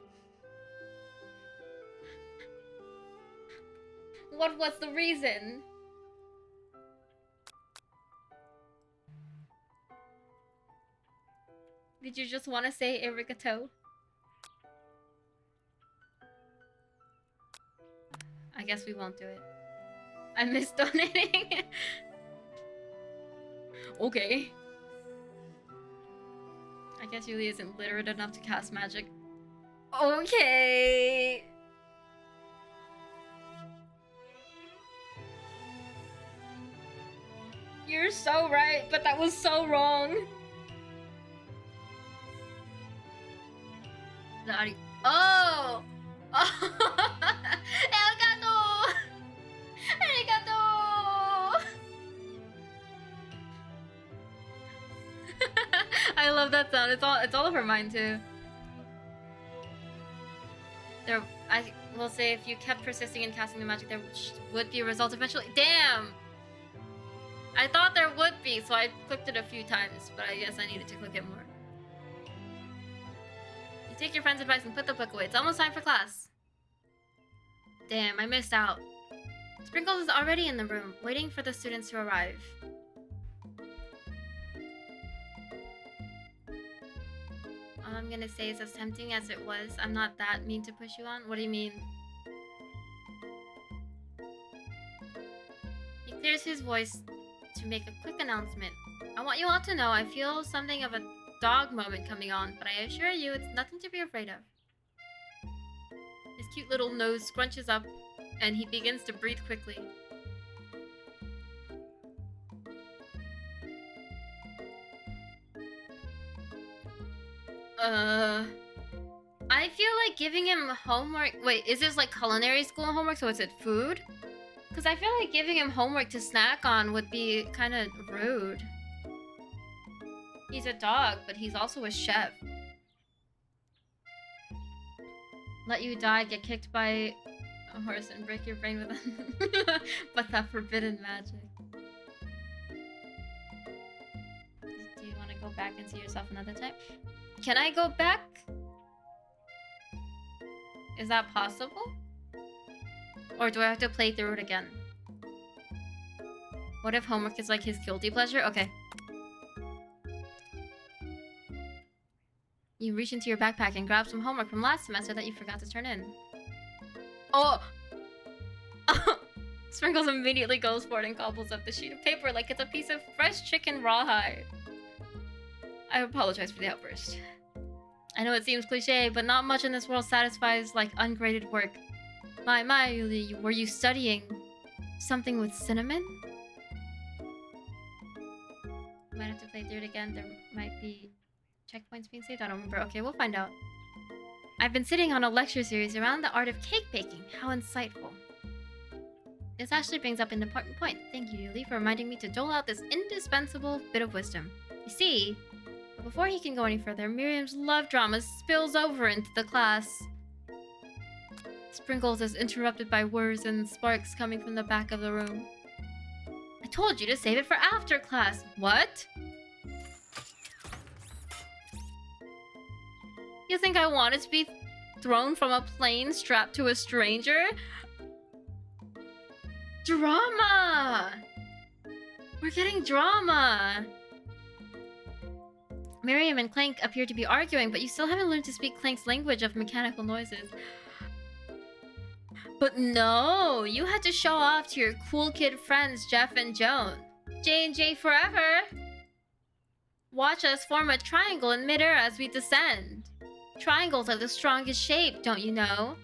What was the reason? Did you just want to say arigato? I guess we won't do it. I miss donating. Okay. I guess Yulie isn't literate enough to cast magic. Okay. You're so right, but that was so wrong. Oh! Oh! Arigato! Arigato! I love that sound. It's all over mine too. I will say if you kept persisting in casting the magic, there would be a result eventually. Damn! I thought there would be, so I clicked it a few times, but I guess I needed to click it more. You take your friend's advice and put the book away. It's almost time for class. Damn, I missed out. Sprinkles is already in the room, waiting for the students to arrive. All I'm gonna say is as tempting as it was, I'm not that mean to push you on. What do you mean? He clears his voice to make a quick announcement. I want you all to know I feel something of a dog moment coming on, but I assure you it's nothing to be afraid of. His cute little nose scrunches up and he begins to breathe quickly. I feel like giving him homework. Wait, is this like culinary school homework? So is it food? Because I feel like giving him homework to snack on would be kind of rude. He's a dog, but he's also a chef. Let you die, get kicked by a horse, and break your brain with but that forbidden magic. Do you want to go back and see yourself another time? Can I go back? Is that possible? Or do I have to play through it again? What if homework is like his guilty pleasure? Okay. You reach into your backpack and grab some homework from last semester that you forgot to turn in. Oh! Sprinkles immediately goes for it and gobbles up the sheet of paper like it's a piece of fresh chicken rawhide. I apologize for the outburst. I know it seems cliche, but not much in this world satisfies like ungraded work. My, Yulie, were you studying something with cinnamon? Might have to play through it again. There might be checkpoints being saved. I don't remember. Okay, we'll find out. I've been sitting on a lecture series around the art of cake baking. How insightful. This actually brings up an important point. Thank you, Yulie, for reminding me to dole out this indispensable bit of wisdom. You see, but before he can go any further, Miriam's love drama spills over into the class. Sprinkles is interrupted by whirs and sparks coming from the back of the room. I told you to save it for after class. What? You think I wanted to be thrown from a plane strapped to a stranger? Drama! We're getting drama! Miriam and Clank appear to be arguing, but you still haven't learned to speak Clank's language of mechanical noises. But no! You had to show off to your cool kid friends Jeff and Joan. J&J forever! Watch us form a triangle in midair as we descend. Triangles are the strongest shape, don't you know?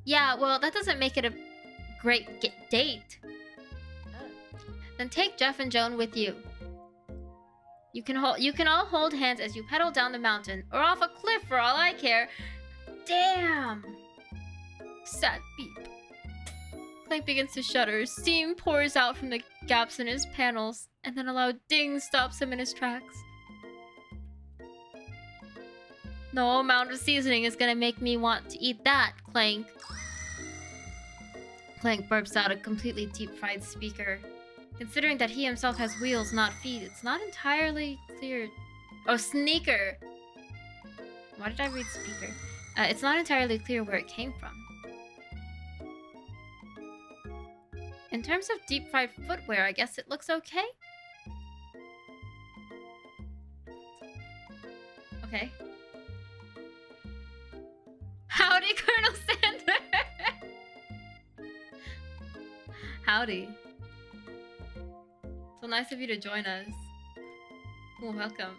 Yeah, well, that doesn't make it a great date. Then take Jeff and Joan with you. You can all hold hands as you pedal down the mountain, or off a cliff for all I care. Damn! Sad beep. Clank begins to shudder. Steam pours out from the gaps in his panels, and then a loud ding stops him in his tracks. No amount of seasoning is gonna make me want to eat that, Clank. Clank burps out a completely deep-fried speaker. Considering that he himself has wheels, not feet, it's not entirely clear... Oh, sneaker! Why did I read speaker? It's not entirely clear where it came from. In terms of deep-fried footwear, I guess it looks okay? Okay. Howdy, Colonel Sander! Howdy. So nice of you to join us. Well, welcome.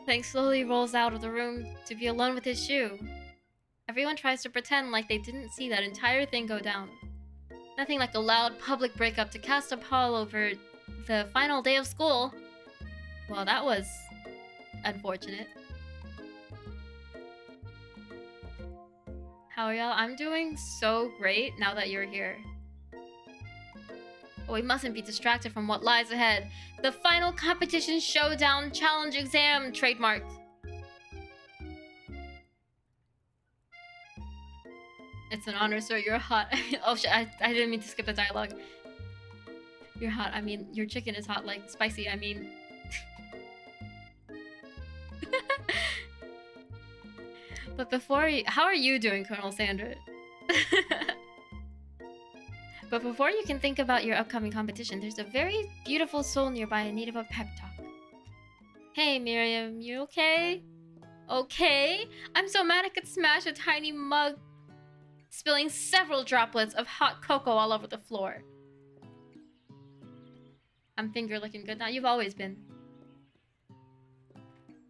Clank slowly rolls out of the room to be alone with his shoe. Everyone tries to pretend like they didn't see that entire thing go down. Nothing like a loud public breakup to cast a pall over the final day of school. Well, that was unfortunate. How are y'all? I'm doing so great now that you're here. But we mustn't be distracted from what lies ahead. The final competition showdown challenge exam trademarked. It's an honor, sir. You're hot. Oh shit, I didn't mean to skip the dialogue. You're hot. I mean, your chicken is hot, like spicy. I mean... But before you... How are you doing, Colonel Sandra? But before you can think about your upcoming competition, there's a very beautiful soul nearby in need of a pep talk. Hey, Miriam, you okay? Okay? I'm so mad I could smash a tiny mug, spilling several droplets of hot cocoa all over the floor. I'm finger looking good now. You've always been.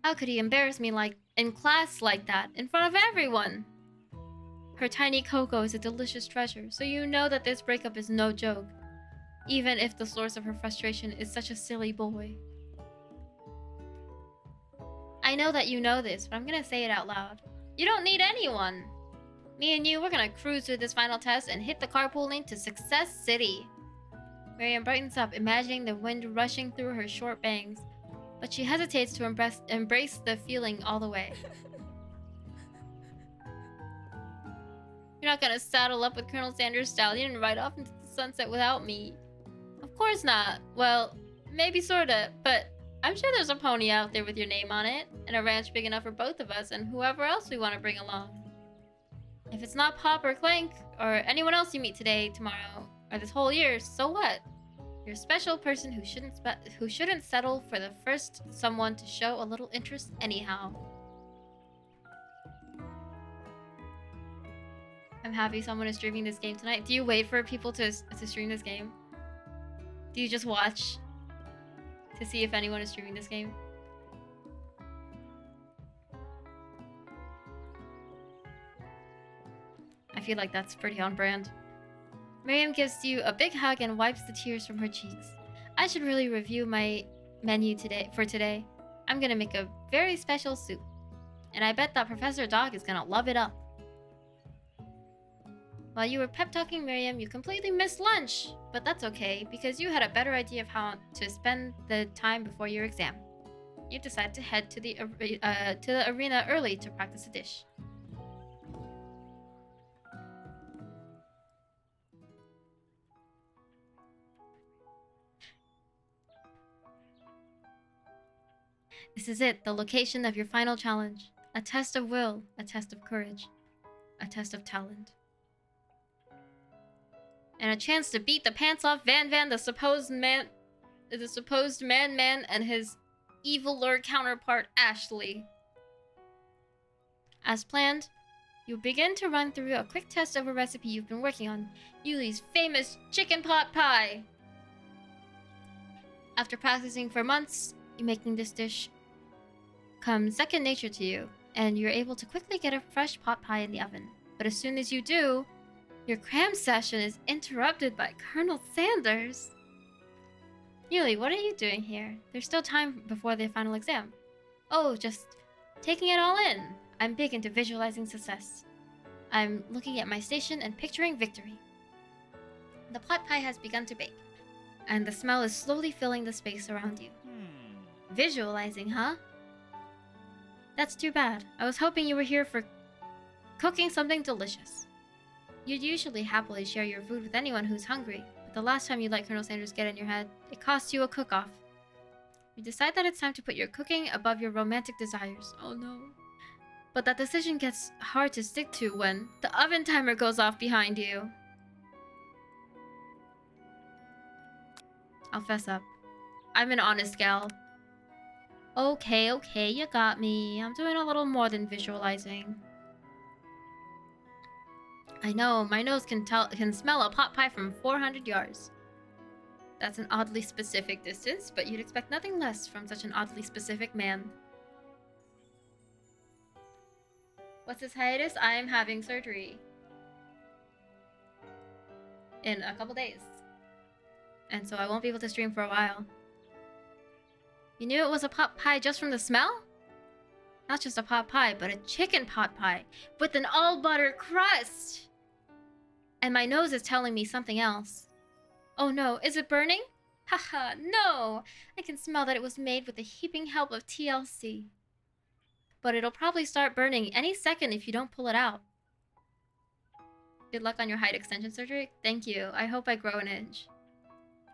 How could he embarrass me like in class like that, in front of everyone? Her tiny cocoa is a delicious treasure, so you know that this breakup is no joke, even if the source of her frustration is such a silly boy. I know that you know this, but I'm gonna say it out loud. You don't need anyone. Me and you, we're gonna cruise through this final test and hit the carpool lane to Success City. Miriam brightens up, imagining the wind rushing through her short bangs, but she hesitates to embrace the feeling all the way. You're not gonna saddle up with Colonel Sanders' stallion and ride off into the sunset without me. Of course not. Well, maybe sorta, but I'm sure there's a pony out there with your name on it, and a ranch big enough for both of us and whoever else we want to bring along. If it's not Pop or Clank, or anyone else you meet today, tomorrow, or this whole year, so what? You're a special person who shouldn't settle for the first someone to show a little interest anyhow. I'm happy someone is streaming this game tonight. Do you wait for people to stream this game? Do you just watch to see if anyone is streaming this game? I feel like that's pretty on brand. Miriam gives you a big hug and wipes the tears from her cheeks. I should really review my menu for today. I'm gonna make a very special soup. And I bet that Professor Dog is gonna love it up. While you were pep-talking Miriam, you completely missed lunch. But that's okay, because you had a better idea of how to spend the time before your exam. You decided to head to the arena early to practice a dish. This is it, the location of your final challenge. A test of will, a test of courage, a test of talent. And a chance to beat the pants off Van, the supposed man, and his eviler counterpart, Ashley. As planned, you begin to run through a quick test of a recipe you've been working on, Yulie's famous chicken pot pie. After practicing for months, making this dish comes second nature to you, and you're able to quickly get a fresh pot pie in the oven. But as soon as you do, your cram session is interrupted by Colonel Sanders. Yulie, what are you doing here? There's still time before the final exam. Oh, just taking it all in. I'm big into visualizing success. I'm looking at my station and picturing victory. The pot pie has begun to bake, and the smell is slowly filling the space around you. Visualizing, huh? That's too bad. I was hoping you were here for cooking something delicious. You'd usually happily share your food with anyone who's hungry, but the last time you let Colonel Sanders get in your head, it cost you a cook-off. You decide that it's time to put your cooking above your romantic desires. Oh no. But that decision gets hard to stick to when the oven timer goes off behind you. I'll fess up. I'm an honest gal. Okay, you got me. I'm doing a little more than visualizing. I know, my nose can smell a pot pie from 400 yards. That's an oddly specific distance, but you'd expect nothing less from such an oddly specific man. What's his hiatus? I am having surgery. In a couple days. And so I won't be able to stream for a while. You knew it was a pot pie just from the smell? Not just a pot pie, but a chicken pot pie with an all-butter crust! And my nose is telling me something else. Oh no, is it burning? Haha, no! I can smell that it was made with the heaping help of TLC. But it'll probably start burning any second if you don't pull it out. Good luck on your height extension surgery. Thank you. I hope I grow an inch.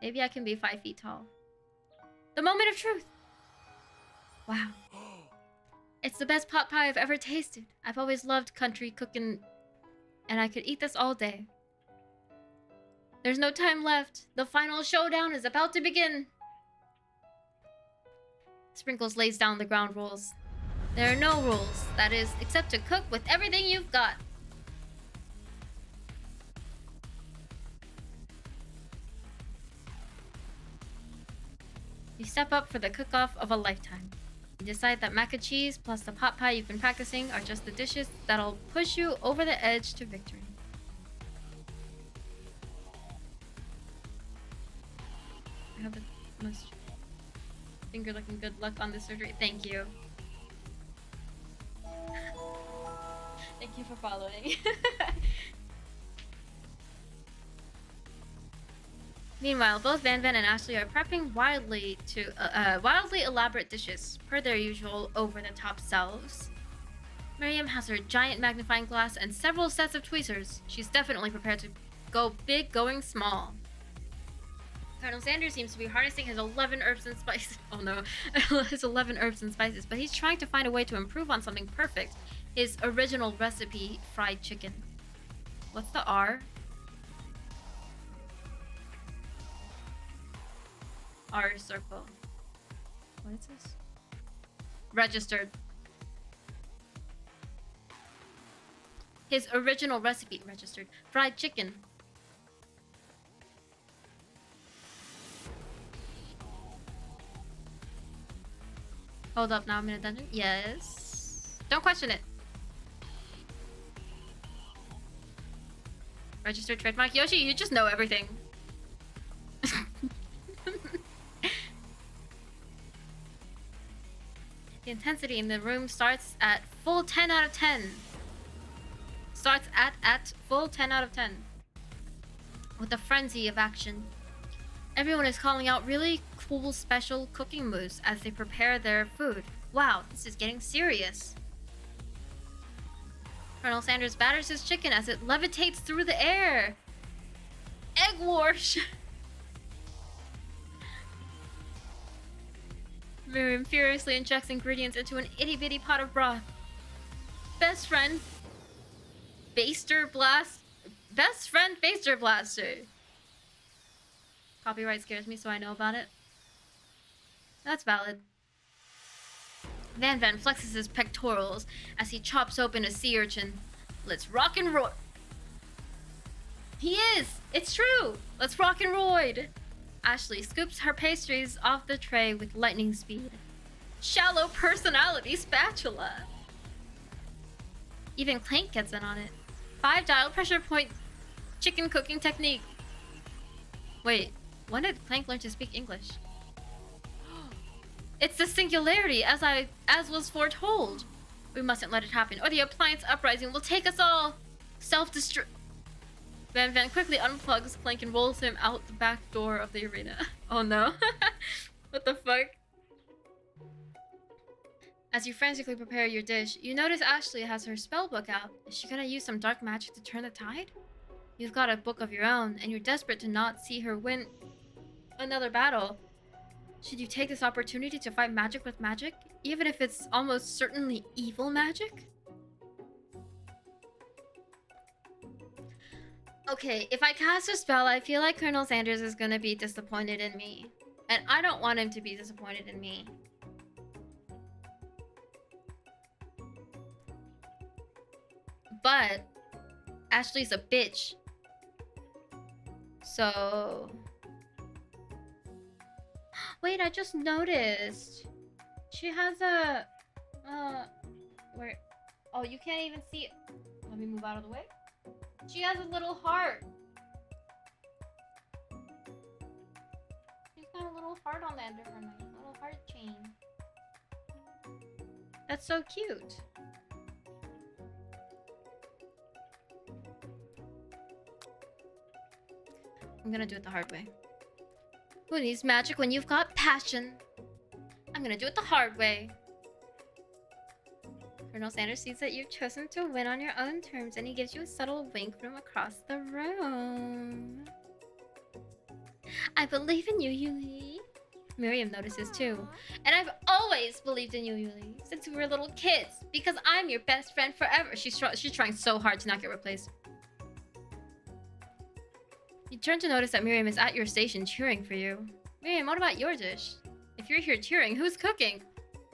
Maybe I can be 5 feet tall. The moment of truth! Wow. It's the best pot pie I've ever tasted. I've always loved country cooking, and I could eat this all day. There's no time left. The final showdown is about to begin. Sprinkles lays down the ground rules. There are no rules, that is, except to cook with everything you've got. You step up for the cook-off of a lifetime. You decide that mac and cheese plus the pot pie you've been practicing are just the dishes that'll push you over the edge to victory. I have the most finger-looking good luck on this surgery. Thank you. Thank you for following. Meanwhile, both Van and Ashley are prepping wildly elaborate dishes, per their usual over-the-top selves. Miriam has her giant magnifying glass and several sets of tweezers. She's definitely prepared to go big, going small. Colonel Sanders seems to be harnessing his 11 herbs and spices. Oh no, his 11 herbs and spices, but he's trying to find a way to improve on something perfect. His original recipe, fried chicken. What's the R? R circle. What is this? Registered. His original recipe, registered. Fried chicken. Hold up, now I'm in a dungeon? Yes. Don't question it. Registered trademark. Yoshi, you just know everything. The intensity in the room starts at full 10 out of 10. Starts at full 10 out of 10. With a frenzy of action. Everyone is calling out really cool special cooking moves as they prepare their food. Wow, this is getting serious. Colonel Sanders batters his chicken as it levitates through the air. Egg wash. Miriam furiously injects ingredients into an itty-bitty pot of broth. Best friend Baster Blaster. Copyright scares me, so I know about it. That's valid. Van flexes his pectorals as he chops open a sea urchin. Let's rock and roll. He is! It's true! Let's rock and roid! Ashley scoops her pastries off the tray with lightning speed. Shallow personality spatula. Even Clank gets in on it. 5 dial pressure point chicken cooking technique. Wait, when did Clank learn to speak English? It's the singularity as was foretold. We mustn't let it happen, or the appliance uprising will take us all. Self-destruct. Van quickly unplugs Clank and rolls him out the back door of the arena. Oh no. What the fuck? As you frantically prepare your dish, you notice Ashley has her spell book out. Is she gonna use some dark magic to turn the tide? You've got a book of your own, and you're desperate to not see her win another battle. Should you take this opportunity to fight magic with magic, even if it's almost certainly evil magic? Okay, if I cast a spell, I feel like Colonel Sanders is gonna be disappointed in me. And I don't want him to be disappointed in me. But Ashley's a bitch. So... Wait, I just noticed. She has a... where... Oh, you can't even see it. Let me move out of the way. She has a little heart. She's got a little heart on the end of her knife. A little heart chain. That's so cute. I'm gonna do it the hard way. Who needs magic when you've got passion? I'm gonna do it the hard way. Colonel Sanders sees that you've chosen to win on your own terms, and he gives you a subtle wink from across the room. I believe in you, Yulie. Miriam notices too. And I've always believed in you, Yulie, since we were little kids, because I'm your best friend forever. She's trying so hard to not get replaced. You turn to notice that Miriam is at your station cheering for you. Miriam, what about your dish? If you're here cheering, who's cooking?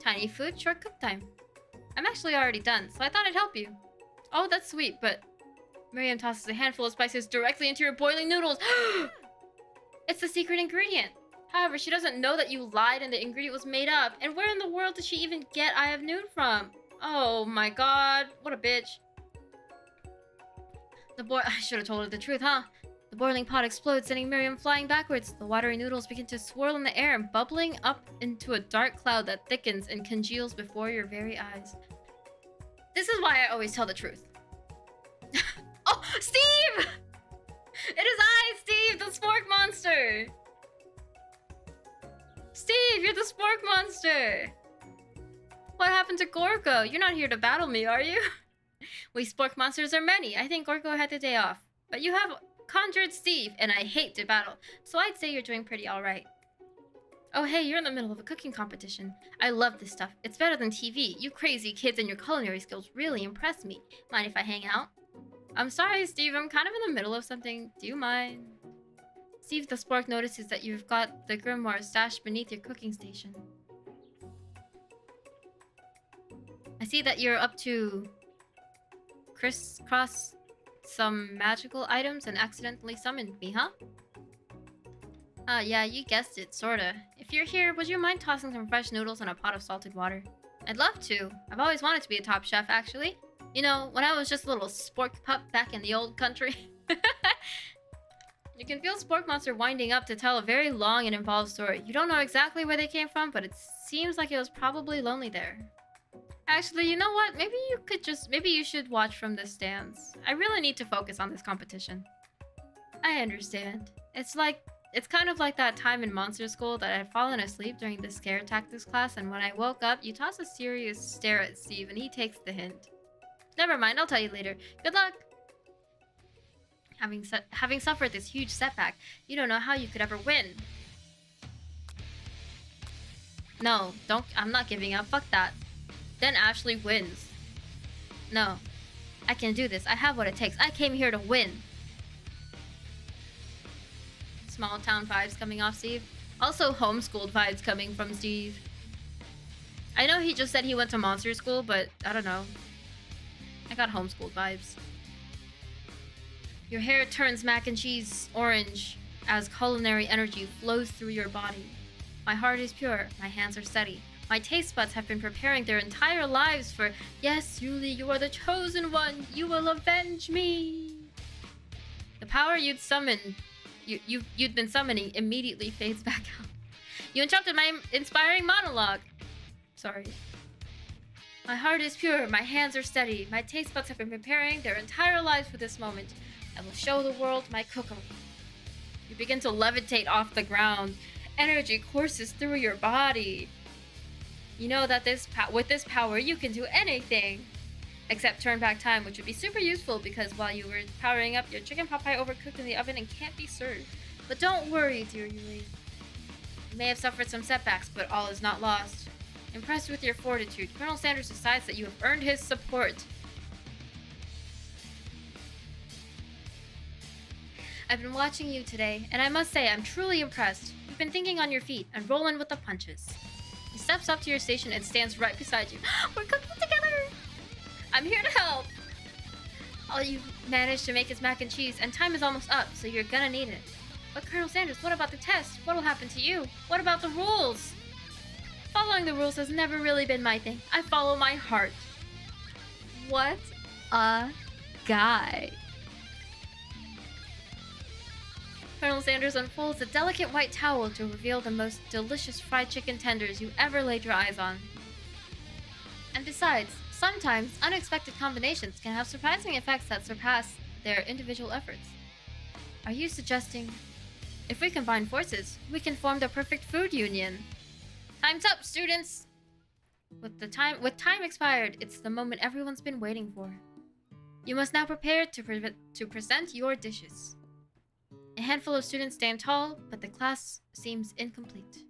Tiny food, short cook time. I'm actually already done, so I thought I'd help you. Oh, that's sweet, but... Miriam tosses a handful of spices directly into your boiling noodles. It's the secret ingredient. However, she doesn't know that you lied and the ingredient was made up. And where in the world did she even get I have noon from? Oh my god, what a bitch. I should have told her the truth, huh? The boiling pot explodes, sending Miriam flying backwards. The watery noodles begin to swirl in the air, bubbling up into a dark cloud that thickens and congeals before your very eyes. This is why I always tell the truth. Oh, Steve! It is I, Steve, the spork monster! Steve, you're the spork monster! What happened to Gorgo? You're not here to battle me, are you? We spork monsters are many. I think Gorgo had the day off. But you have conjured Steve, and I hate to battle, so I'd say you're doing pretty alright. Oh hey, you're in the middle of a cooking competition. I love this stuff. It's better than TV. You crazy kids and your culinary skills really impress me. Mind if I hang out? I'm sorry, Steve. I'm kind of in the middle of something. Do you mind? Steve the Spork notices that you've got the grimoire stashed beneath your cooking station. I see that you're up to crisscross some magical items and accidentally summoned me, huh? Yeah, you guessed it, sorta. If you're here, would you mind tossing some fresh noodles in a pot of salted water? I'd love to. I've always wanted to be a top chef, actually. You know, when I was just a little spork pup back in the old country. You can feel Spork Monster winding up to tell a very long and involved story. You don't know exactly where they came from, but it seems like it was probably lonely there. Actually, you know what? Maybe you should watch from the stands. I really need to focus on this competition. I understand. It's kind of like that time in Monster School that I had fallen asleep during the scare tactics class, and when I woke up, you toss a serious stare at Steve, and he takes the hint. Never mind, I'll tell you later. Good luck! Having suffered this huge setback, you don't know how you could ever win. No, I'm not giving up. Fuck that. Then Ashley wins. No. I can do this. I have what it takes. I came here to win. Small town vibes coming off Steve. Also homeschooled vibes coming from Steve. I know he just said he went to monster school, but I don't know. I got homeschooled vibes. Your hair turns mac and cheese orange as culinary energy flows through your body. My heart is pure. My hands are steady. My taste buds have been preparing their entire lives for, yes, Yulie, you are the chosen one. You will avenge me. The power you'd been summoning immediately fades back out. You interrupted my inspiring monologue. Sorry. My heart is pure. My hands are steady. My taste buds have been preparing their entire lives for this moment. I will show the world my cookery. You begin to levitate off the ground. Energy courses through your body. You know that with this power, you can do anything. Except turn back time, which would be super useful because while you were powering up, your chicken pot pie overcooked in the oven and can't be served. But don't worry, dear Yulie. You may have suffered some setbacks, but all is not lost. Impressed with your fortitude, Colonel Sanders decides that you have earned his support. I've been watching you today, and I must say I'm truly impressed. You've been thinking on your feet and rolling with the punches. He steps up to your station and stands right beside you. We're cooking together! I'm here to help! All you've managed to make is mac and cheese, and time is almost up, so you're gonna need it. But Colonel Sanders, what about the test? What'll happen to you? What about the rules? Following the rules has never really been my thing. I follow my heart. What a guy. Colonel Sanders unfolds a delicate white towel to reveal the most delicious fried chicken tenders you ever laid your eyes on. And besides, sometimes unexpected combinations can have surprising effects that surpass their individual efforts. Are you suggesting, if we combine forces, we can form the perfect food union? Time's up, students! With time expired, it's the moment everyone's been waiting for. You must now prepare to present your dishes. A handful of students stand tall, but the class seems incomplete.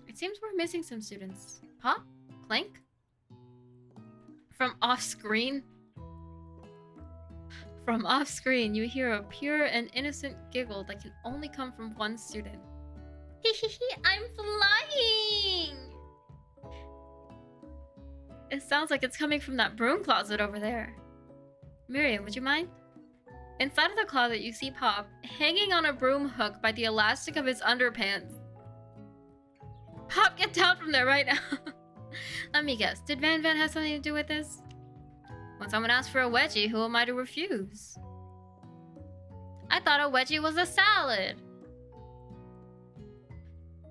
It seems we're missing some students. Pop? Clank? From off-screen? From off-screen, you hear a pure and innocent giggle that can only come from one student. Hehehe, I'm flying! It sounds like it's coming from that broom closet over there. Miriam, would you mind? Inside of the closet, you see Pop hanging on a broom hook by the elastic of his underpants. Pop, get down from there right now. Let me guess, did Van Van have something to do with this? When someone asks for a wedgie, who am I to refuse? I thought a wedgie was a salad.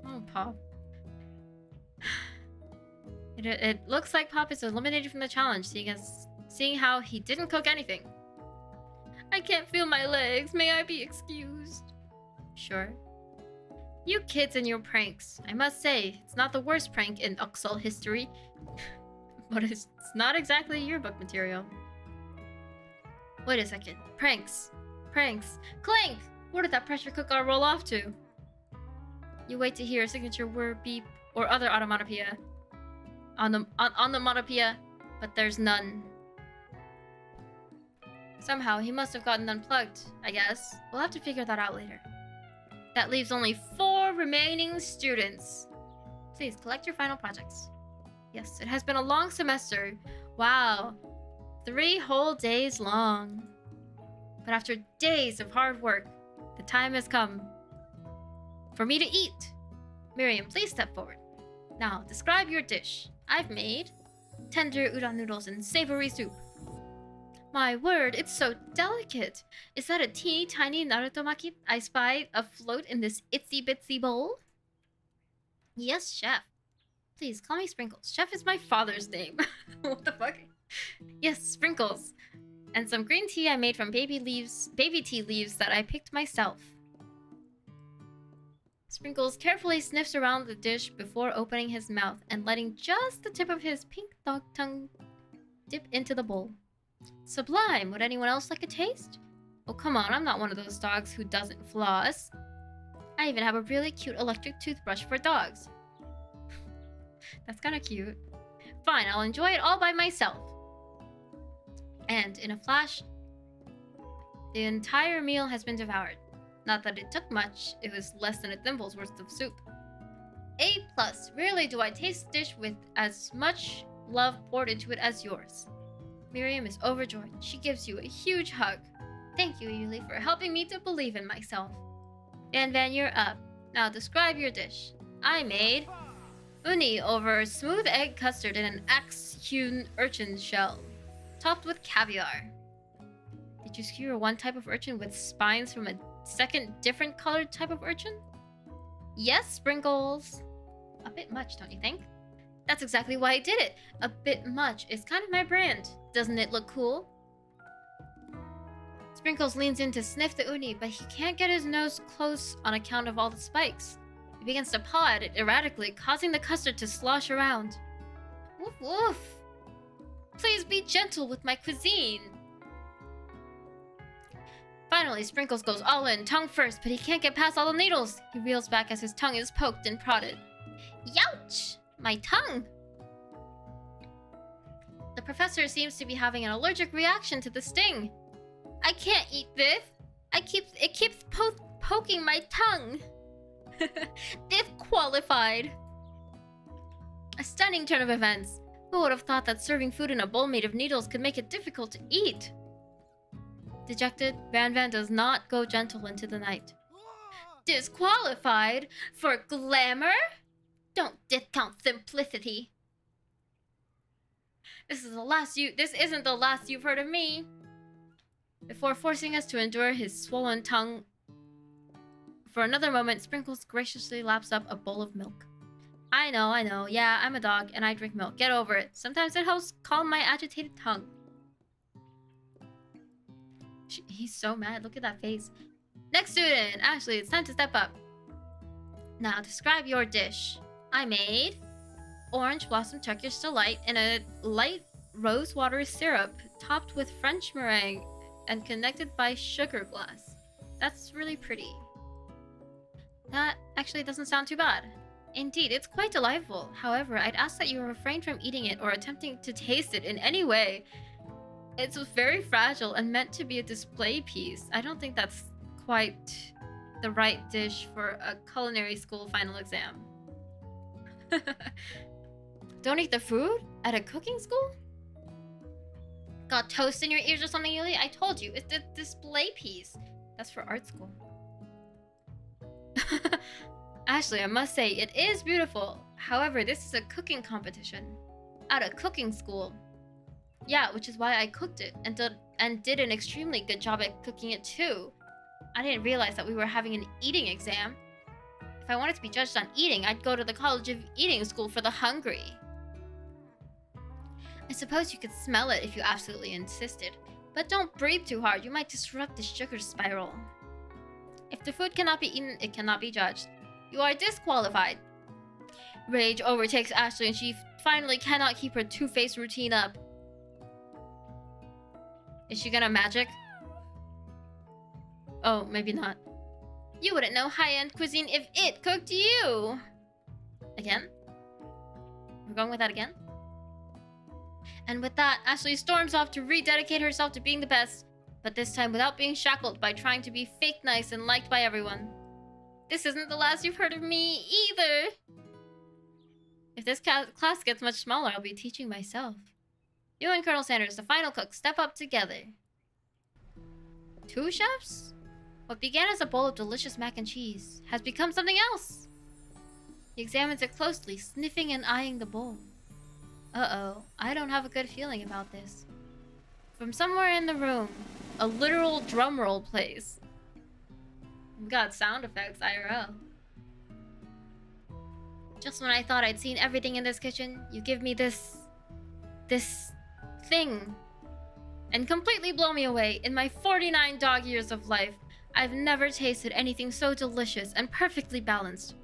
Oh, Pop. It looks like Pop is eliminated from the challenge, seeing how he didn't cook anything. I can't feel my legs. May I be excused? Sure. You kids and your pranks. I must say, it's not the worst prank in Uxal history. But it's not exactly yearbook material. Wait a second. Pranks. Pranks. Clank! Where did that pressure cooker roll off to? You wait to hear a signature word beep or other automatopoeia. On the onomatopoeia, but there's none. Somehow, he must have gotten unplugged, I guess. We'll have to figure that out later. That leaves only 4 remaining students. Please, collect your final projects. Yes, it has been a long semester. Wow. 3 whole days long. But after days of hard work, the time has come for me to eat. Miriam, please step forward. Now, describe your dish. I've made tender udon noodles and savory soup. My word, it's so delicate. Is that a teeny tiny narutomaki I spy afloat in this itsy bitsy bowl? Yes, chef. Please call me Sprinkles. Chef is my father's name. What the fuck? Yes, Sprinkles. And some green tea I made from baby tea leaves that I picked myself. Sprinkles carefully sniffs around the dish before opening his mouth and letting just the tip of his pink dog tongue dip into the bowl. Sublime! Would anyone else like a taste? Oh, come on, I'm not one of those dogs who doesn't floss. I even have a really cute electric toothbrush for dogs. That's kind of cute. Fine, I'll enjoy it all by myself. And in a flash, the entire meal has been devoured. Not that it took much, it was less than a thimble's worth of soup. A+. Rarely do I taste a dish with as much love poured into it as yours. Miriam is overjoyed. She gives you a huge hug. Thank you, Yulie, for helping me to believe in myself. Van, you're up. Now describe your dish. I made uni over smooth egg custard in an axe-hewn urchin shell, topped with caviar. Did you skewer one type of urchin with spines from a second different colored type of urchin? Yes, Sprinkles. A bit much, don't you think? That's exactly why I did it. A bit much is kind of my brand. Doesn't it look cool? Sprinkles leans in to sniff the uni, but he can't get his nose close on account of all the spikes. He begins to paw at it erratically, causing the custard to slosh around. Woof woof! Please be gentle with my cuisine! Finally, Sprinkles goes all in, tongue first, but he can't get past all the needles. He reels back as his tongue is poked and prodded. Youch! My tongue! The professor seems to be having an allergic reaction to the sting. I can't eat this. It keeps poking my tongue. Disqualified. A stunning turn of events. Who would have thought that serving food in a bowl made of needles could make it difficult to eat? Dejected, Van does not go gentle into the night. Disqualified? For glamour? Don't discount simplicity. This isn't the last you've heard of me. Before forcing us to endure his swollen tongue for another moment, Sprinkles graciously laps up a bowl of milk. I know. Yeah, I'm a dog and I drink milk. Get over it. Sometimes it helps calm my agitated tongue. He's so mad. Look at that face. Next student! Ashley, it's time to step up. Now, describe your dish. I made orange blossom Turkish delight in a light rose water syrup topped with French meringue and connected by sugar glass. That's really pretty. That actually doesn't sound too bad. Indeed, it's quite delightful. However, I'd ask that you refrain from eating it or attempting to taste it in any way. It's very fragile and meant to be a display piece. I don't think that's quite the right dish for a culinary school final exam. Don't eat the food? At a cooking school? Got toast in your ears or something, Yulie? I told you, it's a display piece. That's for art school. Ashley, I must say, it is beautiful. However, this is a cooking competition. At a cooking school. Yeah, which is why I cooked it and did an extremely good job at cooking it too. I didn't realize that we were having an eating exam. If I wanted to be judged on eating, I'd go to the College of Eating School for the Hungry. I suppose you could smell it if you absolutely insisted. But don't breathe too hard, you might disrupt the sugar spiral. If the food cannot be eaten, it cannot be judged. You are disqualified. Rage overtakes Ashley and she finally cannot keep her two-faced routine up. Is she gonna magic? Oh, maybe not. You wouldn't know high-end cuisine if it cooked you! Again? We're going with that again? And with that, Ashley storms off to rededicate herself to being the best, but this time without being shackled by trying to be fake nice and liked by everyone. This isn't the last you've heard of me, either! If this class gets much smaller, I'll be teaching myself. You and Colonel Sanders, the final cook, step up together. 2 chefs? What began as a bowl of delicious mac and cheese has become something else. He examines it closely, sniffing and eyeing the bowl. Uh-oh, I don't have a good feeling about this. From somewhere in the room, a literal drum roll plays. We got sound effects IRL. Just when I thought I'd seen everything in this kitchen, you give me this thing and completely blow me away. In my 49 dog years of life, I've never tasted anything so delicious and perfectly balanced.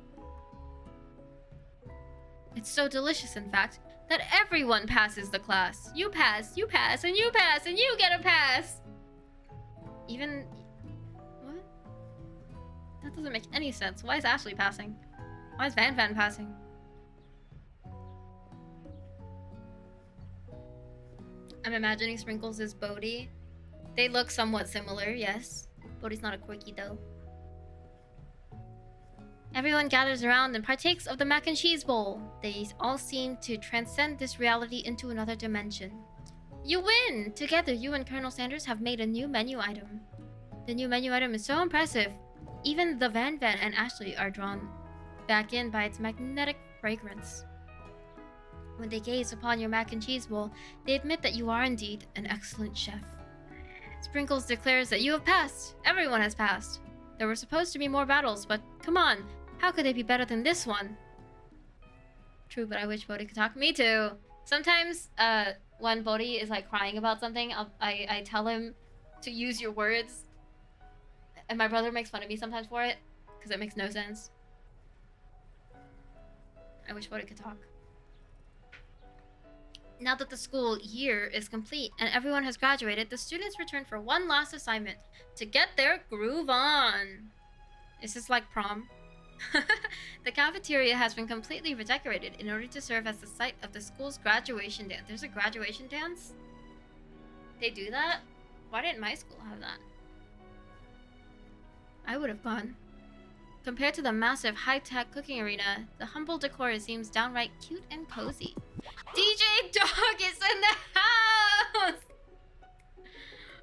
It's so delicious, in fact, that everyone passes the class. You pass, and you pass, and you get a pass. Even... what? That doesn't make any sense. Why is Ashley passing? Why is Van Van passing? I'm imagining Sprinkles is Bodhi. They look somewhat similar, yes. Bodhi's not a quirky though. Everyone gathers around and partakes of the mac and cheese bowl. They all seem to transcend this reality into another dimension. You win! Together, you and Colonel Sanders have made a new menu item. The new menu item is so impressive. Even the Van Van and Ashley are drawn back in by its magnetic fragrance. When they gaze upon your mac and cheese bowl, they admit that you are indeed an excellent chef. Sprinkles declares that you have passed. Everyone has passed. There were supposed to be more battles, but come on, how could they be better than this one? True, but I wish Bodhi could talk. Me too. Sometimes, when Bodhi is like crying about something, I tell him to use your words, and my brother makes fun of me sometimes for it because it makes no sense. I wish Bodhi could talk. Now that the school year is complete and everyone has graduated, the students return for one last assignment to get their groove on. Is this like prom? The cafeteria has been completely redecorated in order to serve as the site of the school's graduation dance. There's a graduation dance? They do that? Why didn't my school have that? I would have gone. Compared to the massive high-tech cooking arena, the humble decor seems downright cute and cozy. DJ Dog is in the house!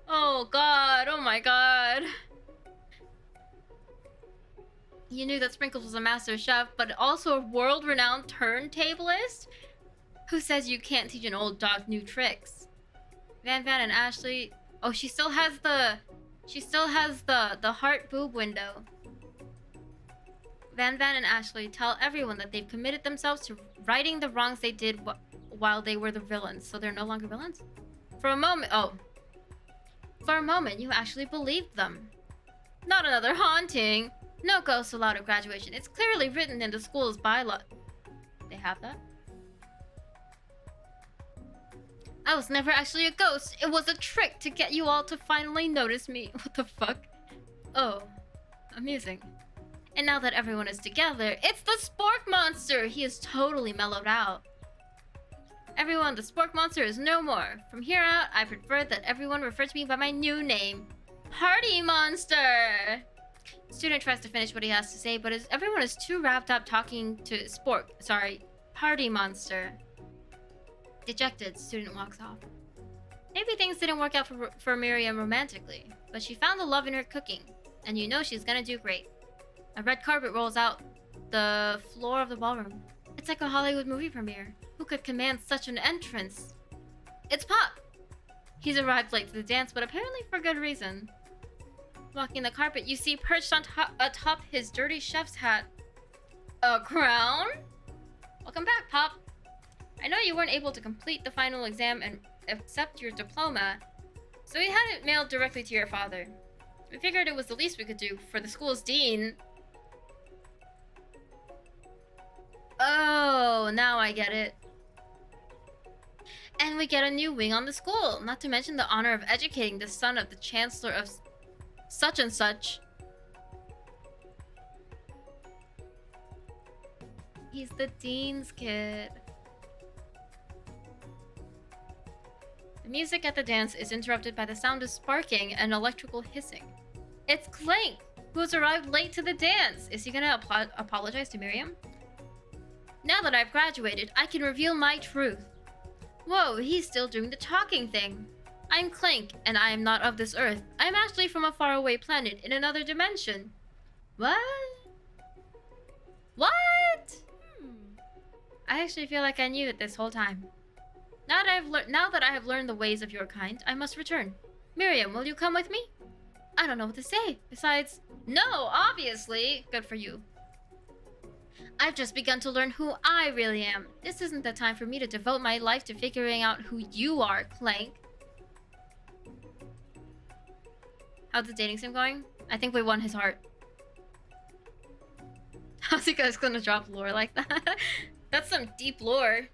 Oh god, oh my god. You knew that Sprinkles was a master chef, but also a world-renowned turntablist? Who says you can't teach an old dog new tricks? Van Van and Ashley... oh, she still has the heart boob window. Van Van and Ashley tell everyone that they've committed themselves to righting the wrongs they did while they were the villains. So they're no longer villains? For a moment, you actually believed them. Not another haunting. No ghosts allowed at graduation. It's clearly written in the school's bylaw. They have that? I was never actually a ghost. It was a trick to get you all to finally notice me. What the fuck? Oh, amusing. And now that everyone is together, it's the Spork Monster! He is totally mellowed out. Everyone, the Spork Monster is no more. From here out, I prefer that everyone refer to me by my new name. Party Monster! Student tries to finish what he has to say, but everyone is too wrapped up talking to Party Monster. Dejected, student walks off. Maybe things didn't work out for Miriam romantically, but she found the love in her cooking, and you know she's gonna do great. A red carpet rolls out the floor of the ballroom. It's like a Hollywood movie premiere. Who could command such an entrance? It's Pop! He's arrived late to the dance, but apparently for good reason. Walking the carpet, you see perched on atop his dirty chef's hat, a crown? Welcome back, Pop. I know you weren't able to complete the final exam and accept your diploma, so we had it mailed directly to your father. We figured it was the least we could do for the school's dean. Oh, now I get it. And we get a new wing on the school, not to mention the honor of educating the son of the chancellor of such and such. He's the dean's kid. The music at the dance is interrupted by the sound of sparking and electrical hissing. It's Clank, who has arrived late to the dance. Is he gonna apologize to Miriam? Now that I've graduated, I can reveal my truth. Whoa, he's still doing the talking thing. I'm Clank, and I am not of this earth. I'm actually from a faraway planet in another dimension. What? What? I actually feel like I knew it this whole time. Now that I have learned the ways of your kind, I must return. Miriam, will you come with me? I don't know what to say. Besides, no, obviously. Good for you. I've just begun to learn who I really am. This isn't the time for me to devote my life to figuring out who you are, Clank. How's the dating sim going? I think we won his heart. How's he guys gonna drop lore like that? That's some deep lore.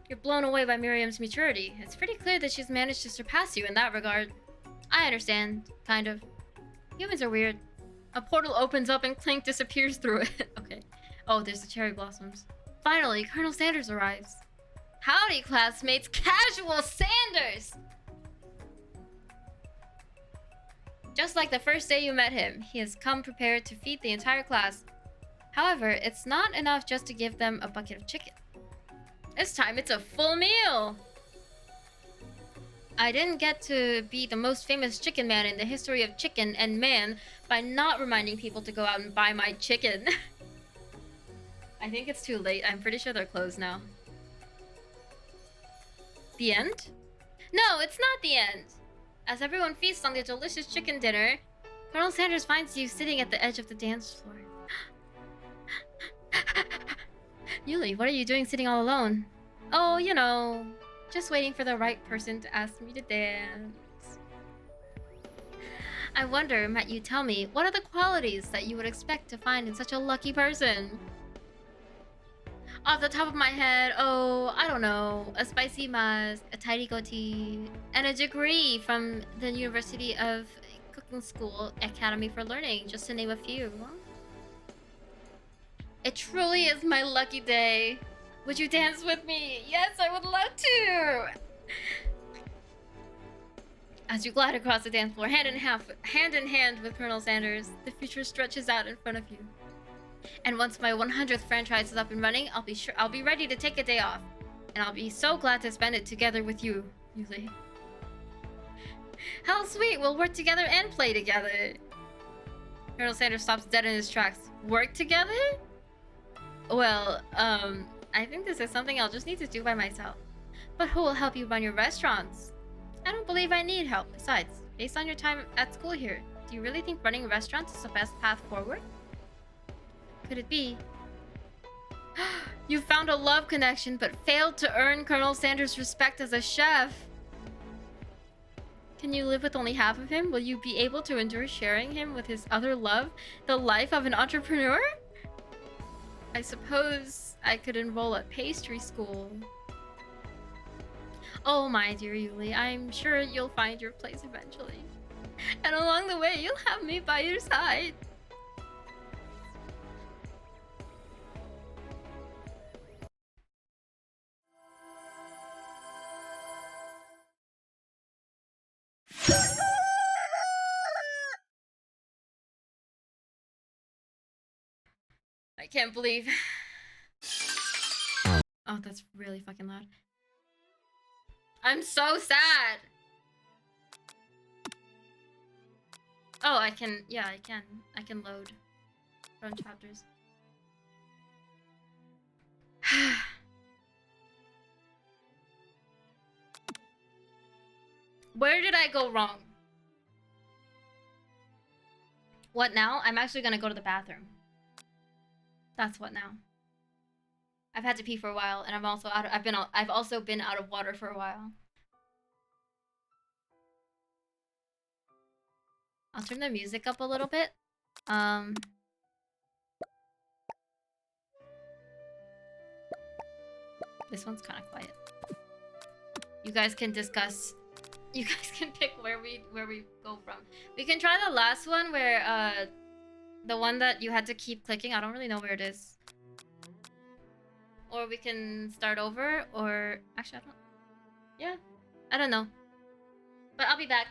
You're blown away by Miriam's maturity. It's pretty clear that she's managed to surpass you in that regard. I understand, kind of. Humans are weird. A portal opens up and Clank disappears through it. Okay. Oh, there's the cherry blossoms. Finally, Colonel Sanders arrives. Howdy, classmates. Casual Sanders! Just like the first day you met him, he has come prepared to feed the entire class. However, it's not enough just to give them a bucket of chicken. This time it's a full meal! I didn't get to be the most famous chicken man in the history of chicken and man by not reminding people to go out and buy my chicken. I think it's too late. I'm pretty sure they're closed now. The end? No, it's not the end! As everyone feasts on their delicious chicken dinner, Colonel Sanders finds you sitting at the edge of the dance floor. Yulie, what are you doing sitting all alone? Oh, you know, just waiting for the right person to ask me to dance. I wonder, might you tell me, what are the qualities that you would expect to find in such a lucky person? Off the top of my head, oh, I don't know, a spicy mask, a tidy goatee, and a degree from the University of Cooking School Academy for Learning, just to name a few. It truly is my lucky day. Would you dance with me? Yes, I would love to! As you glide across the dance floor, hand in hand with Colonel Sanders, the future stretches out in front of you. And once my 100th franchise is up and running, I'll be ready to take a day off. And I'll be so glad to spend it together with you, Yulie. How sweet, we'll work together and play together. Colonel Sanders stops dead in his tracks. Work together? Well, I think this is something I'll just need to do by myself. But who will help you run your restaurants? I don't believe I need help. Besides, based on your time at school here, do you really think running restaurants is the best path forward? Could it be? You found a love connection, but failed to earn Colonel Sanders' respect as a chef. Can you live with only half of him? Will you be able to endure sharing him with his other love, the life of an entrepreneur? I suppose I could enroll at pastry school. Oh, my dear Yulie, I'm sure you'll find your place eventually. And along the way, you'll have me by your side. I can't believe. Oh, that's really fucking loud. I'm so sad. Oh, I can. Yeah, I can. I can load from chapters. Where did I go wrong? What now? I'm actually gonna go to the bathroom. That's what now. I've had to pee for a while, and I've also been out of water for a while. I'll turn the music up a little bit. This one's kind of quiet. You guys can discuss. You guys can pick where we go from. We can try the last one where the one that you had to keep clicking. I don't really know where it is. Or we can start over, or actually I don't. Yeah, I don't know. But I'll be back.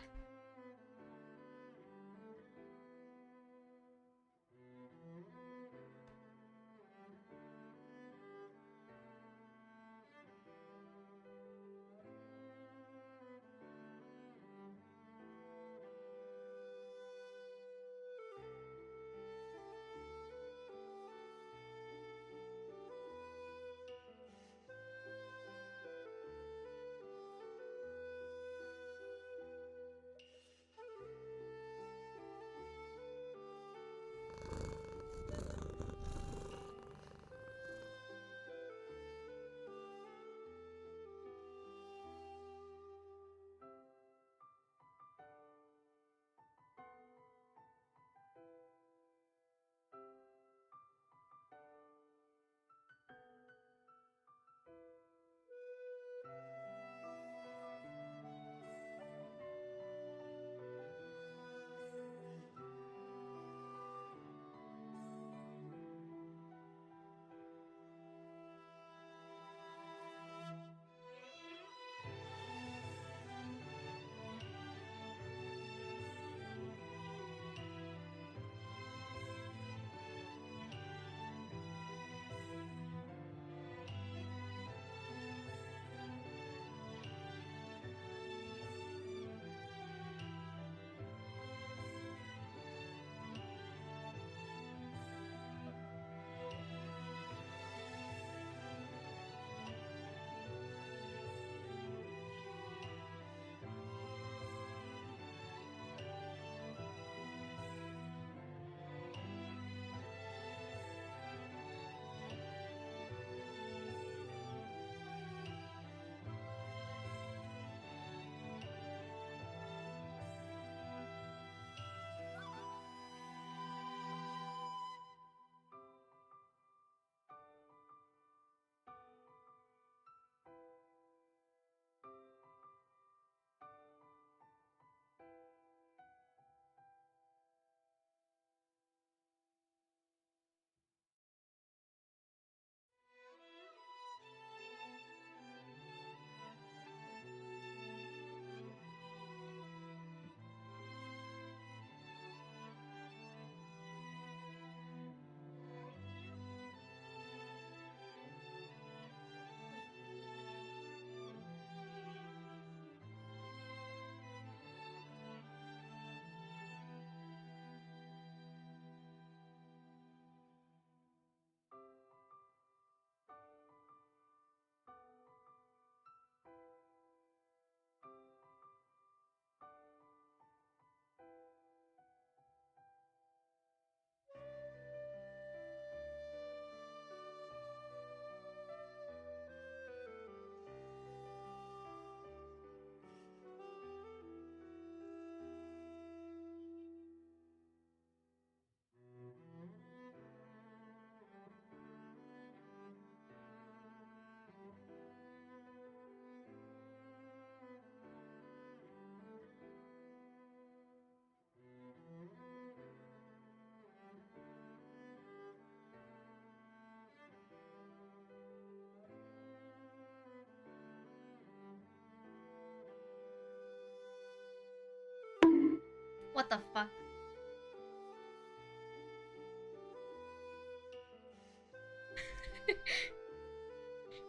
What the fuck?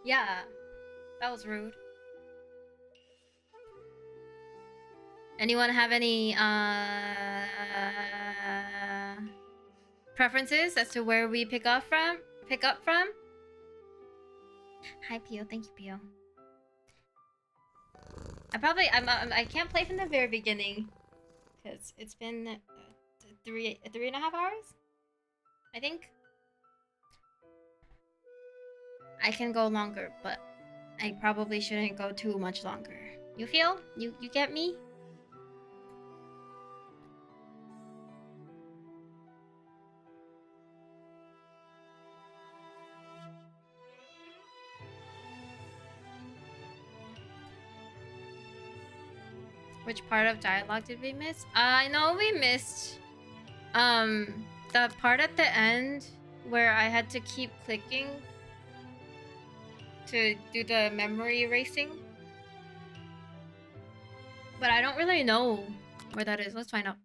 Yeah, that was rude. Anyone have any preferences as to where we pick up from? Hi Pio, thank you Pio. I can't play from the very beginning because it's been 3.5 hours. I think I can go longer, but I probably shouldn't go too much longer. You feel? You get me? Which part of dialogue did we miss? I know we missed the part at the end where I had to keep clicking to do the memory erasing. But I don't really know where that is. Let's find out.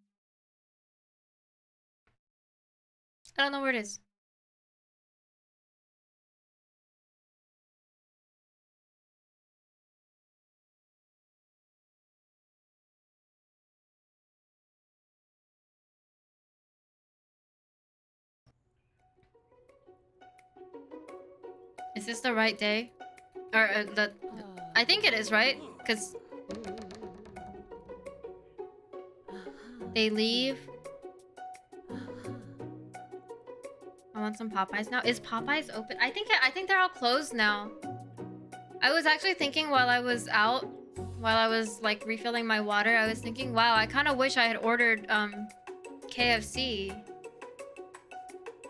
I don't know where it is. Is this the right day? Or I think it is, right? Because they leave. I want some Popeyes now. Is Popeyes open? I think they're all closed now. I was actually thinking while I was out, while I was like refilling my water, I was thinking, wow, I kind of wish I had ordered KFC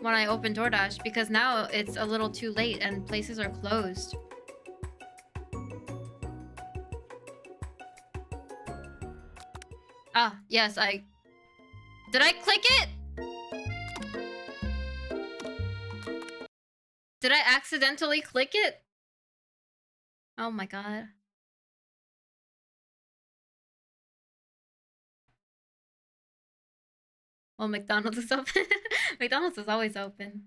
when I opened DoorDash, because now it's a little too late and places are closed. Ah, yes, did I click it? Did I accidentally click it? Oh my god. Well, McDonald's is open. McDonald's is always open.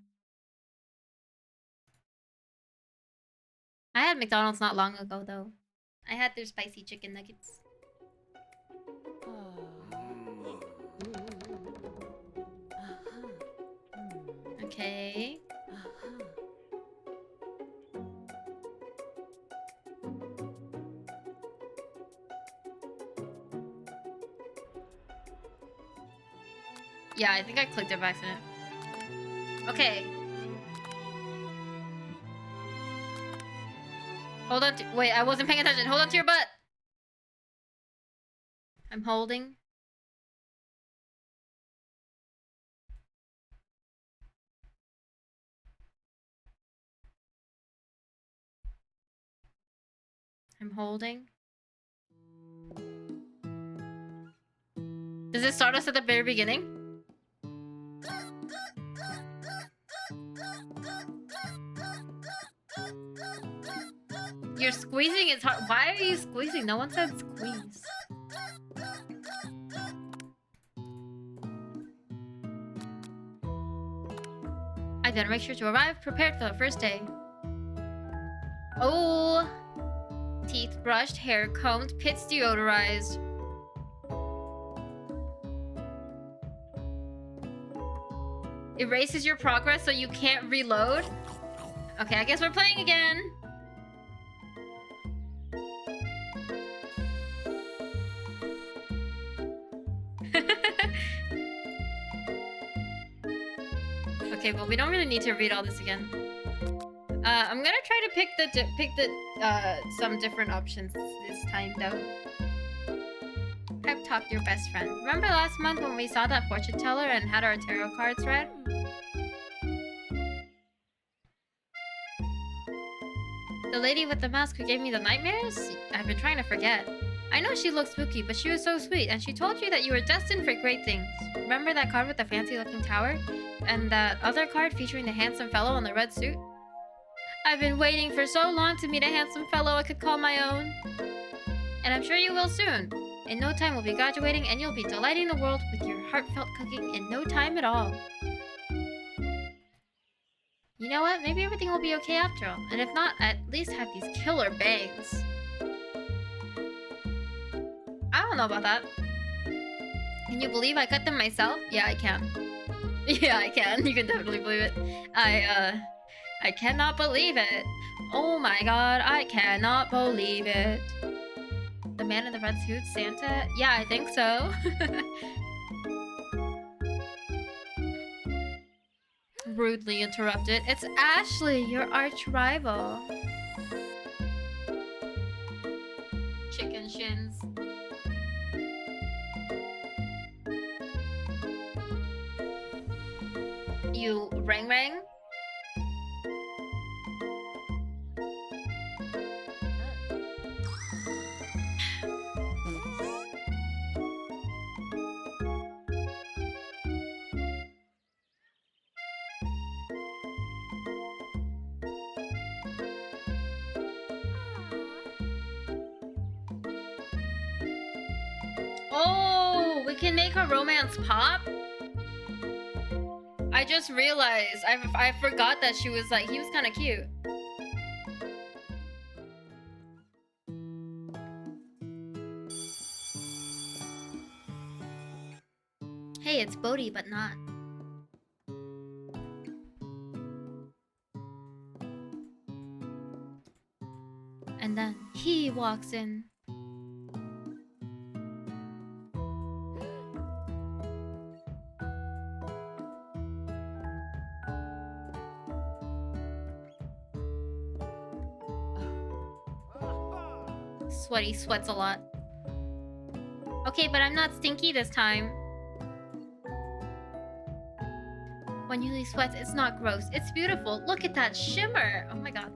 I had McDonald's not long ago, though. I had their spicy chicken nuggets. Okay. Yeah, I think I clicked it by accident. Okay. Hold on to— wait, I wasn't paying attention. Hold on to your butt! I'm holding. I'm holding. Does it start us at the very beginning? You're squeezing its hard. Why are you squeezing? No one said squeeze. I better make sure to arrive prepared for the first day. Oh, teeth brushed, hair combed, pits deodorized. Erases your progress so you can't reload. Okay, I guess we're playing again. Okay, well, we don't really need to read all this again. I'm gonna try to pick some different options this time, though. Pep talk your best friend. Remember last month when we saw that fortune teller and had our tarot cards read? The lady with the mask who gave me the nightmares? I've been trying to forget. I know she looked spooky, but she was so sweet, and she told you that you were destined for great things. Remember that card with the fancy-looking tower? And that other card featuring the handsome fellow in the red suit? I've been waiting for so long to meet a handsome fellow I could call my own. And I'm sure you will soon. In no time, we'll be graduating, and you'll be delighting the world with your heartfelt cooking in no time at all. You know what? Maybe everything will be okay after all. And if not, at least have these killer bangs. I don't know about that. Can you believe I cut them myself? Yeah, I can. Yeah, I can. You can definitely believe it. I cannot believe it. Oh my god, I cannot believe it. The man in the red suit, Santa? Yeah, I think so. Rudely interrupted. It's Ashley, your arch rival. Chicken shins. You rang rang? Oh, we can make a romance pop? I just realized, I forgot that she was like, he was kind of cute. Hey, it's Bodhi, but not. And then he walks in. Sweaty sweats a lot. Okay, but I'm not stinky this time. When Yulie sweats, it's not gross. It's beautiful. Look at that shimmer. Oh my god.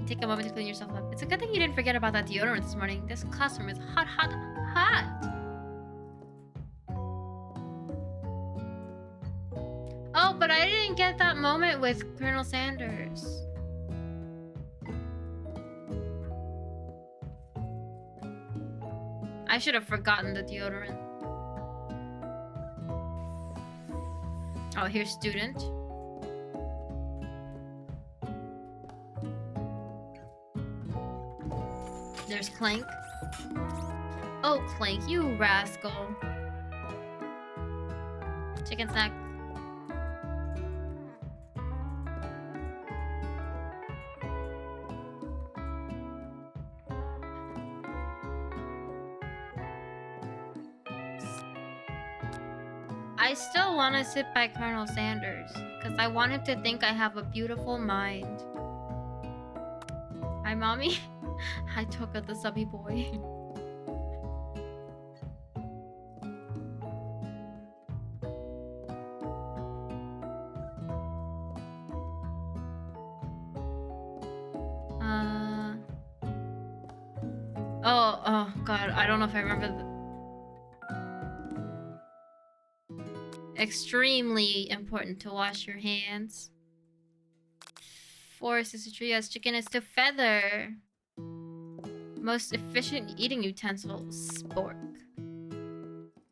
Take a moment to clean yourself up. It's a good thing you didn't forget about that deodorant this morning. This classroom is hot, hot, hot. Oh, but I didn't get that moment with Colonel Sanders. I should have forgotten the deodorant. Oh, here's student. There's Clank. Oh, Clank, you rascal. Chicken snack. I still want to sit by Colonel Sanders because I want him to think I have a beautiful mind. Hi, mommy. I took at the subby boy. Oh god, I don't know if I remember extremely important to wash your hands. Forest is to tree as chicken is to feather. Most efficient eating utensil, spork.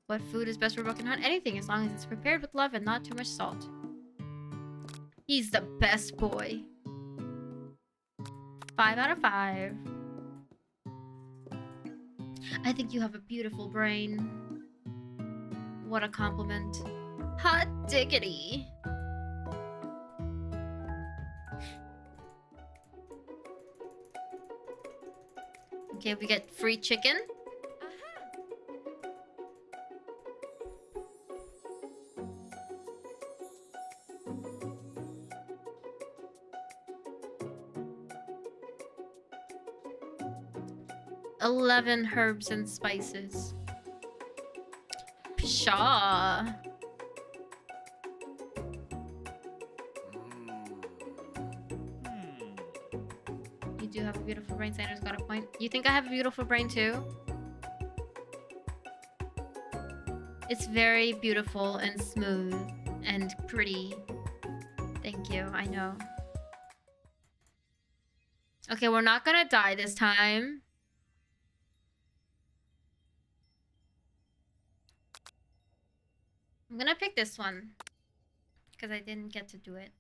What food is best for broken heart? Anything, as long as it's prepared with love and not too much salt. He's the best boy. 5 out of 5. I think you have a beautiful brain. What a compliment. Hot diggity. Okay, we get free chicken. $11 herbs and spices. Pshaw. You do have a beautiful brain. Sanders got a point. You think I have a beautiful brain too? It's very beautiful and smooth and pretty. Thank you, I know. Okay, we're not gonna die this time. I'm gonna pick this one because I didn't get to do it.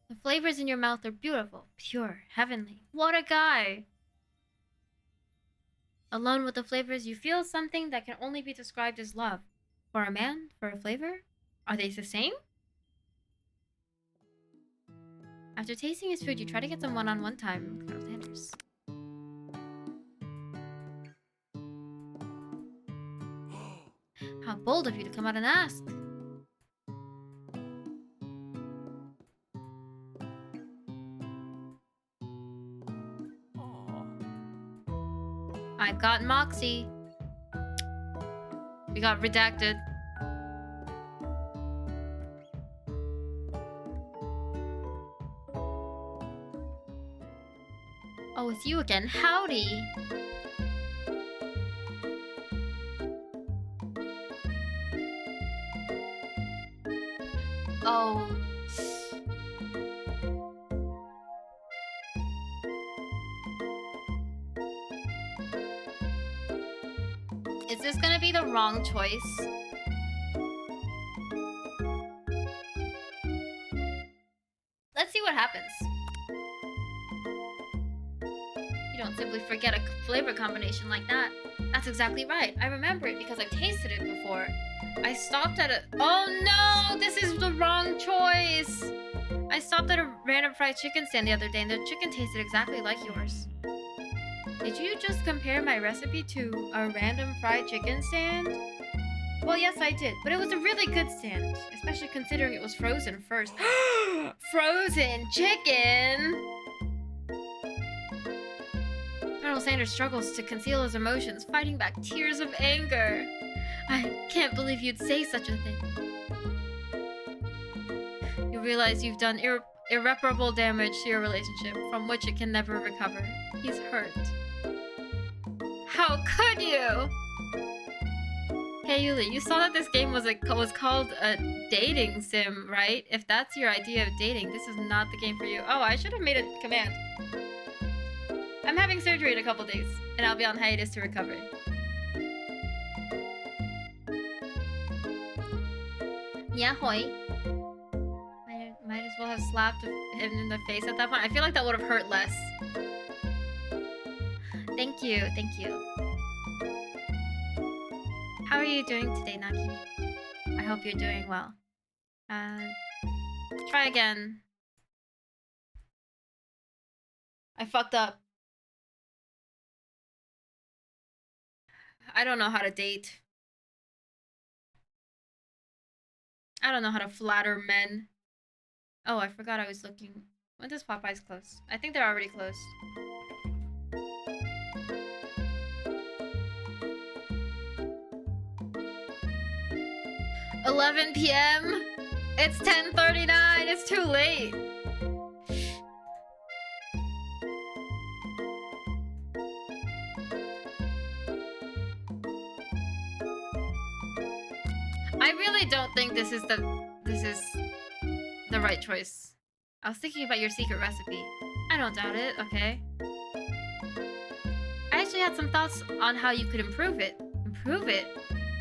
The flavors in your mouth are beautiful, pure, heavenly. What a guy! Alone with the flavors, you feel something that can only be described as love. For a man, for a flavor, are they the same? After tasting his food, you try to get some one-on-one time with Colonel Sanders. How bold of you to come out and ask.
Aw.
I've got Moxie. We got redacted. Oh, it's you again. Howdy. Oh. Is this gonna be the wrong choice? Let's see what happens. You don't simply forget a flavor combination like that. That's exactly right. I remember it because I've tasted it before. I stopped at a... Oh no! This is the wrong choice! I stopped at a random fried chicken stand the other day and the chicken tasted exactly like yours. Did you just compare my recipe to a random fried chicken stand? Well, yes, I did, but it was a really good stand, especially considering it was frozen first. Frozen chicken! Colonel Sanders struggles to conceal his emotions, fighting back tears of anger. I can't believe you'd say such a thing. You realize you've done irreparable damage to your relationship, from which it can never recover. He's hurt. How could you? Hey Yulie, you saw that this game was called a dating sim, right? If that's your idea of dating, this is not the game for you. Oh, I should have made a command. I'm having surgery in a couple days, and I'll be on hiatus to recovery. Yeah, hoy. Might as well have slapped him in the face at that point. I feel like that would have hurt less. Thank you, thank you. How are you doing today, Naki? I hope you're doing well. Try again. I fucked up. I don't know how to date. I don't know how to flatter men. Oh, I forgot I was looking. When does Popeyes close? I think they're already closed. $11 p.m. It's 10:39. It's too late. I really don't think this is the right choice. I was thinking about your secret recipe. I don't doubt it, okay? I actually had some thoughts on how you could improve it. Improve it?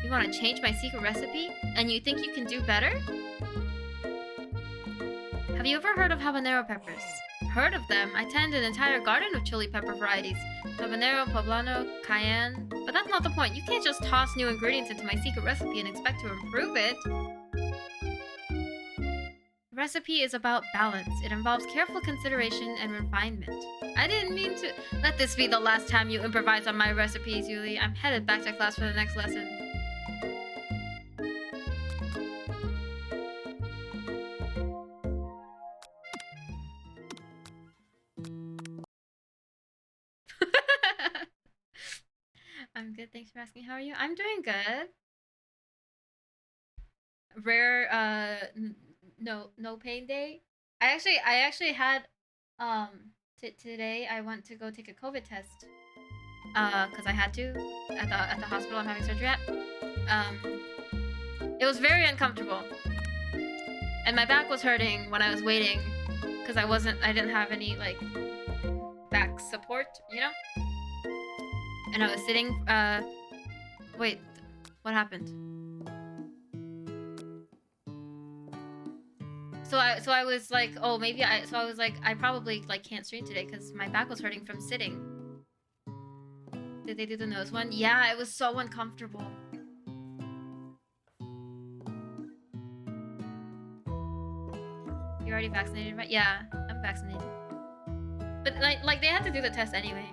You want to change my secret recipe? And you think you can do better? Have you ever heard of habanero peppers? Heard of them? I tend an entire garden of chili pepper varieties. Habanero, poblano, cayenne. But that's not the point. You can't just toss new ingredients into my secret recipe and expect to improve it. The recipe is about balance. It involves careful consideration and refinement. I didn't mean to... Let this be the last time you improvise on my recipes, Yulie. I'm headed back to class for the next lesson. I'm good, thanks for asking. How are you? I'm doing good. Rare no pain day. I actually had today I went to go take a COVID test. Cuz I had to at the hospital I'm having surgery at. It was very uncomfortable. And my back was hurting when I was waiting cuz I didn't have any like back support, you know? And I was sitting, wait, what happened? So I was like, oh, maybe I was like, I probably like can't stream today because my back was hurting from sitting. Did they do the nose one? Yeah, it was so uncomfortable. You're already vaccinated, right? Yeah, I'm vaccinated. But like they had to do the test anyway.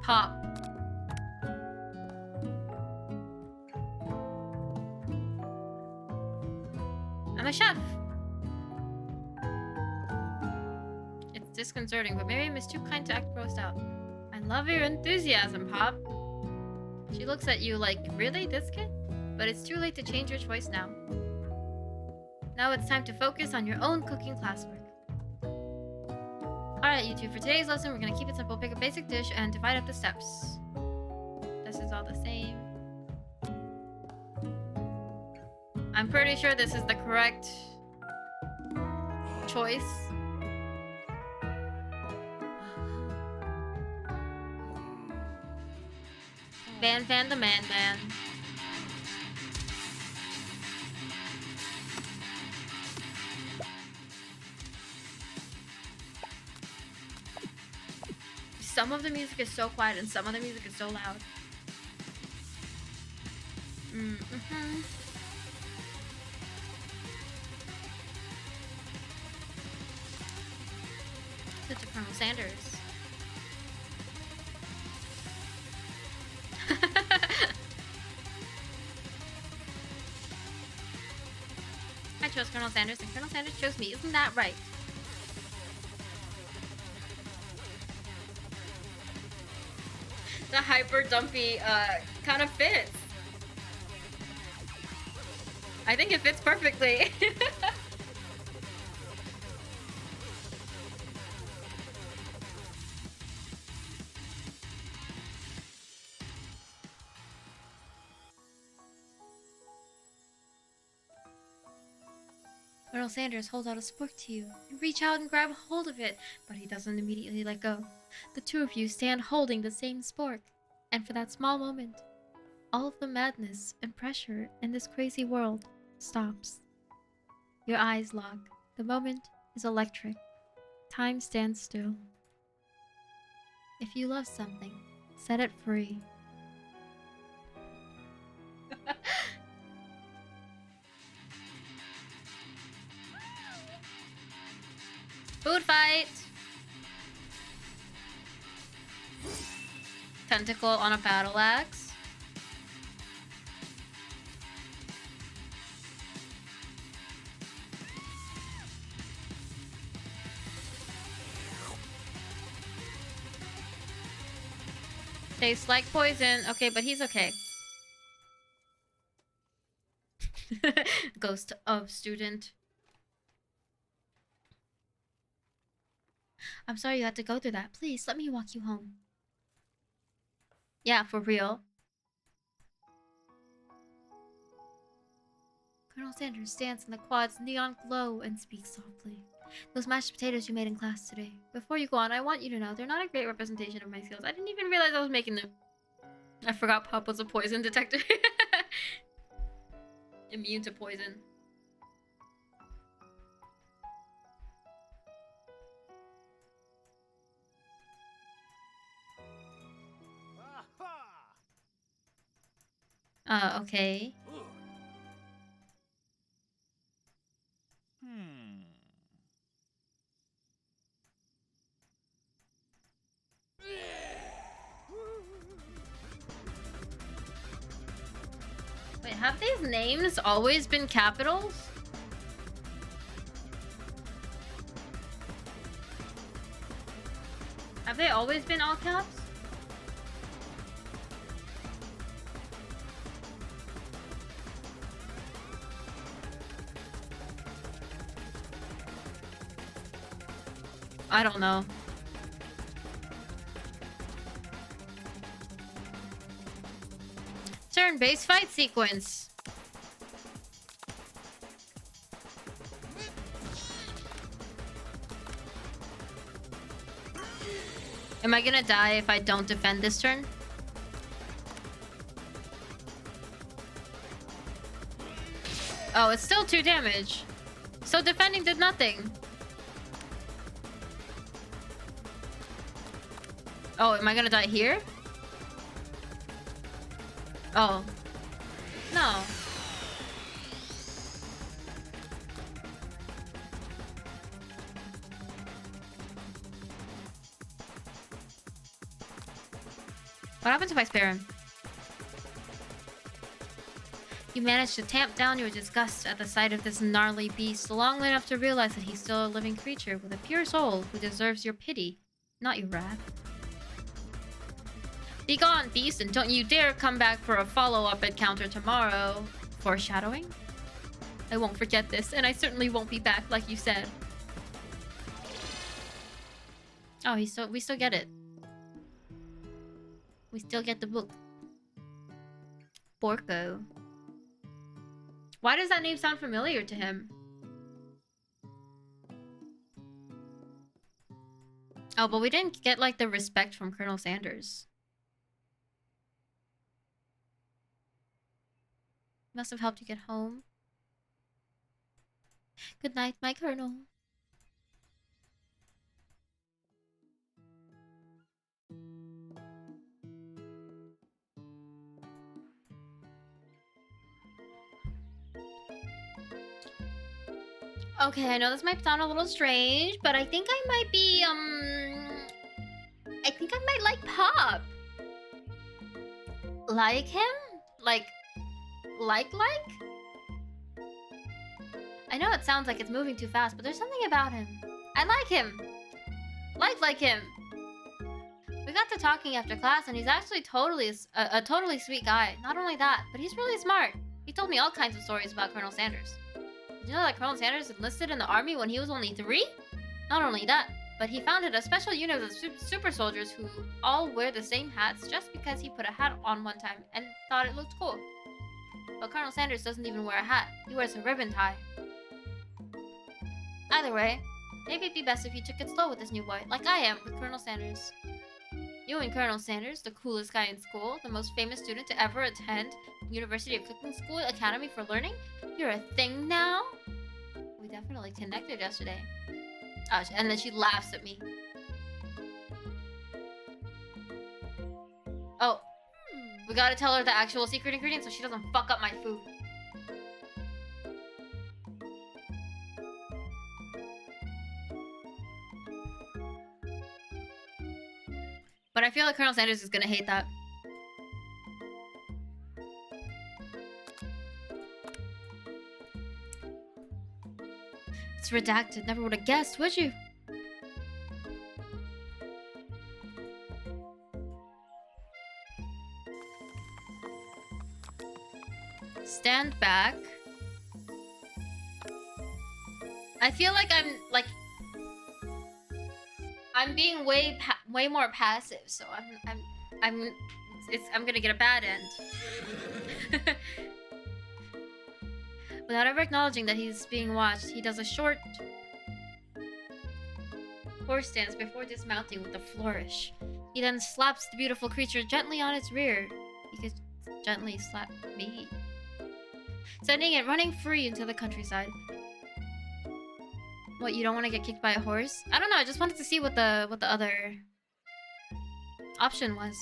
Pop. I'm a chef. It's disconcerting, but Miriam is too kind to act grossed out. I love your enthusiasm, Pop. She looks at you like, really, this kid? But it's too late to change your choice now. Now it's time to focus on your own cooking classwork. Alright, you two, for today's lesson, we're gonna keep it simple. Pick a basic dish and divide up the steps. This is all the same. I'm pretty sure this is the correct choice. Van the man. Some of the music is so quiet and some of the music is so loud. Such a Colonel Sanders. I chose Colonel Sanders and Colonel Sanders chose me. Isn't that right? The hyper dumpy kind of fits. I think it fits perfectly. Colonel Sanders holds out a spork to you. You reach out and grab hold of it, but he doesn't immediately let go. The two of you stand holding the same spork, and for that small moment, all of the madness and pressure in this crazy world stops. Your eyes lock. The moment is electric. Time stands still. If you love something, set it free. Food fight! Tentacle on a battle axe. Tastes like poison. Okay, but he's okay. Ghost of student. I'm sorry you had to go through that. Please, let me walk you home. Yeah, for real. Colonel Sanders stands in the quad's neon glow and speaks softly. Those mashed potatoes you made in class today. Before you go on, I want you to know they're not a great representation of my skills. I didn't even realize I was making them. I forgot Pop was a poison detector. Immune to poison. Okay. Wait, have these names always been capitals? Have they always been all caps? I don't know. Turn-based fight sequence. Am I gonna die if I don't defend this turn? Oh, it's still 2 damage. So defending did nothing. Oh, am I gonna die here? Oh. No. What happens if I spare him? You managed to tamp down your disgust at the sight of this gnarly beast long enough to realize that he's still a living creature with a pure soul who deserves your pity, not your wrath. Be gone, beast, and don't you dare come back for a follow-up encounter tomorrow. Foreshadowing? I won't forget this, and I certainly won't be back like you said. Oh, we still get it. We still get the book. Borko. Why does that name sound familiar to him? Oh, but we didn't get, like, the respect from Colonel Sanders. Must have helped you get home. Good night, my Colonel. Okay, I know this might sound a little strange, but I think I might be, I think I might like Pop. Like him? Like? I know it sounds like it's moving too fast, but there's something about him. I like him. Like him. We got to talking after class, and he's actually a totally sweet guy. Not only that, but he's really smart. He told me all kinds of stories about Colonel Sanders. Did you know that Colonel Sanders enlisted in the army when he was only 3? Not only that, but he founded a special unit of super soldiers who all wear the same hats just because he put a hat on one time and thought it looked cool. But Colonel Sanders doesn't even wear a hat. He wears a ribbon tie. Either way, maybe it'd be best if you took it slow with this new boy, like I am with Colonel Sanders. You and Colonel Sanders, the coolest guy in school, the most famous student to ever attend University of Cooking School Academy for Learning, you're a thing now? We definitely connected yesterday. Oh, and then she laughs at me. Oh, we gotta tell her the actual secret ingredient so she doesn't fuck up my food. But I feel like Colonel Sanders is gonna hate that. It's redacted. Never would have guessed, would you? Stand back. I feel like I'm being way more passive, so I'm gonna get a bad end. Without ever acknowledging that he's being watched, he does a short horse stance before dismounting with a flourish. He then slaps the beautiful creature gently on its rear. He could gently slap me, sending it running free into the countryside. What, you don't want to get kicked by a horse? I don't know, I just wanted to see what the other option was.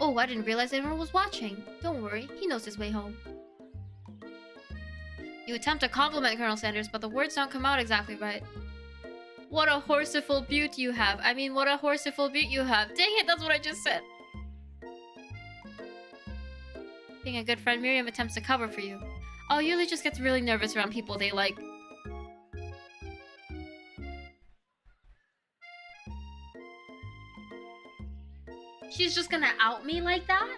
Oh, I didn't realize anyone was watching. Don't worry, he knows his way home. You attempt to compliment Colonel Sanders, but the words don't come out exactly right. What a horseful beaut you have. I mean, what a horseful beaut you have. Dang it, that's what I just said. Being a good friend, Miriam attempts to cover for you. Oh, Yulie just gets really nervous around people they like. She's just gonna out me like that?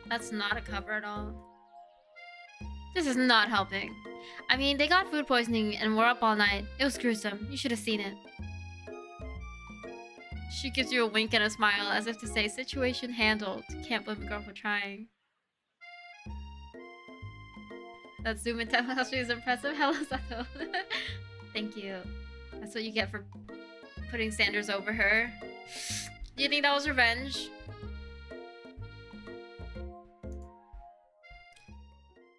That's not a cover at all. This is not helping. I mean, they got food poisoning and were up all night. It was gruesome. You should have seen it. She gives you a wink and a smile as if to say, situation handled. Can't blame a girl for trying. That zoom in time actually is impressive. Hello, Sato. Thank you. That's what you get for putting Sanders over her. Do you think that was revenge?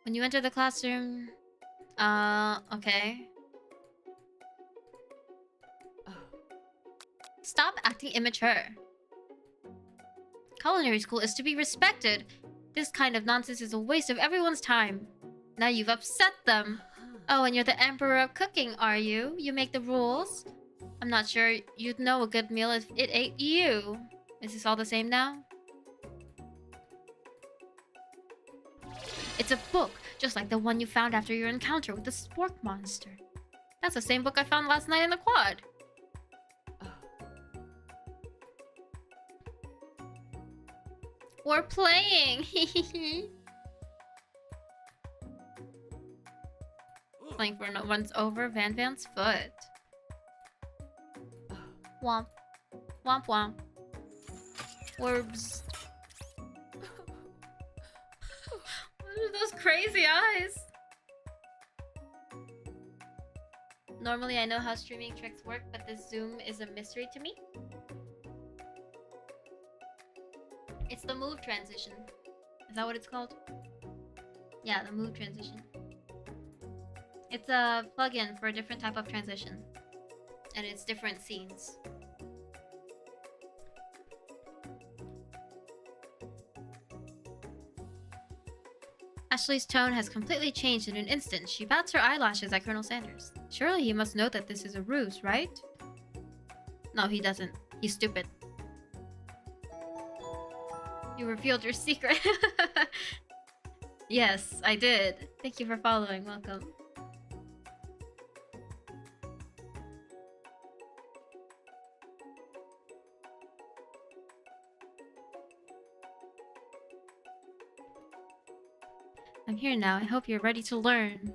When you enter the classroom... okay. Stop acting immature. Culinary school is to be respected. This kind of nonsense is a waste of everyone's time. Now you've upset them. Oh, and you're the emperor of cooking, are you? You make the rules? I'm not sure you'd know a good meal if it ate you. Is this all the same now? It's a book, just like the one you found after your encounter with the spork monster. That's the same book I found last night in the quad. We're playing! Playing for no one's over Van Van's foot. Womp. Womp womp. Orbs. What are those crazy eyes? Normally I know how streaming tricks work, but this zoom is a mystery to me. It's the move transition. Is that what it's called? Yeah, the move transition. It's a plugin for a different type of transition. And it's different scenes. Ashley's tone has completely changed in an instant. She bats her eyelashes at Colonel Sanders. Surely he must know that this is a ruse, right? No, he doesn't. He's stupid. You revealed your secret. Yes, I did. Thank you for following. Welcome. I'm here now. I hope you're ready to learn.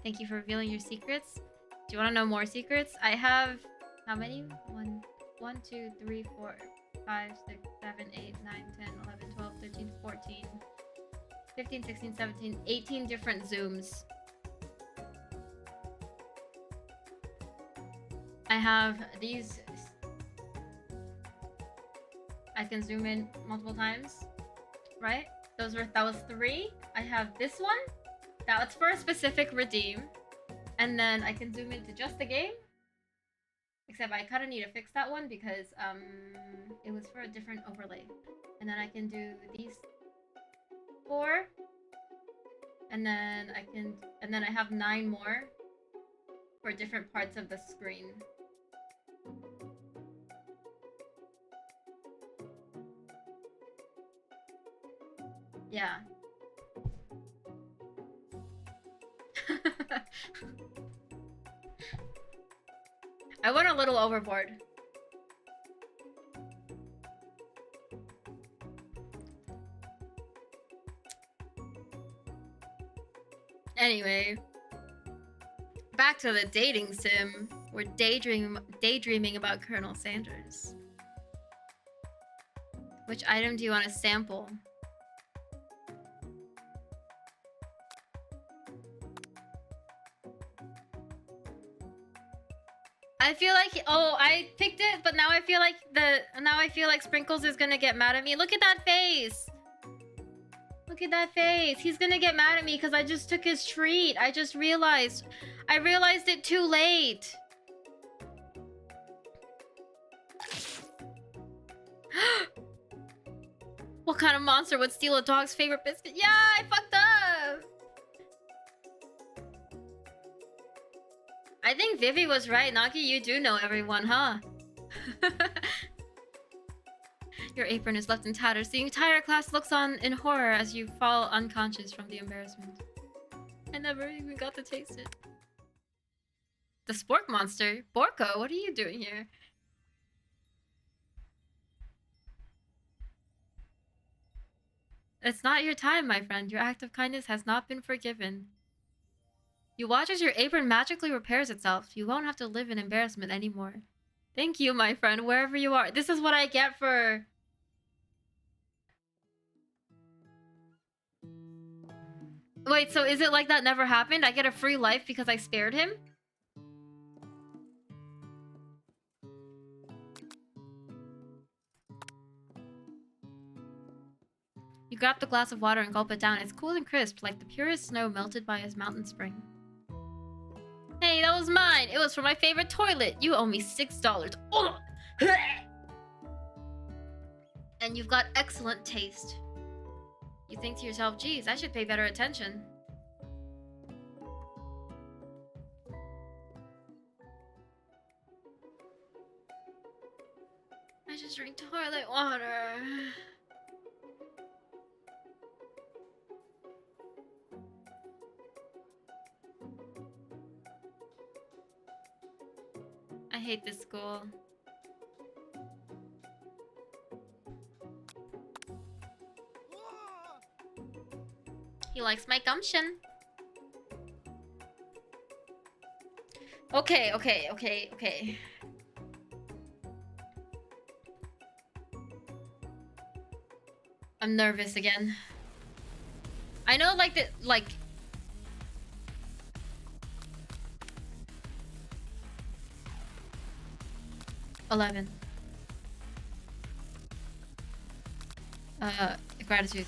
Thank you for revealing your secrets. Do you want to know more secrets? I have... How many? 1, 2, 3, 4, 5, 6, 7, 8, 9, 10, 11, 12, 13, 14, 15, 16, 17, 18 different zooms. I have these... I can zoom in multiple times, right? That was 3. I have this one. That's for a specific redeem. And then I can zoom into just the game. Except I kind of need to fix that one because it was for a different overlay. And then I can do these 4. And then I have 9 more for different parts of the screen. Yeah. I went a little overboard. Anyway, back to the dating sim. We're daydreaming about Colonel Sanders. Which item do you want to sample? I feel like I picked it, but now I feel like Sprinkles is gonna get mad at me. Look at that face. Look at that face. He's gonna get mad at me because I just took his treat. I just realized. I realized it too late. What kind of monster would steal a dog's favorite biscuit? Yeah, I fucked up. I think Vivi was right. Nagi, you do know everyone, huh? Your apron is left in tatters. The entire class looks on in horror as you fall unconscious from the embarrassment. I never even got to taste it. The spork monster? Borko, what are you doing here? It's not your time, my friend. Your act of kindness has not been forgiven. You watch as your apron magically repairs itself. You won't have to live in embarrassment anymore. Thank you, my friend, wherever you are. This is what I get for... Wait, so is it like that never happened? I get a free life because I spared him? You grab the glass of water and gulp it down. It's cool and crisp, like the purest snow melted by a mountain spring. Hey, that was mine! It was for my favorite toilet! You owe me $6. Oh! And you've got excellent taste. You think to yourself, geez, I should pay better attention. I just drink toilet water. I hate this school. He likes my gumption. Okay. I'm nervous again. I know, like, 11. Gratitude.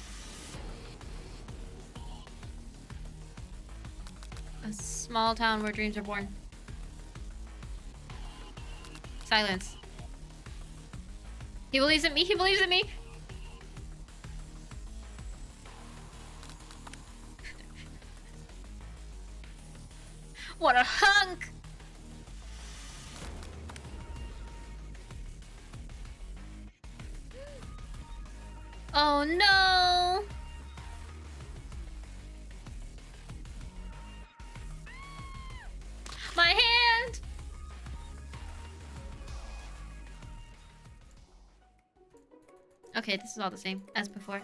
A small town where dreams are born. Silence. He believes in me, he believes in me! What a hunk! Oh no! My hand! Okay, this is all the same as before.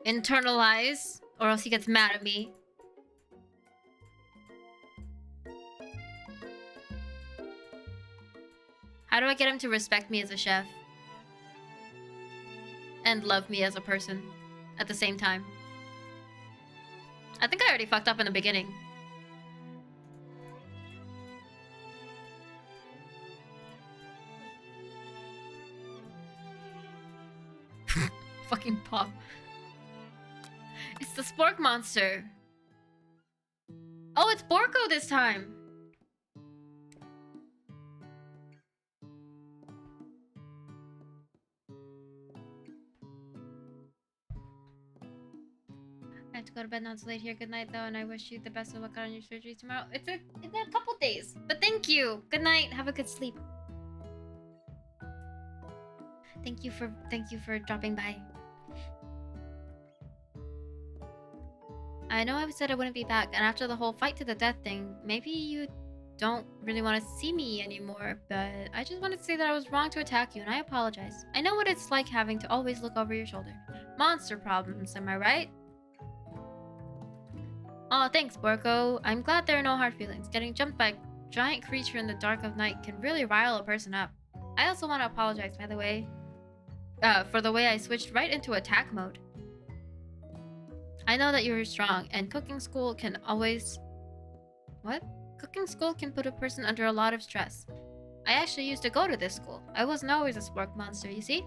Internalize, or else he gets mad at me. How do I get him to respect me as a chef? And love me as a person at the same time? I think I already fucked up in the beginning. Fucking pop. It's the spork monster. Oh, it's Borko this time. I have to go to bed now. It's late here. Good night, though, and I wish you the best of luck on your surgery tomorrow. It's in a couple days, but thank you. Good night. Have a good sleep. Thank you for dropping by. I know I said I wouldn't be back, and after the whole fight to the death thing, maybe you don't really want to see me anymore, but I just wanted to say that I was wrong to attack you, and I apologize. I know what it's like having to always look over your shoulder. Monster problems, am I right? Aw, thanks, Borko. I'm glad there are no hard feelings. Getting jumped by a giant creature in the dark of night can really rile a person up. I also want to apologize, by the way, for the way I switched right into attack mode. I know that you're strong, and cooking school can always... What? Cooking school can put a person under a lot of stress. I actually used to go to this school. I wasn't always a spork monster, you see?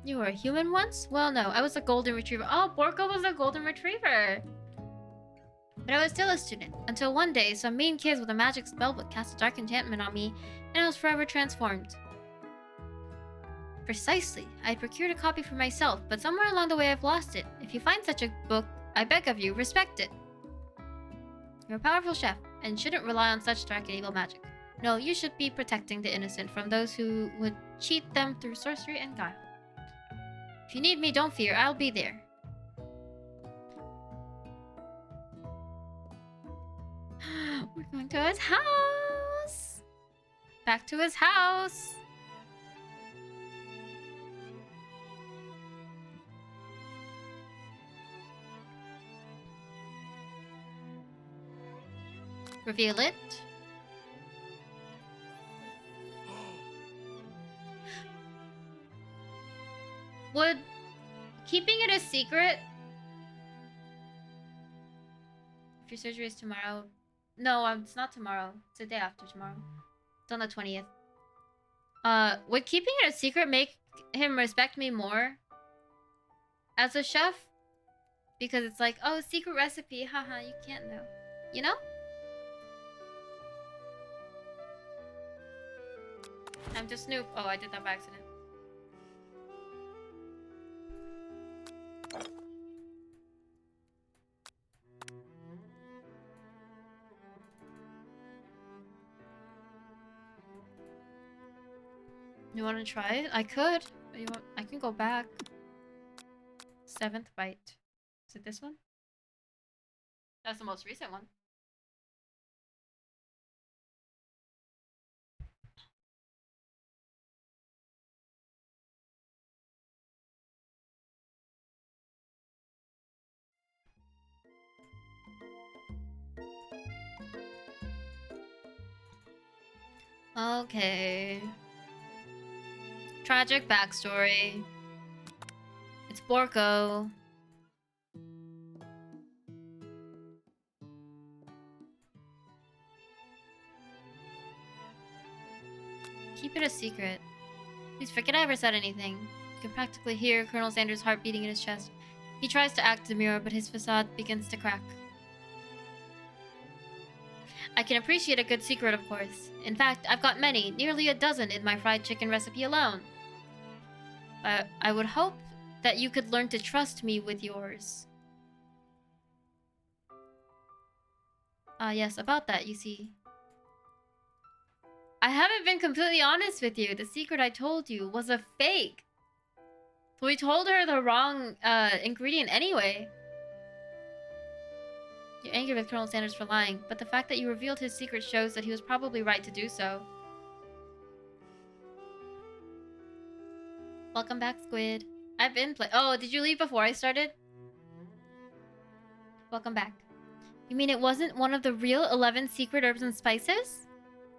You were a human once? Well, no, I was a golden retriever. Oh, Borko was a golden retriever! But I was still a student, until one day, some mean kids with a magic spellbook cast a dark enchantment on me, and I was forever transformed. Precisely. I procured a copy for myself, but somewhere along the way I've lost it. If you find such a book, I beg of you, respect it. You're a powerful chef, and shouldn't rely on such dark and evil magic. No, you should be protecting the innocent from those who would cheat them through sorcery and guile. If you need me, don't fear, I'll be there. We're going to his house! Back to his house! Reveal it. Would keeping it a secret. If your surgery is tomorrow. No, it's not tomorrow. It's the day after tomorrow. It's on the 20th. Would keeping it a secret make him respect me more as a chef? Because it's like, oh, secret recipe, haha, you can't know. You know? I'm just Snoop. Oh, I did that by accident. You want to try it? I could. I can go back. 7th bite. Is it this one? That's the most recent one. Okay. Tragic backstory. It's Borko. Keep it a secret. Please forget I ever said anything. You can practically hear Colonel Sanders' heart beating in his chest. He tries to act demure, but his facade begins to crack. I can appreciate a good secret, of course. In fact, I've got many, nearly a dozen in my fried chicken recipe alone. But I would hope that you could learn to trust me with yours. Yes, about that, you see. I haven't been completely honest with you. The secret I told you was a fake. We told her the wrong ingredient anyway. You're angry with Colonel Sanders for lying, but the fact that you revealed his secret shows that he was probably right to do so. Welcome back, Squid. I've been Oh, did you leave before I started? Welcome back. You mean it wasn't one of the real 11 secret herbs and spices?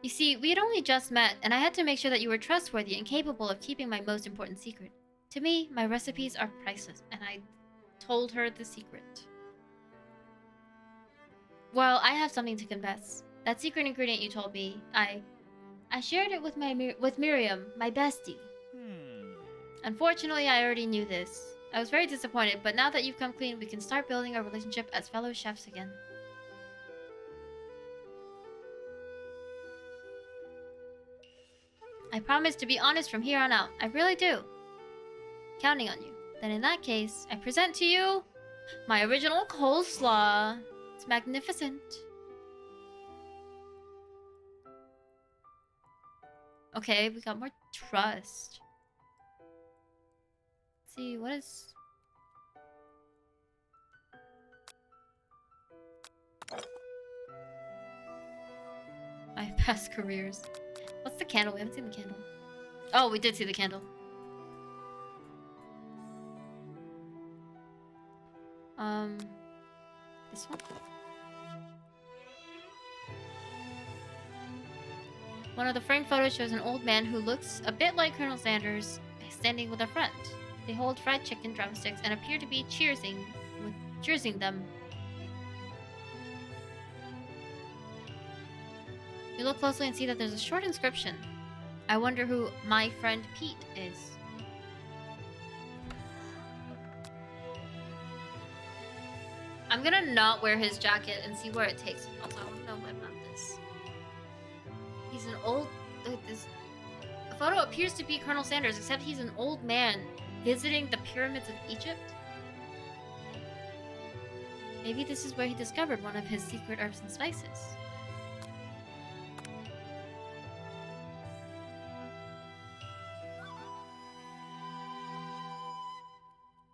You see, we had only just met, and I had to make sure that you were trustworthy and capable of keeping my most important secret. To me, my recipes are priceless, and I told her the secret. Well, I have something to confess. That secret ingredient you told me, I shared it with with Miriam, my bestie. Unfortunately, I already knew this. I was very disappointed, but now that you've come clean, we can start building our relationship as fellow chefs again. I promise to be honest from here on out. I really do. Counting on you. Then in that case, I present to you my original coleslaw. It's magnificent. Okay, we got more trust. Let's see, what is... my past careers. What's the candle? We haven't seen the candle. Oh, we did see the candle. This one? One of the framed photos shows an old man who looks a bit like Colonel Sanders standing with a friend. They hold fried chicken drumsticks and appear to be cheersing them. You look closely and see that there's a short inscription. I wonder who my friend Pete is. I'm gonna not wear his jacket and see where it takes me. Also, I want to know what about this. He's an old... The photo appears to be Colonel Sanders, except he's an old man visiting the pyramids of Egypt. Maybe this is where he discovered one of his secret herbs and spices.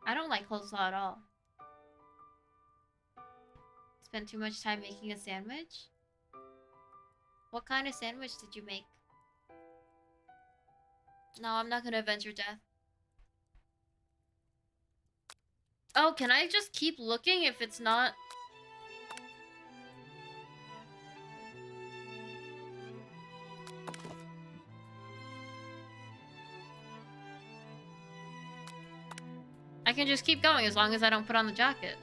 I don't like coleslaw at all. Spent too much time making a sandwich? What kind of sandwich did you make? No, I'm not gonna avenge your death. Oh, can I just keep looking if it's not... I can just keep going as long as I don't put on the jacket.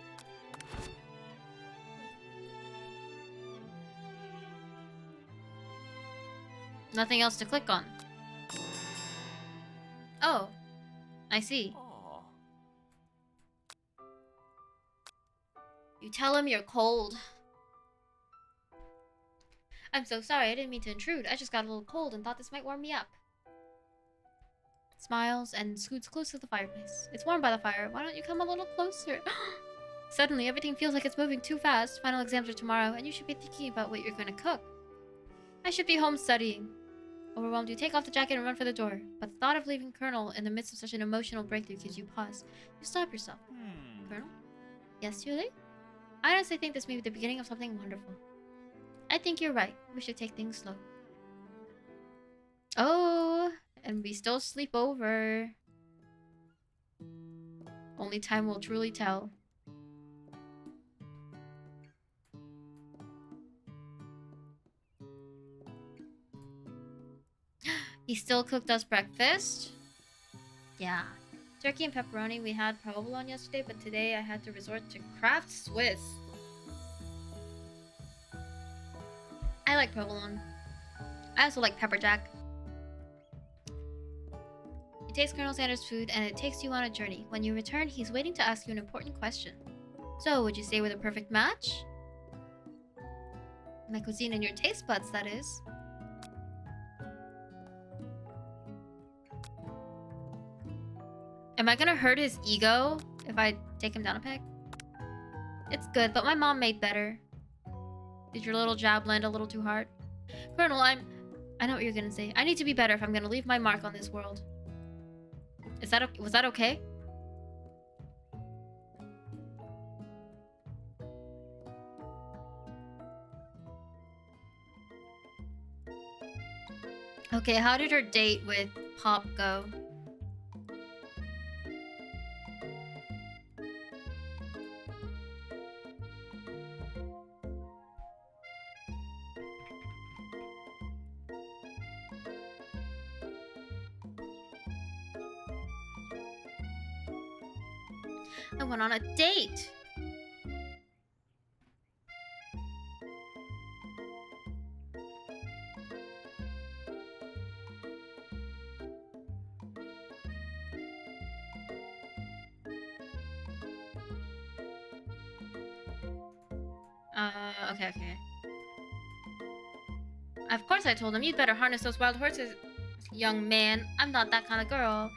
Nothing else to click on. Oh, I see.
Aw.
You tell him you're cold. I'm so sorry, I didn't mean to intrude. I just got a little cold and thought this might warm me up. Smiles and scoots close to the fireplace. It's warm by the fire. Why don't you come a little closer? Suddenly, everything feels like it's moving too fast. Final exams are tomorrow, and you should be thinking about what you're going to cook. I should be home studying. Overwhelmed, you take off the jacket and run for the door. But the thought of leaving Colonel in the midst of such an emotional breakthrough gives you pause. You stop yourself. Colonel? Yes, Yulie? I honestly think this may be the beginning of something wonderful. I think you're right. We should take things slow. Oh, and we still sleep over. Only time will truly tell. He still cooked us breakfast? Yeah. Turkey and pepperoni. We had provolone yesterday, but today I had to resort to Kraft Swiss. I like provolone. I also like pepper jack. You taste Colonel Sanders' food and it takes you on a journey. When you return, he's waiting to ask you an important question. So, would you say we're the perfect match? My cuisine and your taste buds, that is. Am I gonna hurt his ego if I take him down a peg? It's good, but my mom made better. Did your little jab land a little too hard? Colonel, I know what you're gonna say. I need to be better if I'm gonna leave my mark on this world. Was that okay? Okay, how did her date with Pop go? I went on a date! Okay. Of course I told him, you'd better harness those wild horses, young man. I'm not that kind of girl.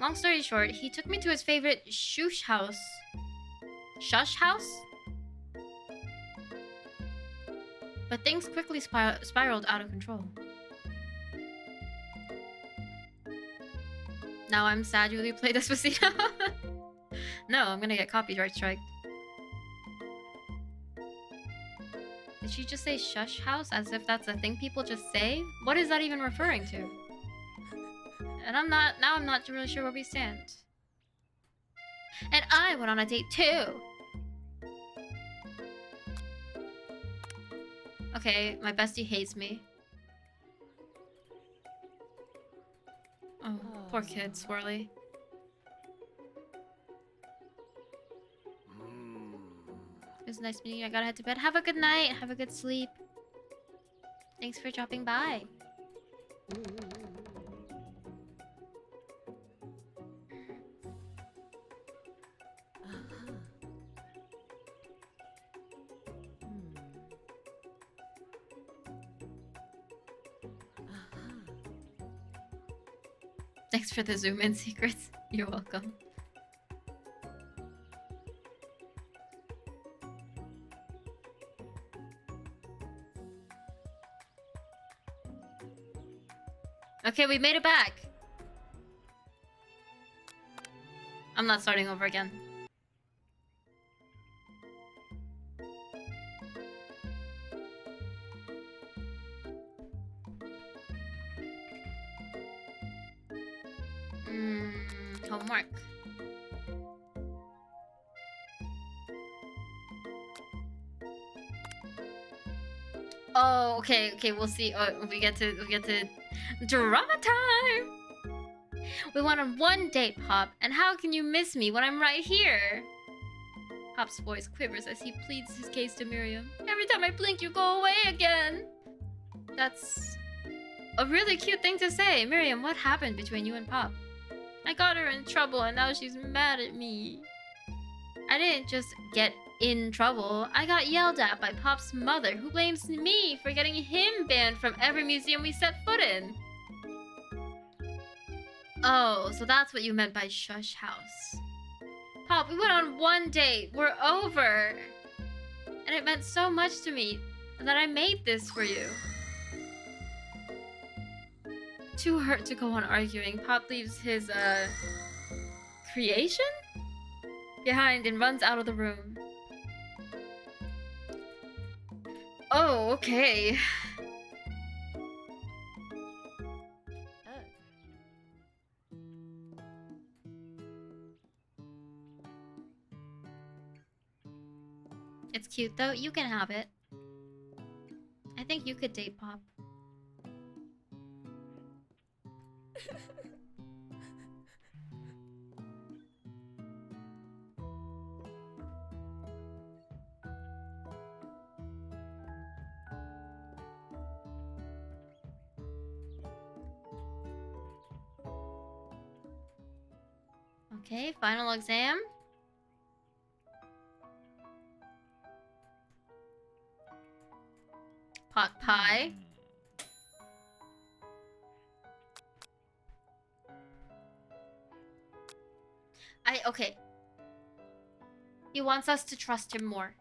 Long story short, he took me to his favorite shush house. Shush house? But things quickly spiraled out of control. Now I'm sad Yulie played Despacito. No, I'm gonna get copyright strike. Did she just say shush house as if that's a thing people just say? What is that even referring to? And I'm not really sure where we stand. And I went on a date too. Okay, my bestie hates me. Oh, poor kid, Swirly. It was nice meeting you. I gotta head to bed. Have a good night. Have a good sleep. Thanks for dropping by. Thanks for the zoom in secrets. You're welcome. Okay, we made it back. I'm not starting over again. Homework. Oh, okay, we'll see. We get to drama time. We went on one date, Pop, and how can you miss me when I'm right here? Pop's voice quivers as he pleads his case to Miriam. Every time I blink, you go away again. That's a really cute thing to say. Miriam, what happened between you and Pop? I got her in trouble and now she's mad at me. I didn't just get in trouble. I got yelled at by Pop's mother, who blames me for getting him banned from every museum we set foot in. Oh, so that's what you meant by shush house. Pop, we went on one date. We're over. And it meant so much to me that I made this for you. Too hurt to go on arguing, Pop leaves his, creation behind and runs out of the room. Oh, okay. It's cute though, you can have it. I think you could date Pop. Okay, final exam. Pot pie. Okay. He wants us to trust him more.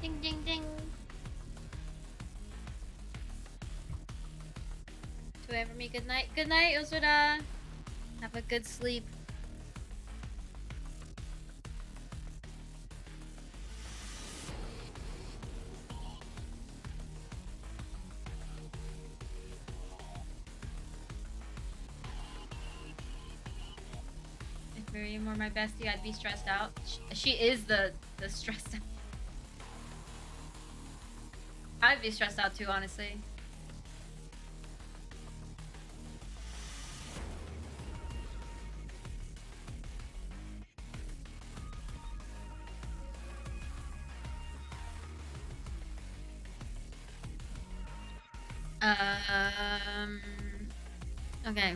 Ding ding ding. To wait for me. Good night. Good night, Usuda. Have a good sleep. If Miriam were my bestie, I'd be stressed out. She is the stressed out. I'd be stressed out too, honestly. Okay.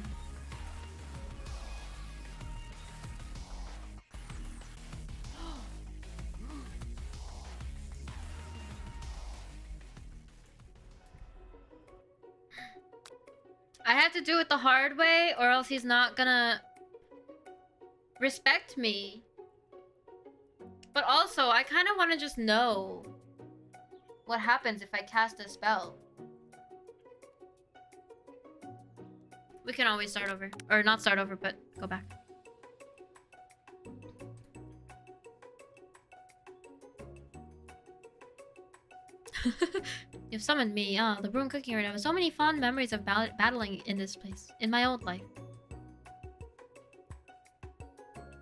I have to do it the hard way, or else he's not gonna respect me. But also, I kind of want to just know what happens if I cast a spell. We can always start over. Or not start over, but go back. You've summoned me. Ah, the Brune Cooking Room. I have so many fond memories of battling in this place. In my old life.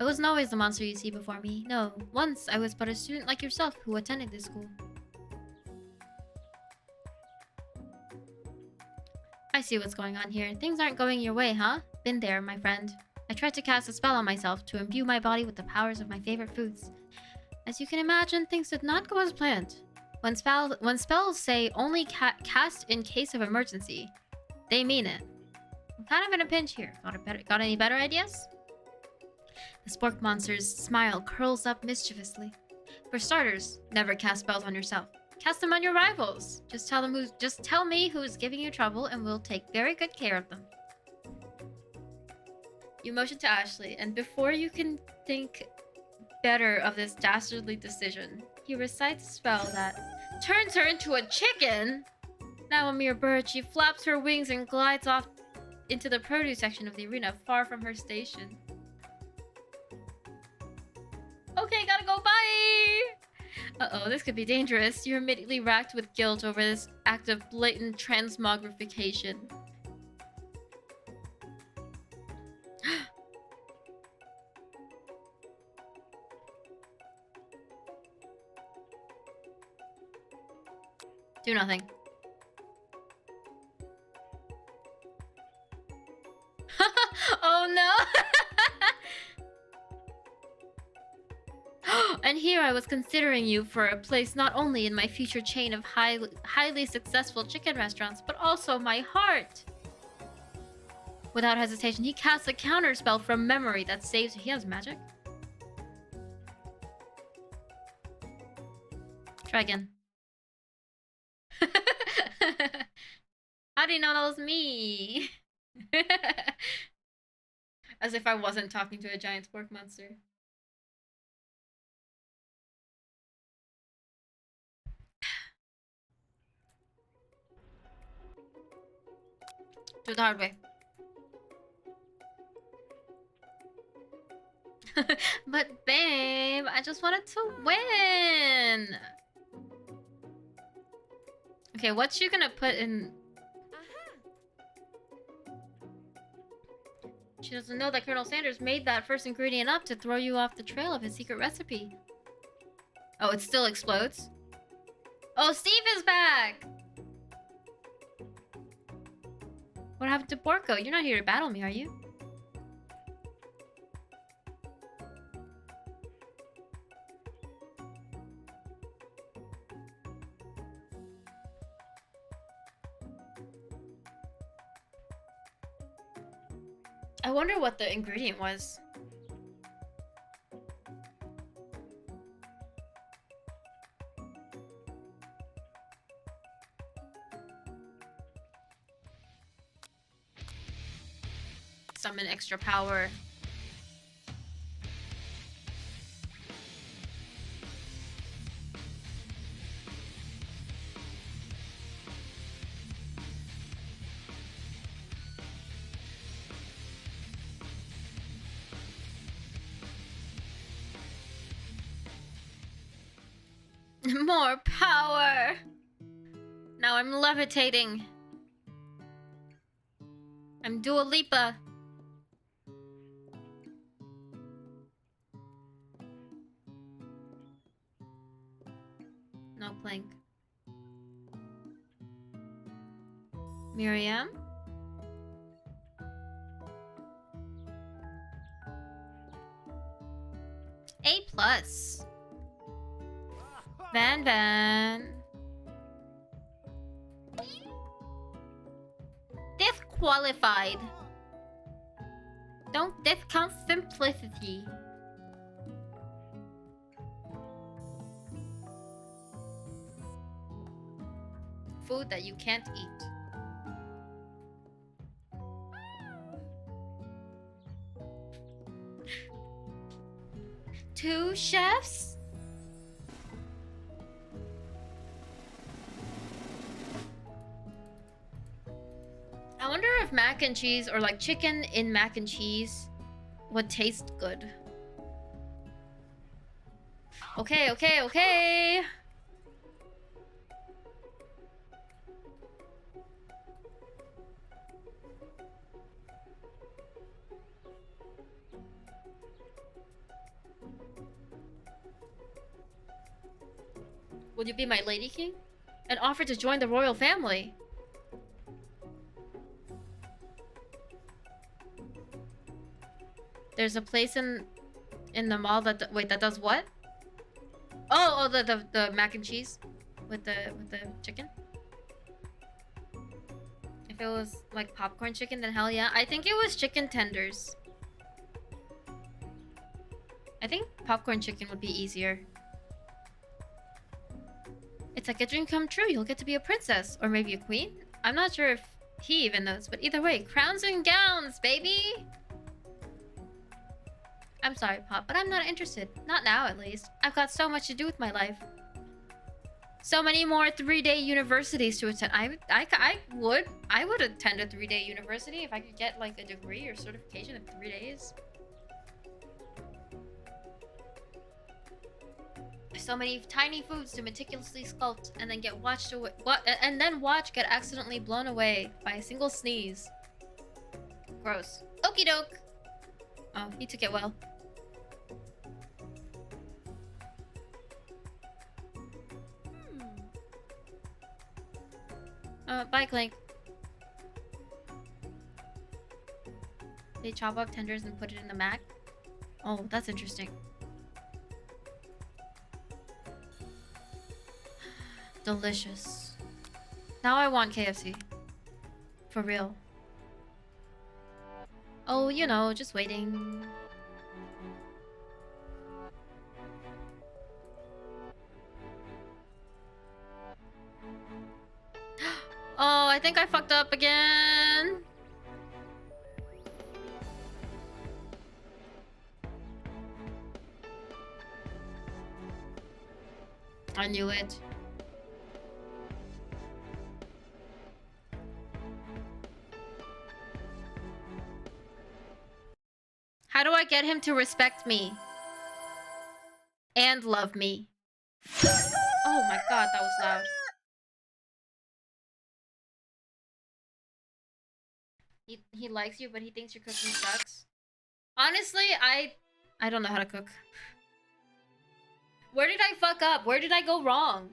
I wasn't always the monster you see before me. No, once I was but a student like yourself who attended this school. I see what's going on here. Things aren't going your way, huh? Been there, my friend. I tried to cast a spell on myself to imbue my body with the powers of my favorite foods. As you can imagine, things did not go as planned. When spells say only cast in case of emergency, they mean it. I'm kind of in a pinch here. Got any better ideas? The spork monster's smile curls up mischievously. For starters, never cast spells on yourself. Cast them on your rivals. Just tell me who's giving you trouble and we'll take very good care of them. You motion to Ashley, and before you can think better of this dastardly decision, he recites a spell that turns her into a chicken. Now a mere bird, she flaps her wings and glides off into the produce section of the arena, far from her station. Okay, gotta go, bye! Uh-oh, this could be dangerous. You're immediately racked with guilt over this act of blatant transmogrification. Do nothing. Oh no! And here I was considering you for a place not only in my future chain of highly successful chicken restaurants, but also my heart. Without hesitation, he casts a counterspell from memory that saves. He has magic. Try again. How do you know that was me? As if I wasn't talking to a giant spork monster. Do it the hard way. But babe, I just wanted to win. Okay, what's she gonna put in? She doesn't know that Colonel Sanders made that first ingredient up to throw you off the trail of his secret recipe. Oh, it still explodes? Oh, Steve is back! What happened to Borko? You're not here to battle me, are you? I wonder what the ingredient was. Summon extra power. More power! Now I'm levitating. I'm Dua Lipa. No plank. Miriam? A+. Van. Disqualified. Don't discount simplicity. Food that you can't eat. Two chefs? I wonder if mac and cheese or like chicken in mac and cheese would taste good. Okay. Would you be my lady king? And offer to join the royal family? There's a place in the mall that wait, that does what? Oh, the mac and cheese with the chicken. If it was like popcorn chicken, then hell yeah. I think it was chicken tenders. I think popcorn chicken would be easier. It's like a dream come true. You'll get to be a princess or maybe a queen. I'm not sure if he even knows, but either way, crowns and gowns, baby. I'm sorry, Pop, but I'm not interested. Not now, at least. I've got so much to do with my life. So many more 3-day universities to attend. I would attend a 3-day university if I could get like a degree or certification in 3 days. So many tiny foods to meticulously sculpt and then get watched away. And then watch get accidentally blown away by a single sneeze. Gross. Okie doke. Oh, he took it well. Bye, Clank. They chop up tenders and put it in the mac. Oh, that's interesting. Delicious. Now I want KFC. For real. Oh, you know, just waiting. Oh, I think I fucked up again. I knew it. How do I get him to respect me? And love me? Oh my god, that was loud. He likes you, but he thinks your cooking sucks. Honestly, I don't know how to cook. Where did I fuck up? Where did I go wrong?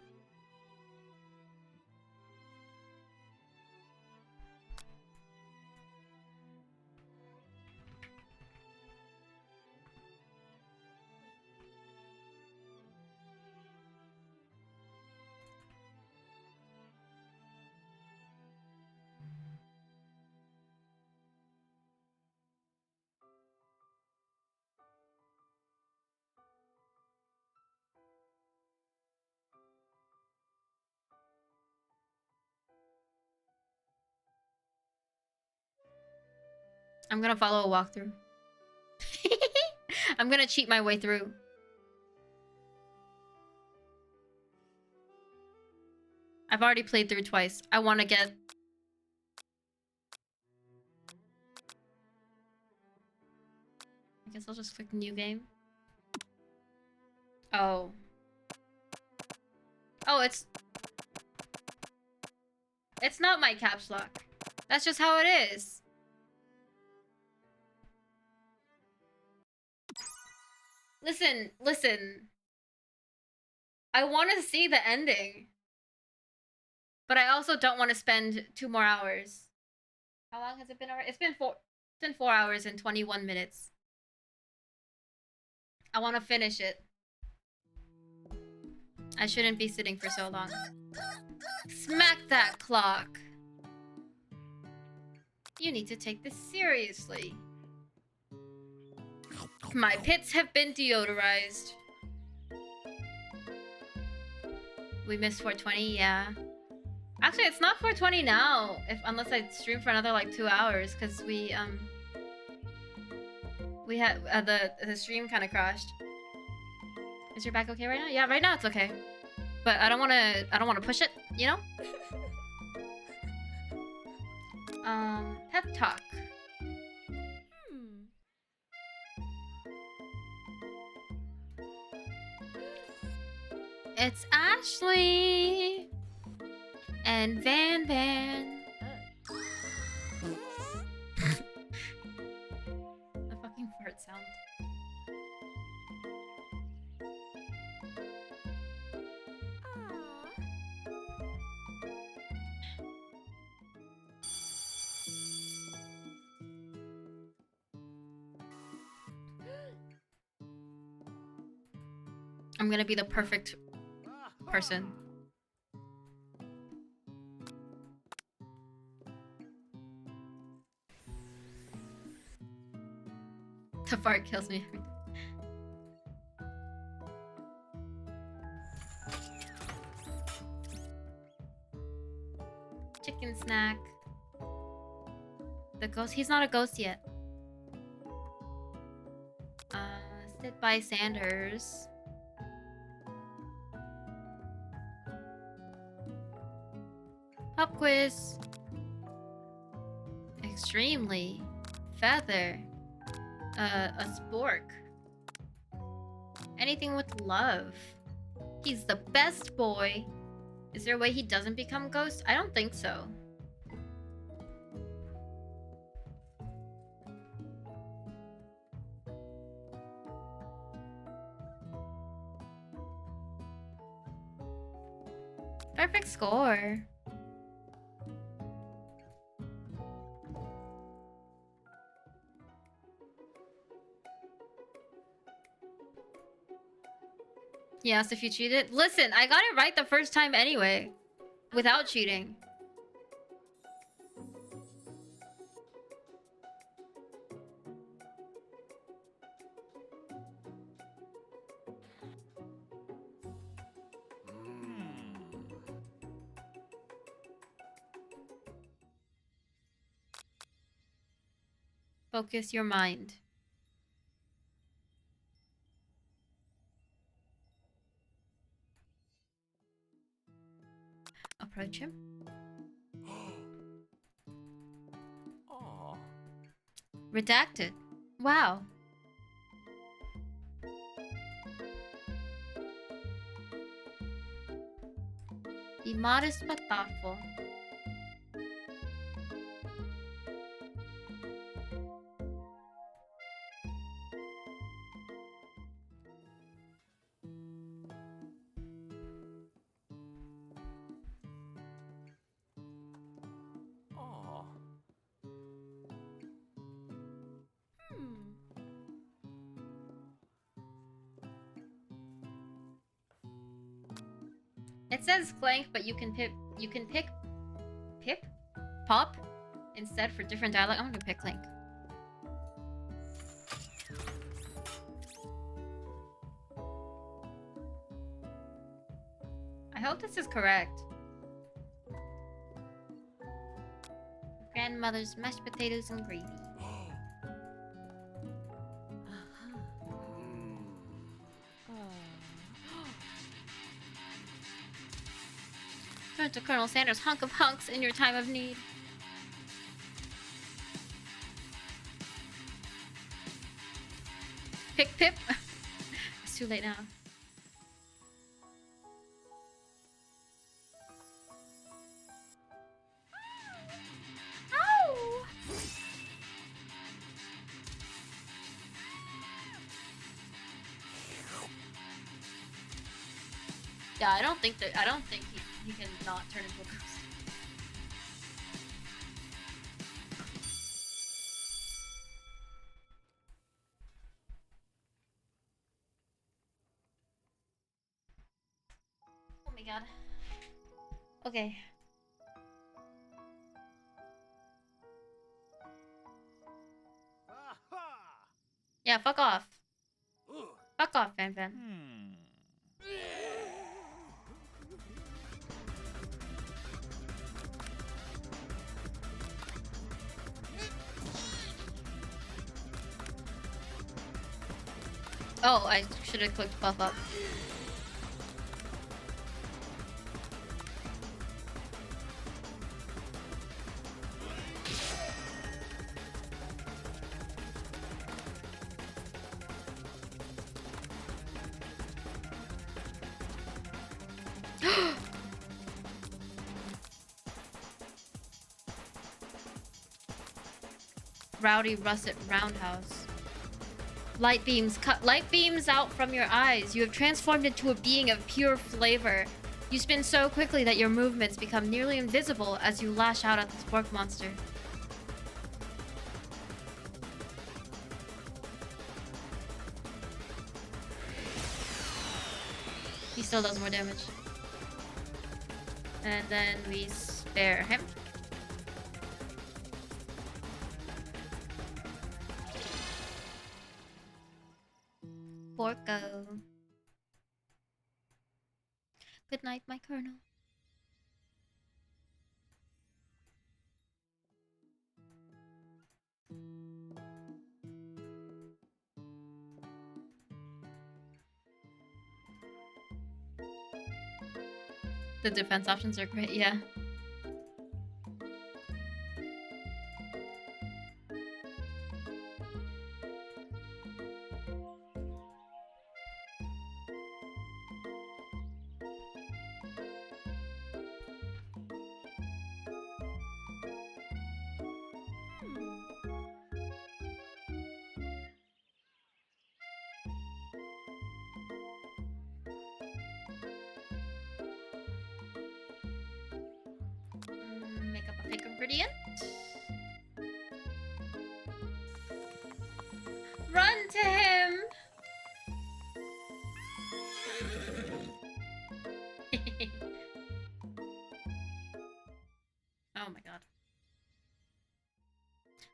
I'm gonna follow a walkthrough. I'm gonna cheat my way through. I've already played through twice. I want to get... I guess I'll just click new game. Oh. Oh, it's not my caps lock. That's just how it is. Listen. I want to see the ending. But I also don't want to spend 2 more hours. How long has it been already? It's been 4 hours and 21 minutes. I want to finish it. I shouldn't be sitting for so long. Smack that clock. You need to take this seriously. My pits have been deodorized. We missed 420, yeah. Actually, it's not 420 now, unless I stream for another like 2 hours, because we had the stream kind of crashed. Is your back okay right now? Yeah, right now it's okay. But I don't want to push it, you know? Pep talk. It's Ashley and Van. The fucking fart sound. I'm gonna be the perfect person. The fart kills me. Chicken snack. The ghost. He's not a ghost yet. Sit by Sanders. Pop quiz. Extremely. Feather. A spork. Anything with love. He's the best boy. Is there a way he doesn't become ghost? I don't think so. Perfect score. He asked if you cheated. Listen, I got it right the first time anyway. Without cheating. Focus your mind. Approach him.
Aw.
Redacted. Wow. Be modest but thoughtful.
Aw.
It says Clank, but you can pick Pop instead for different dialect. I'm gonna pick Clank. I hope this is correct. Grandmother's mashed potatoes and gravy. Turn to Colonel Sanders' hunk of hunks in your time of need. Pick Pip. It's too late now. Ow! Yeah, I don't think he can not turn into a ghost. Oh my god. Okay. Yeah, fuck off. Fuck off, Fan Fan. Oh, I should have clicked buff up. Rowdy Russet Roundhouse. Light beams out from your eyes. You have transformed into a being of pure flavor. You spin so quickly that your movements become nearly invisible as you lash out at this pork monster. He still does more damage. And then we spare him. Porco. Good night, my colonel. The defense options are great, yeah.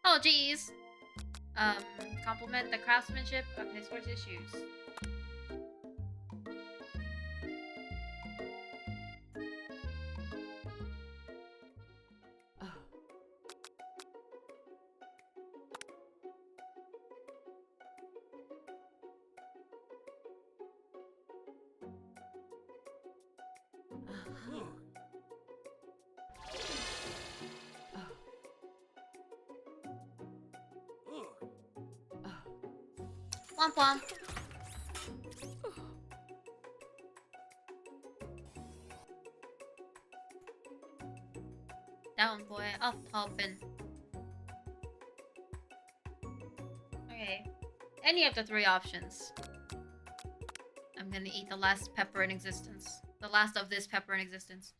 Oh, geez. Compliment the craftsmanship of his horse's shoes. Womp womp. Down, boy. Up, hoppin'. Okay. Any of the three options. I'm gonna eat the last pepper in existence. The last of this pepper in existence.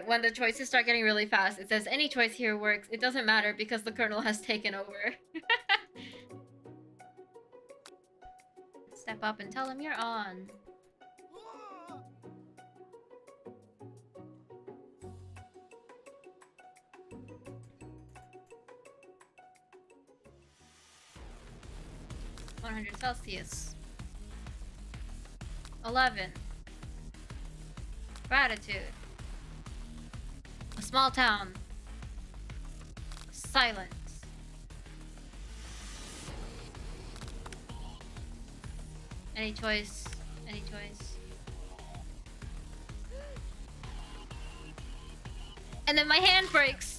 When the choices start getting really fast, it says any choice here works. It doesn't matter because the kernel has taken over. Step up and tell him you're on. Celsius. 11. Gratitude. A small town. Silence. Any choice. Any choice. And then my hand breaks.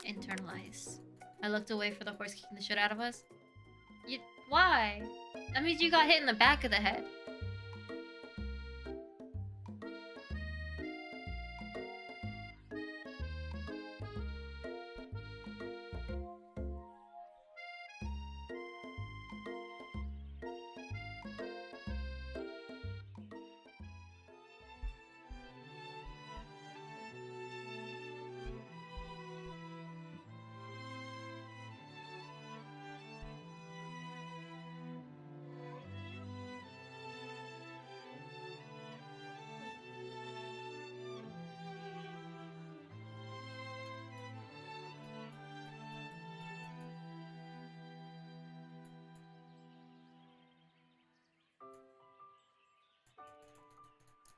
Internalize. I looked away for the horse kicking the shit out of us. Why? That means you got hit in the back of the head.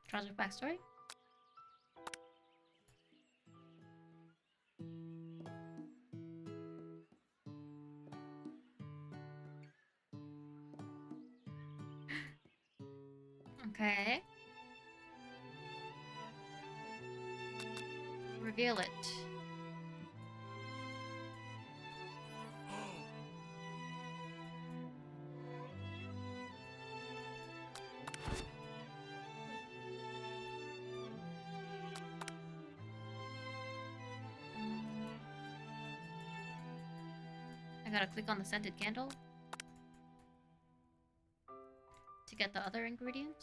Tragic backstory. Okay. Reveal it. I gotta click on the scented candle to get the other ingredient.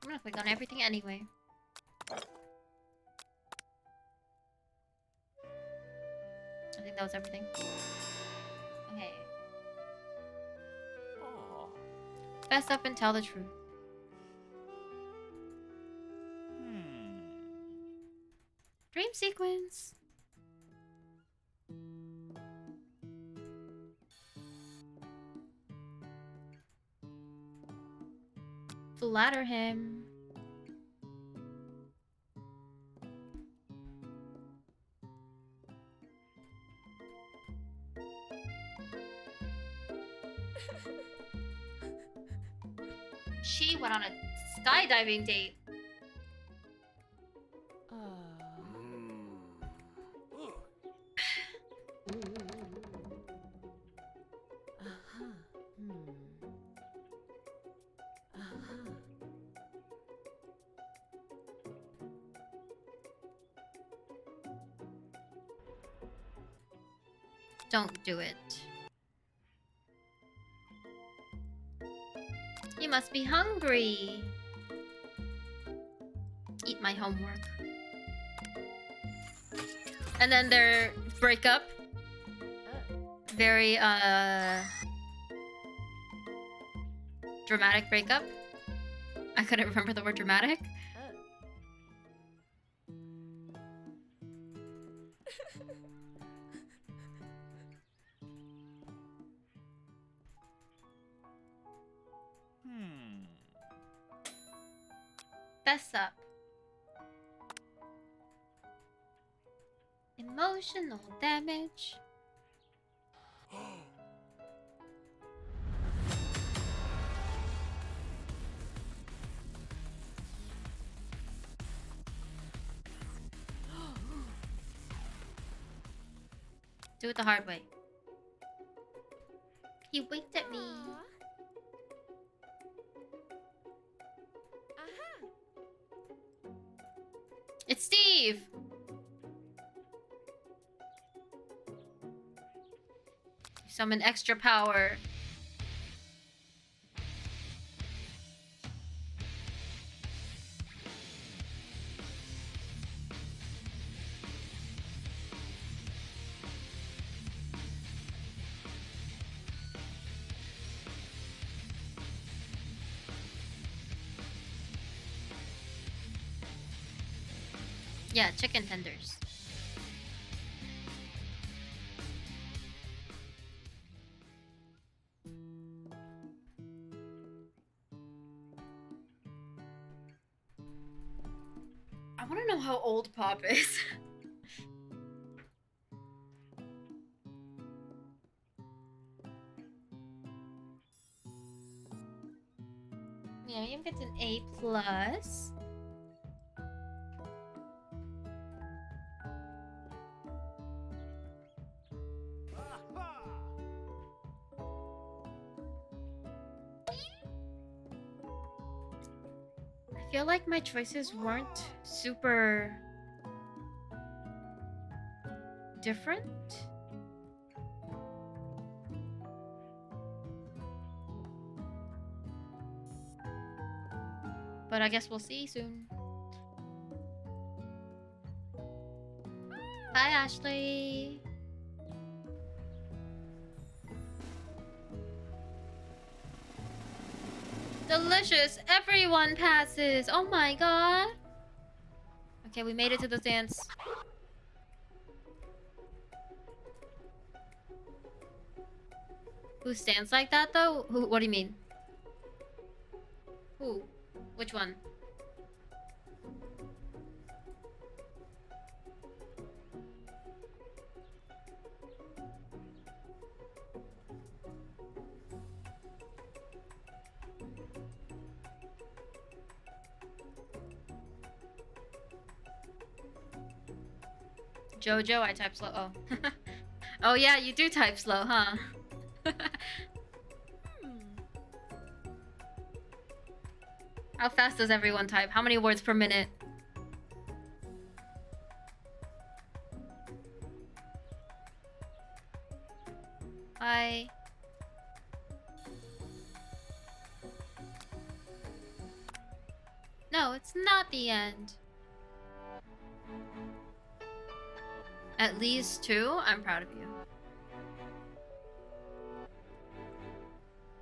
I'm gonna click on everything anyway. I think that was everything. Okay.
Aw.
Fess up and tell the truth. Dream sequence. Flatter him. She went on a skydiving date. Don't do it. You must be hungry. Eat my homework. And then their breakup. Very dramatic breakup. I couldn't remember the word dramatic. Fess up. Emotional damage. Do it the hard way. He winked at me. It's Steve! Summon extra power. Yeah, chicken tenders. I want to know how old Pop is. Miriam gets an A+. I feel like my choices weren't super different. But I guess we'll see soon. Bye, Ashley. Delicious! Everyone passes! Oh my god! Okay, we made it to the dance. Who stands like that though? Who? What do you mean? Who? Which one? Jojo, I type slow. Oh. Oh yeah, you do type slow, huh? How fast does everyone type? How many words per minute? Bye. No, it's not the end. At least 2? I'm proud of you.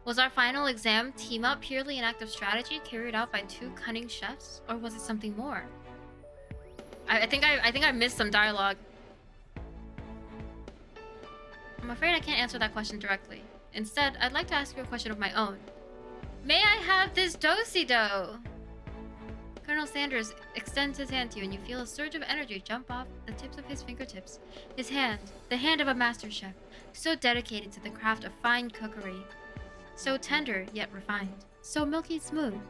Was our final exam team up purely an act of strategy carried out by 2 cunning chefs? Or was it something more? I think I missed some dialogue. I'm afraid I can't answer that question directly. Instead, I'd like to ask you a question of my own. May I have this do-si-do? Colonel Sanders extends his hand to you and you feel a surge of energy jump off the tips of his fingertips. His hand, the hand of a master chef, so dedicated to the craft of fine cookery. So tender, yet refined. So milky smooth.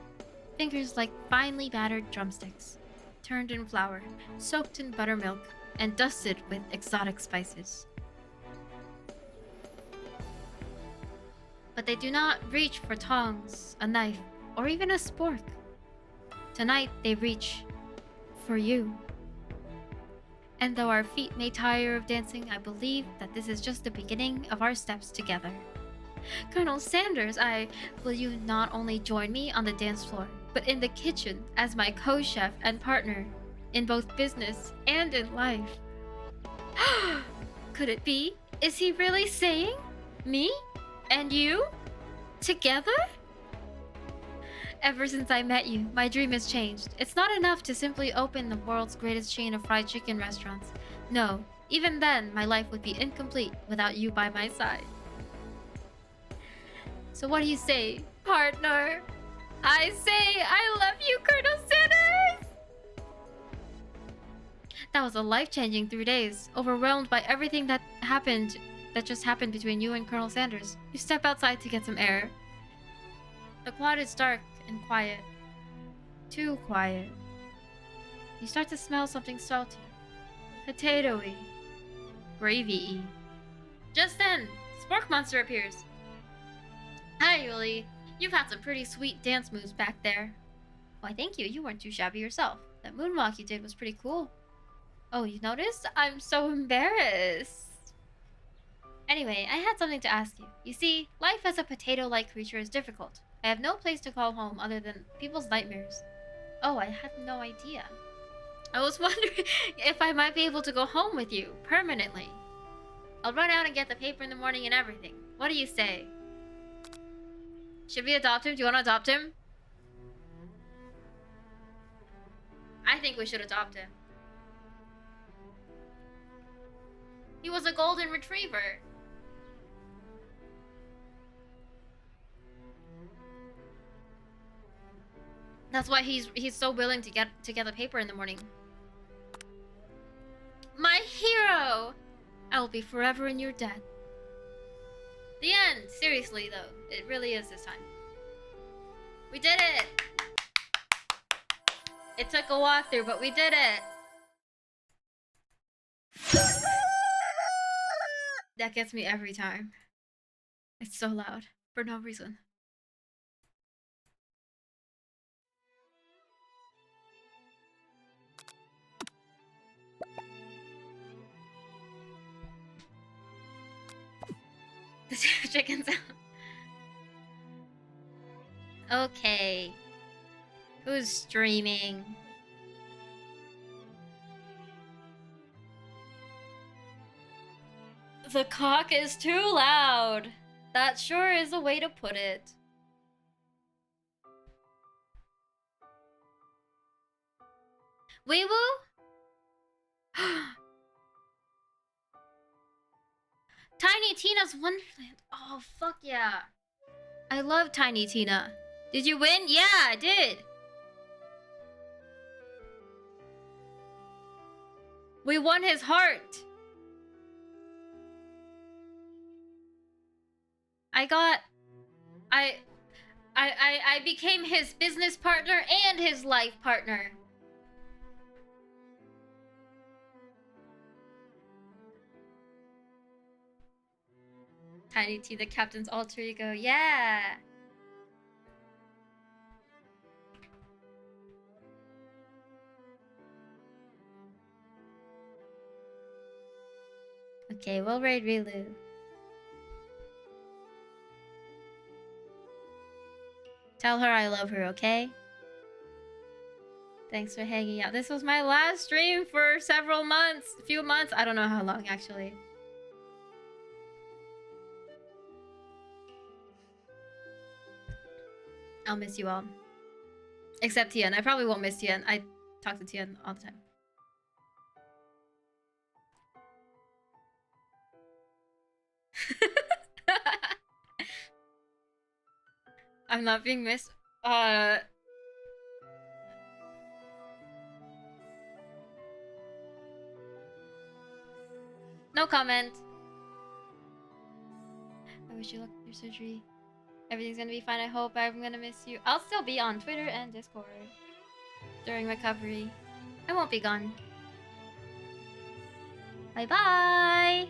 Fingers like finely battered drumsticks. Turned in flour, soaked in buttermilk, and dusted with exotic spices. But they do not reach for tongs, a knife, or even a spork. Tonight, they reach for you. And though our feet may tire of dancing, I believe that this is just the beginning of our steps together. Colonel Sanders, will you not only join me on the dance floor, but in the kitchen as my co-chef and partner in both business and in life? Could it be? Is he really saying me and you together? Ever since I met you, my dream has changed. It's not enough to simply open the world's greatest chain of fried chicken restaurants. No, even then, my life would be incomplete without you by my side. So what do you say, partner? I say I love you, Colonel Sanders! That was a life-changing 3 days, overwhelmed by everything that just happened between you and Colonel Sanders. You step outside to get some air. The quad is dark and quiet. Too quiet. You start to smell something salty. Potatoey. Gravy-y. Just then, Spork Monster appears. Hi, Yulie. You've had some pretty sweet dance moves back there. Why, thank you. You weren't too shabby yourself. That moonwalk you did was pretty cool. Oh, you noticed? I'm so embarrassed. Anyway, I had something to ask you. You see, life as a potato-like creature is difficult. I have no place to call home other than people's nightmares. Oh, I had no idea. I was wondering if I might be able to go home with you, permanently. I'll run out and get the paper in the morning and everything. What do you say? Should we adopt him? Do you want to adopt him? I think we should adopt him. He was a golden retriever. That's why he's so willing to get the paper in the morning. My hero! I will be forever in your debt. The end. Seriously though, it really is this time. We did it! It took a walkthrough, but we did it! That gets me every time. It's so loud, for no reason. The chicken sound. Okay. Who's streaming? The cock is too loud. That sure is a way to put it. Wee woo? Tiny Tina's Wonderland. Oh, fuck yeah. I love Tiny Tina. Did you win? Yeah, I did. We won his heart. I became his business partner and his life partner. Tiny T, the captain's alter ego. Yeah. Okay, we'll raid Rilu. Tell her I love her, okay? Thanks for hanging out. This was my last stream for several months. A few months. I don't know how long, actually. I'll miss you all. Except Tian. I probably won't miss Tian. I talk to Tian all the time. I'm not being missed. No comment. I wish you luck with your surgery. Everything's gonna be fine, I hope. I'm gonna miss you. I'll still be on Twitter and Discord during recovery. I won't be gone. Bye-bye!